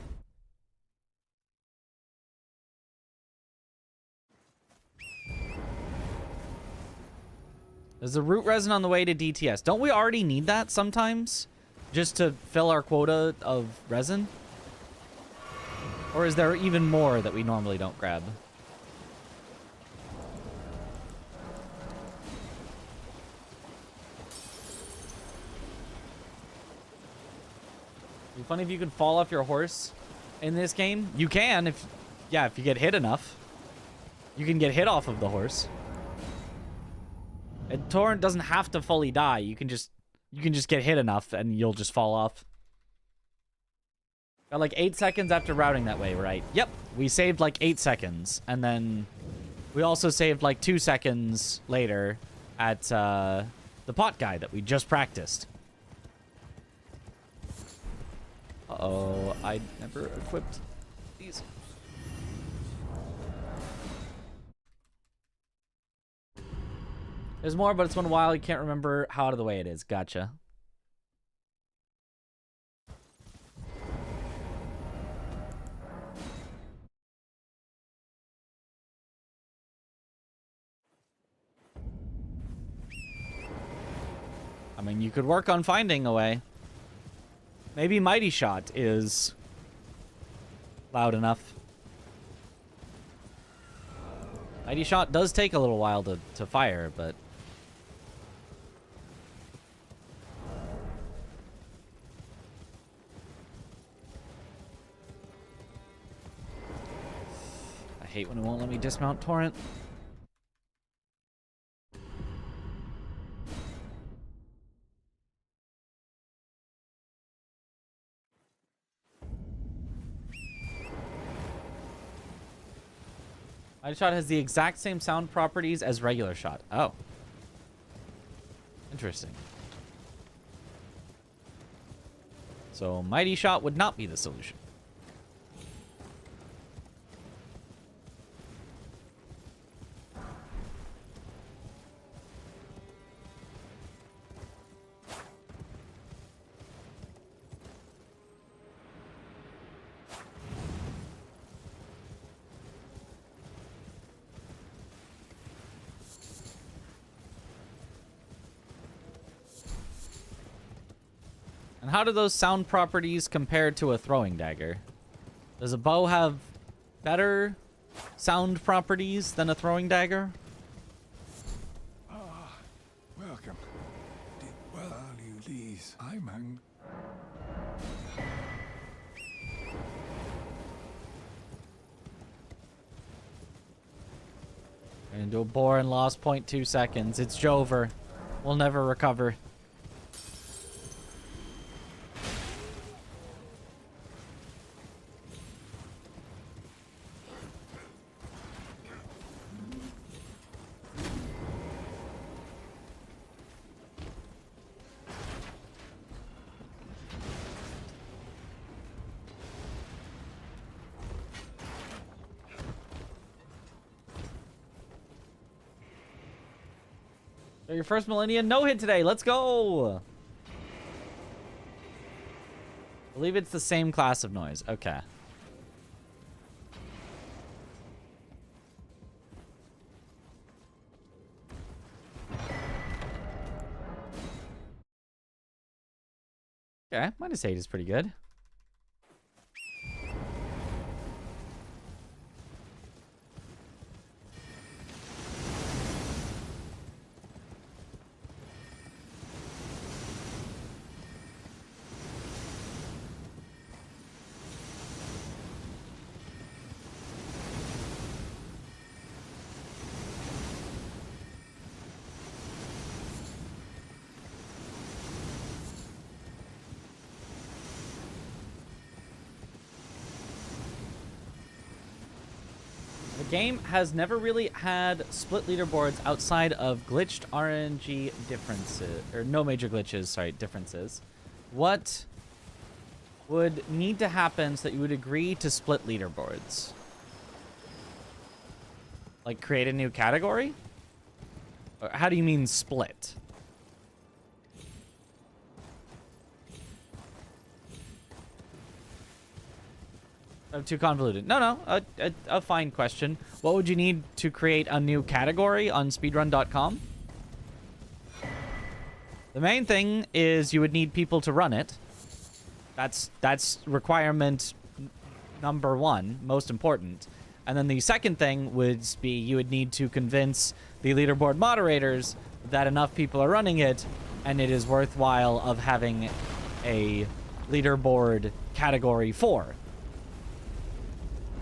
There's a root resin on the way to DTS. Don't we already need that sometimes? Just to fill our quota of resin? Or is there even more that we normally don't grab? It'd be funny if you could fall off your horse in this game. You can if you get hit enough. You can get hit off of the horse. And Torrent doesn't have to fully die. You can just get hit enough and you'll just fall off. Got like 8 seconds after routing that way, right? Yep. We saved like 8 seconds. And then we also saved like 2 seconds later at the pot guy that we just practiced. Uh-oh. I never equipped these. There's more, but it's been a while. You can't remember how out of the way it is. Gotcha. I mean, you could work on finding a way. Maybe Mighty Shot is loud enough. Mighty Shot does take a little while to fire, but... I hate when it won't let me dismount Torrent. Mighty Shot has the exact same sound properties as regular shot. Oh. Interesting. So Mighty Shot would not be the solution. And how do those sound properties compare to a throwing dagger? Does a bow have better sound properties than a throwing dagger? Welcome. Well, you please. I'm hungry. Into a bore and lost 0.2 seconds. It's Jover. We'll never recover. So your first Millennium no-hit today. Let's go. I believe it's the same class of noise. Okay. Okay, -8 is pretty good. Game has never really had split leaderboards outside of glitched RNG differences, or no major glitches, sorry, differences. What would need to happen so that you would agree to split leaderboards? Like create a new category? Or how do you mean split? Too convoluted. No, a fine question. What would you need to create a new category on speedrun.com? The main thing is you would need people to run it. That's requirement number one, most important. And then the second thing would be you would need to convince the leaderboard moderators that enough people are running it and it is worthwhile of having a leaderboard category 4.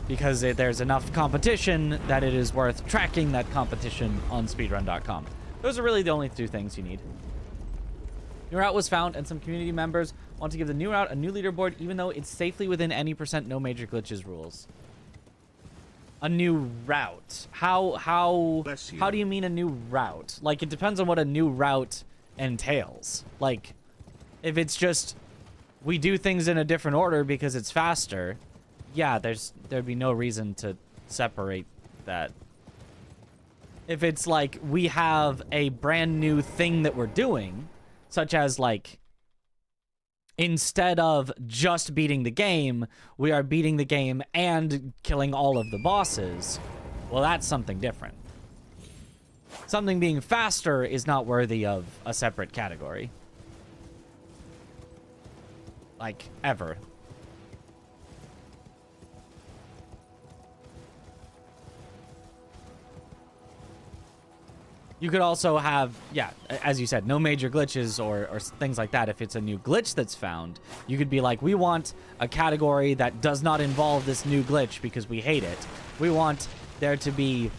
Because there's enough competition that it is worth tracking that competition on speedrun.com. Those are really the only 2 things you need. New route was found, and some community members want to give the new route a new leaderboard, even though it's safely within any % no major glitches rules. A new route. How do you mean a new route? Like, it depends on what a new route entails. Like, if it's just we do things in a different order because it's faster, yeah, there'd be no reason to separate that. If it's like we have a brand new thing that we're doing, such as like instead of just beating the game, we are beating the game and killing all of the bosses, well, that's something different. Something being faster is not worthy of a separate category. Like, ever. You could also have, yeah, as you said, no major glitches or things like that. If it's a new glitch that's found, you could be like, we want a category that does not involve this new glitch because we hate it. We want there to be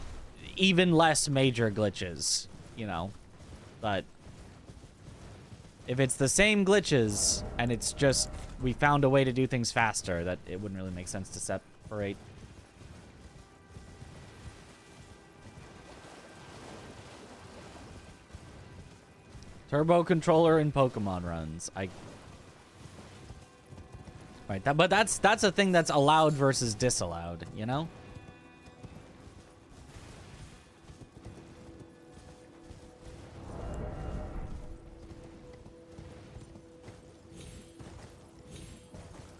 even less major glitches, you know. But if it's the same glitches and it's just we found a way to do things faster, that it wouldn't really make sense to separate. Turbo controller in Pokemon runs. Right, but that's a thing that's allowed versus disallowed, you know?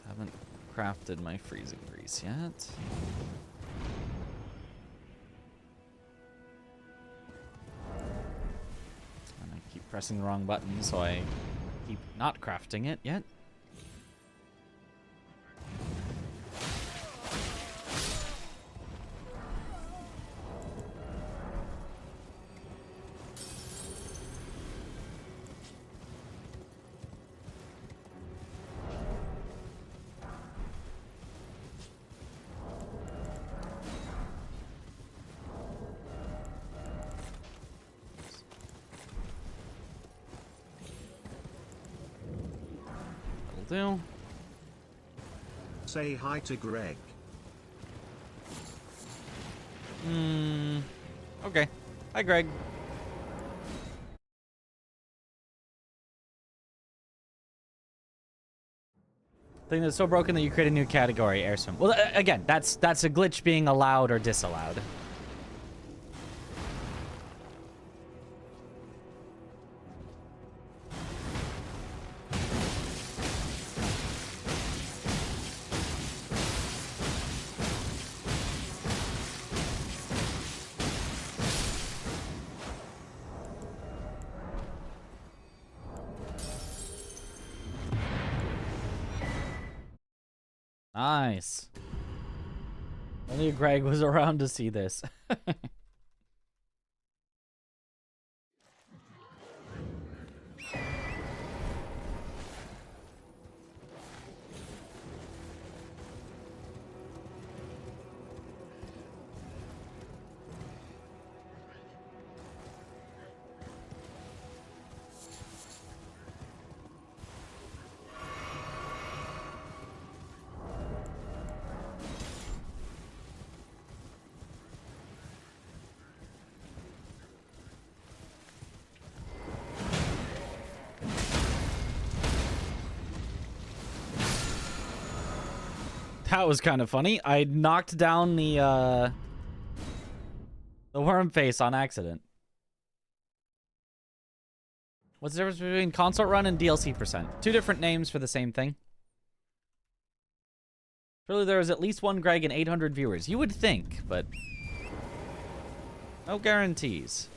Haven't crafted my freezing grease yet. Pressing the wrong button, so I keep not crafting it yet. Do. Say hi to Greg. Okay. Hi, Greg. Thing that's so broken that you create a new category, airswim. Well, again, that's a glitch being allowed or disallowed. Nice. Only Greg was around to see this. That was kind of funny. I knocked down the worm face on accident. What's the difference between Consort Run and DLC percent? 2 different names for the same thing. Surely there is at least one Greg and 800 viewers. You would think, but no guarantees.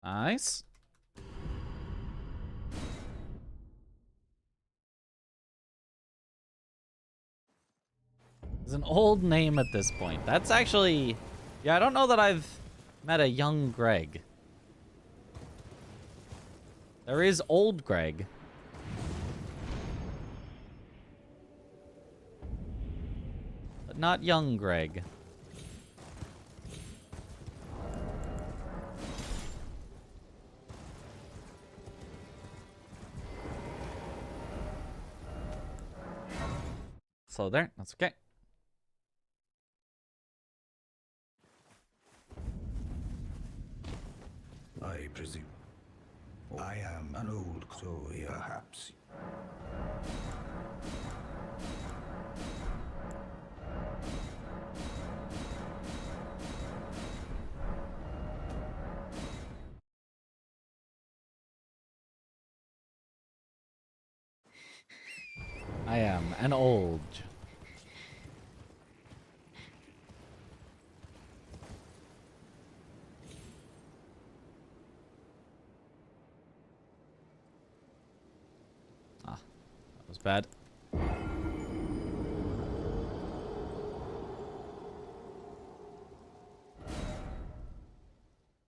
Nice. It's an old name at this point. That's actually... Yeah, I don't know that I've met a young Greg. There is old Greg. But not young Greg. Slow there. That's okay. I presume. I am an old crow, perhaps. I am an old. Ah, that was bad.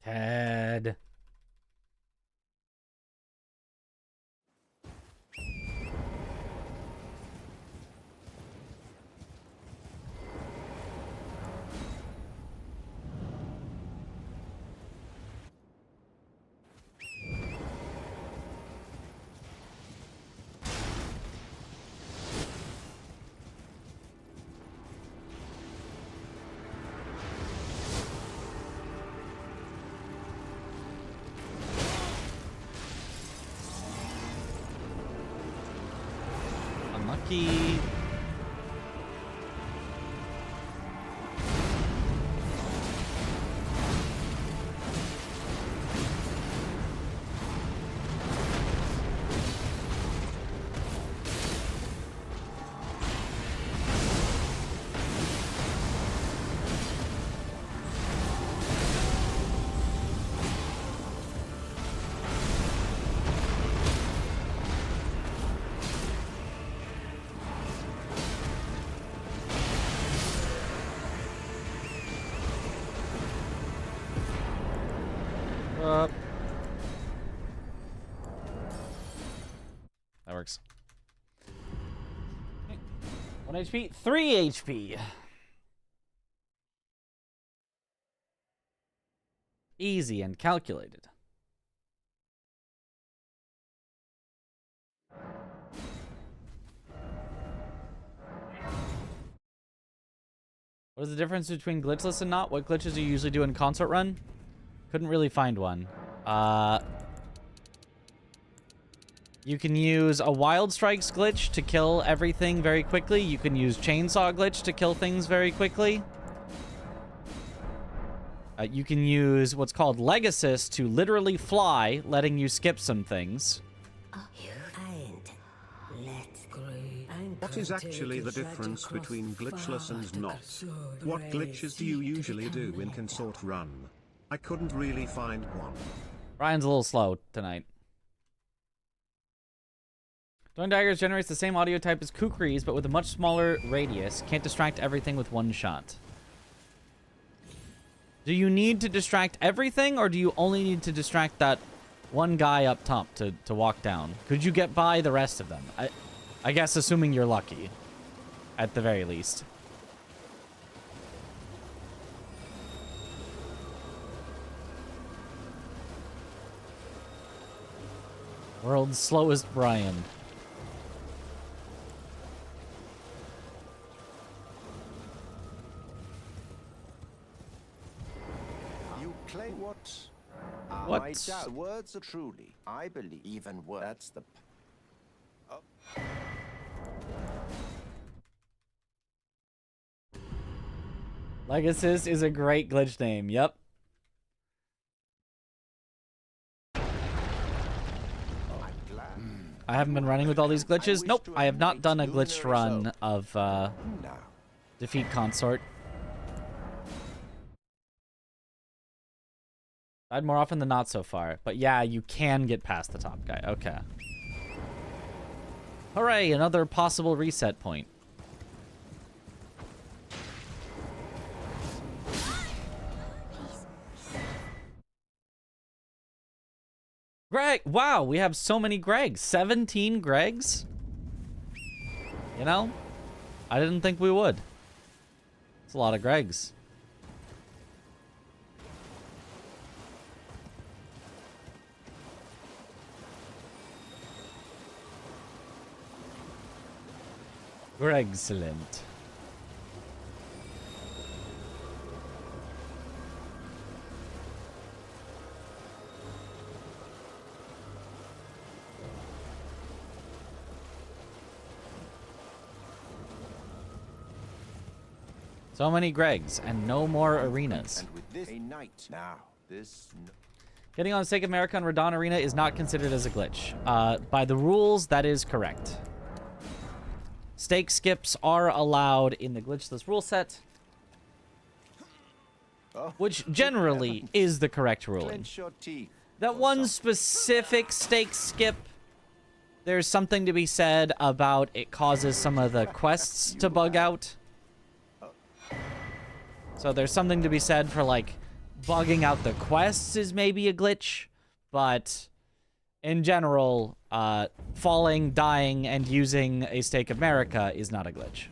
Ted. Unlucky. That works. Okay. 1 HP, 3 HP. Easy and calculated. What is the difference between glitchless and not? What glitches do you usually do in Consort Run? Couldn't really find one. You can use a Wild Strikes glitch to kill everything very quickly. You can use Chainsaw glitch to kill things very quickly. You can use what's called Leg Assist to literally fly, letting you skip some things. What is actually the difference between glitchless and not? What glitches do you usually do in Consort Run? I couldn't really find one. Ryan's a little slow tonight. Throwing daggers generates the same audio type as kukris, but with a much smaller radius. Can't distract everything with one shot. Do you need to distract everything, or do you only need to distract that one guy up top to walk down? Could you get by the rest of them? I guess assuming you're lucky, at the very least. World's slowest Brian. You claim what? What? My doubt. Words are truly, I believe, even words. That's the. Legacy is a great glitch name. Yep. I haven't been running with all these glitches. Nope, I have not done a glitched run of Defeat Consort. Died more often than not so far. But yeah, you can get past the top guy. Okay. Hooray, another possible reset point. Greg, wow, we have so many Gregs. 17 Gregs? You know, I didn't think we would. It's a lot of Gregs. Excellent. So many Gregs and no more arenas. And with this a night now, this. Getting on Stake America and Radon Arena is not considered as a glitch. By the rules, that is correct. Stake skips are allowed in the glitchless rule set, which generally is the correct ruling. That one specific stake skip, there's something to be said about it causes some of the quests to bug out. So there's something to be said for, like, bugging out the quests is maybe a glitch, but in general, falling, dying, and using a Stake America is not a glitch.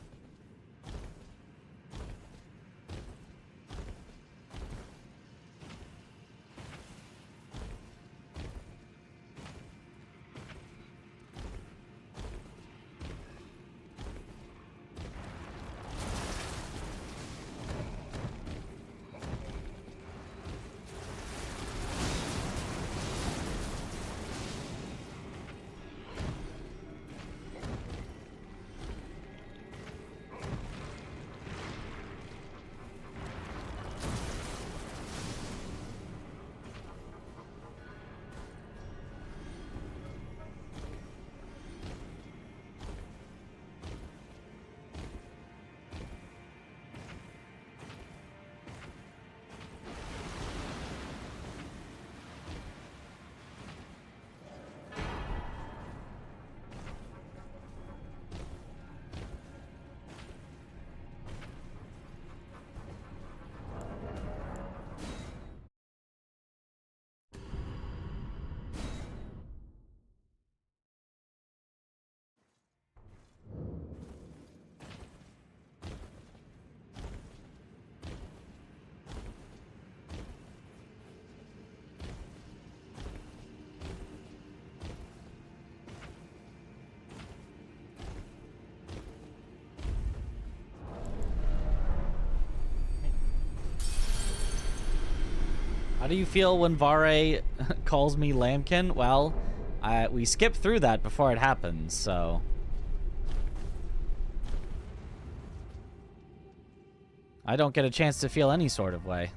How do you feel when Vare calls me Lambkin? Well, we skipped through that before it happened, so... I don't get a chance to feel any sort of way.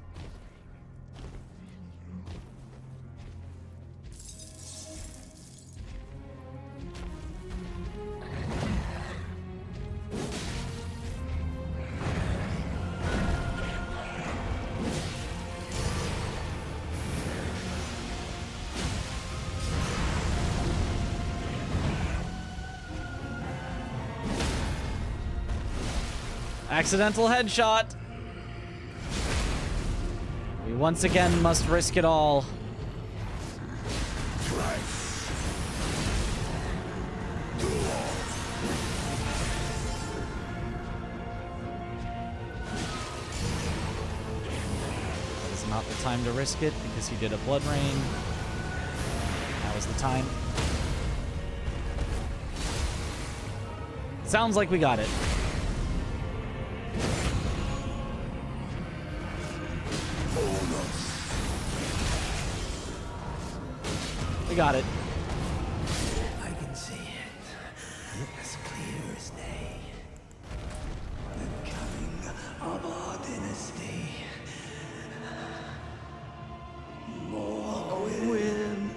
Accidental headshot. once again must risk it all. It's not the time to risk it because he did a blood rain. That was the time. Sounds like we got it. We got it. I can see it as clear as day. The coming of our dynasty. More win.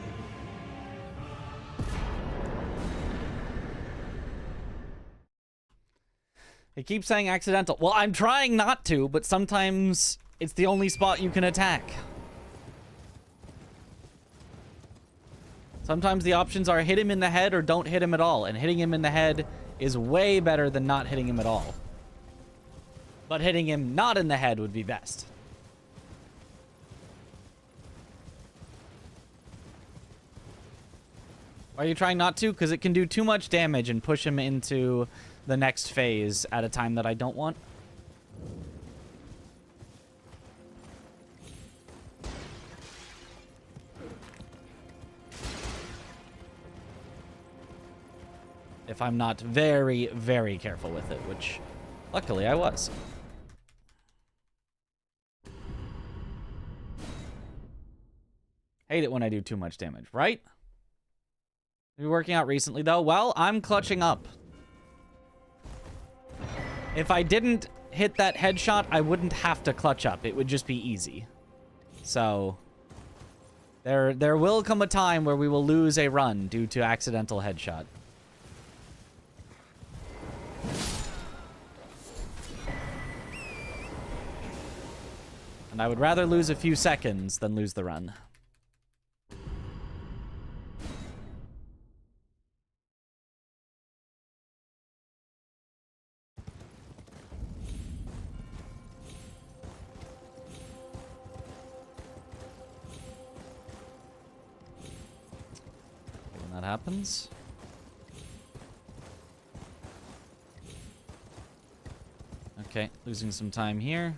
It keeps saying accidental. Well, I'm trying not to, but sometimes it's the only spot you can attack. Sometimes the options are hit him in the head or don't hit him at all, and hitting him in the head is way better than not hitting him at all. But hitting him not in the head would be best. Why are you trying not to? Because it can do too much damage and push him into the next phase at a time that I don't want. If I'm not very, very careful with it, which luckily I was. Hate it when I do too much damage, right? Are you working out recently, though? Well, I'm clutching up. If I didn't hit that headshot, I wouldn't have to clutch up. It would just be easy. So, there will come a time where we will lose a run due to accidental headshot. And I would rather lose a few seconds than lose the run. When that happens. Okay, losing some time here.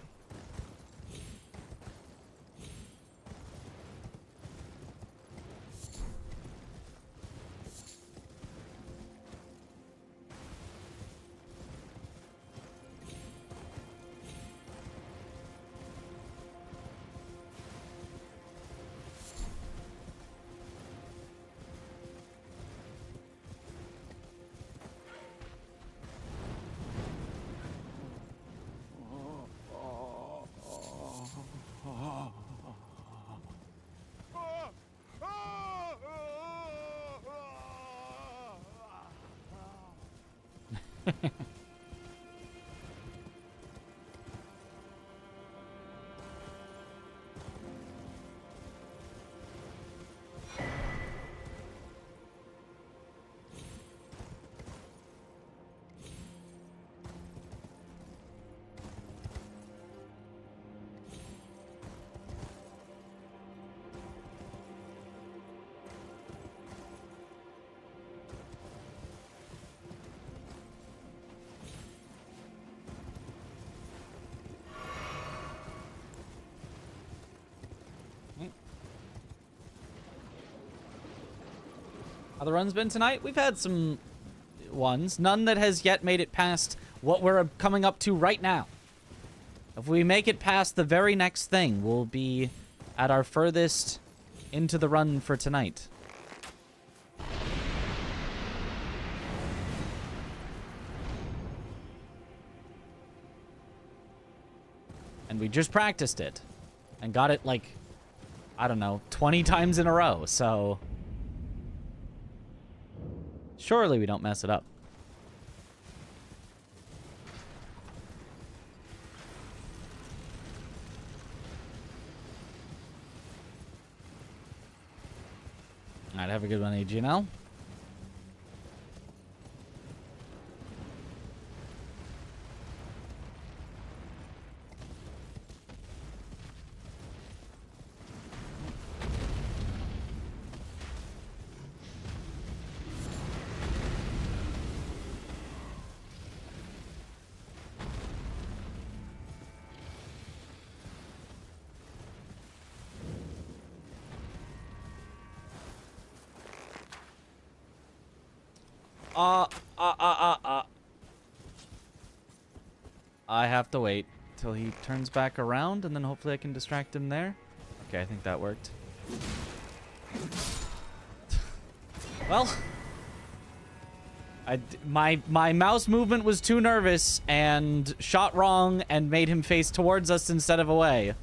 How the run's been tonight? We've had some ones. None that has yet made it past what we're coming up to right now. If we make it past the very next thing, we'll be at our furthest into the run for tonight. And we just practiced it and got it like, I don't know, 20 times in a row, so surely we don't mess it up. All right, have a good one, AGNL. I have to wait till he turns back around, and then hopefully I can distract him there. Okay, I think that worked. Well, my mouse movement was too nervous and shot wrong and made him face towards us instead of away.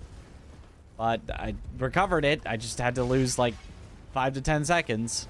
But I recovered it. I just had to lose like 5 to 10 seconds.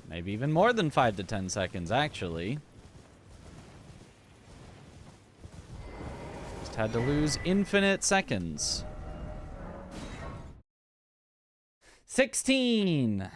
Maybe even more than 5 to 10 seconds, actually. Just had to lose infinite seconds. 16!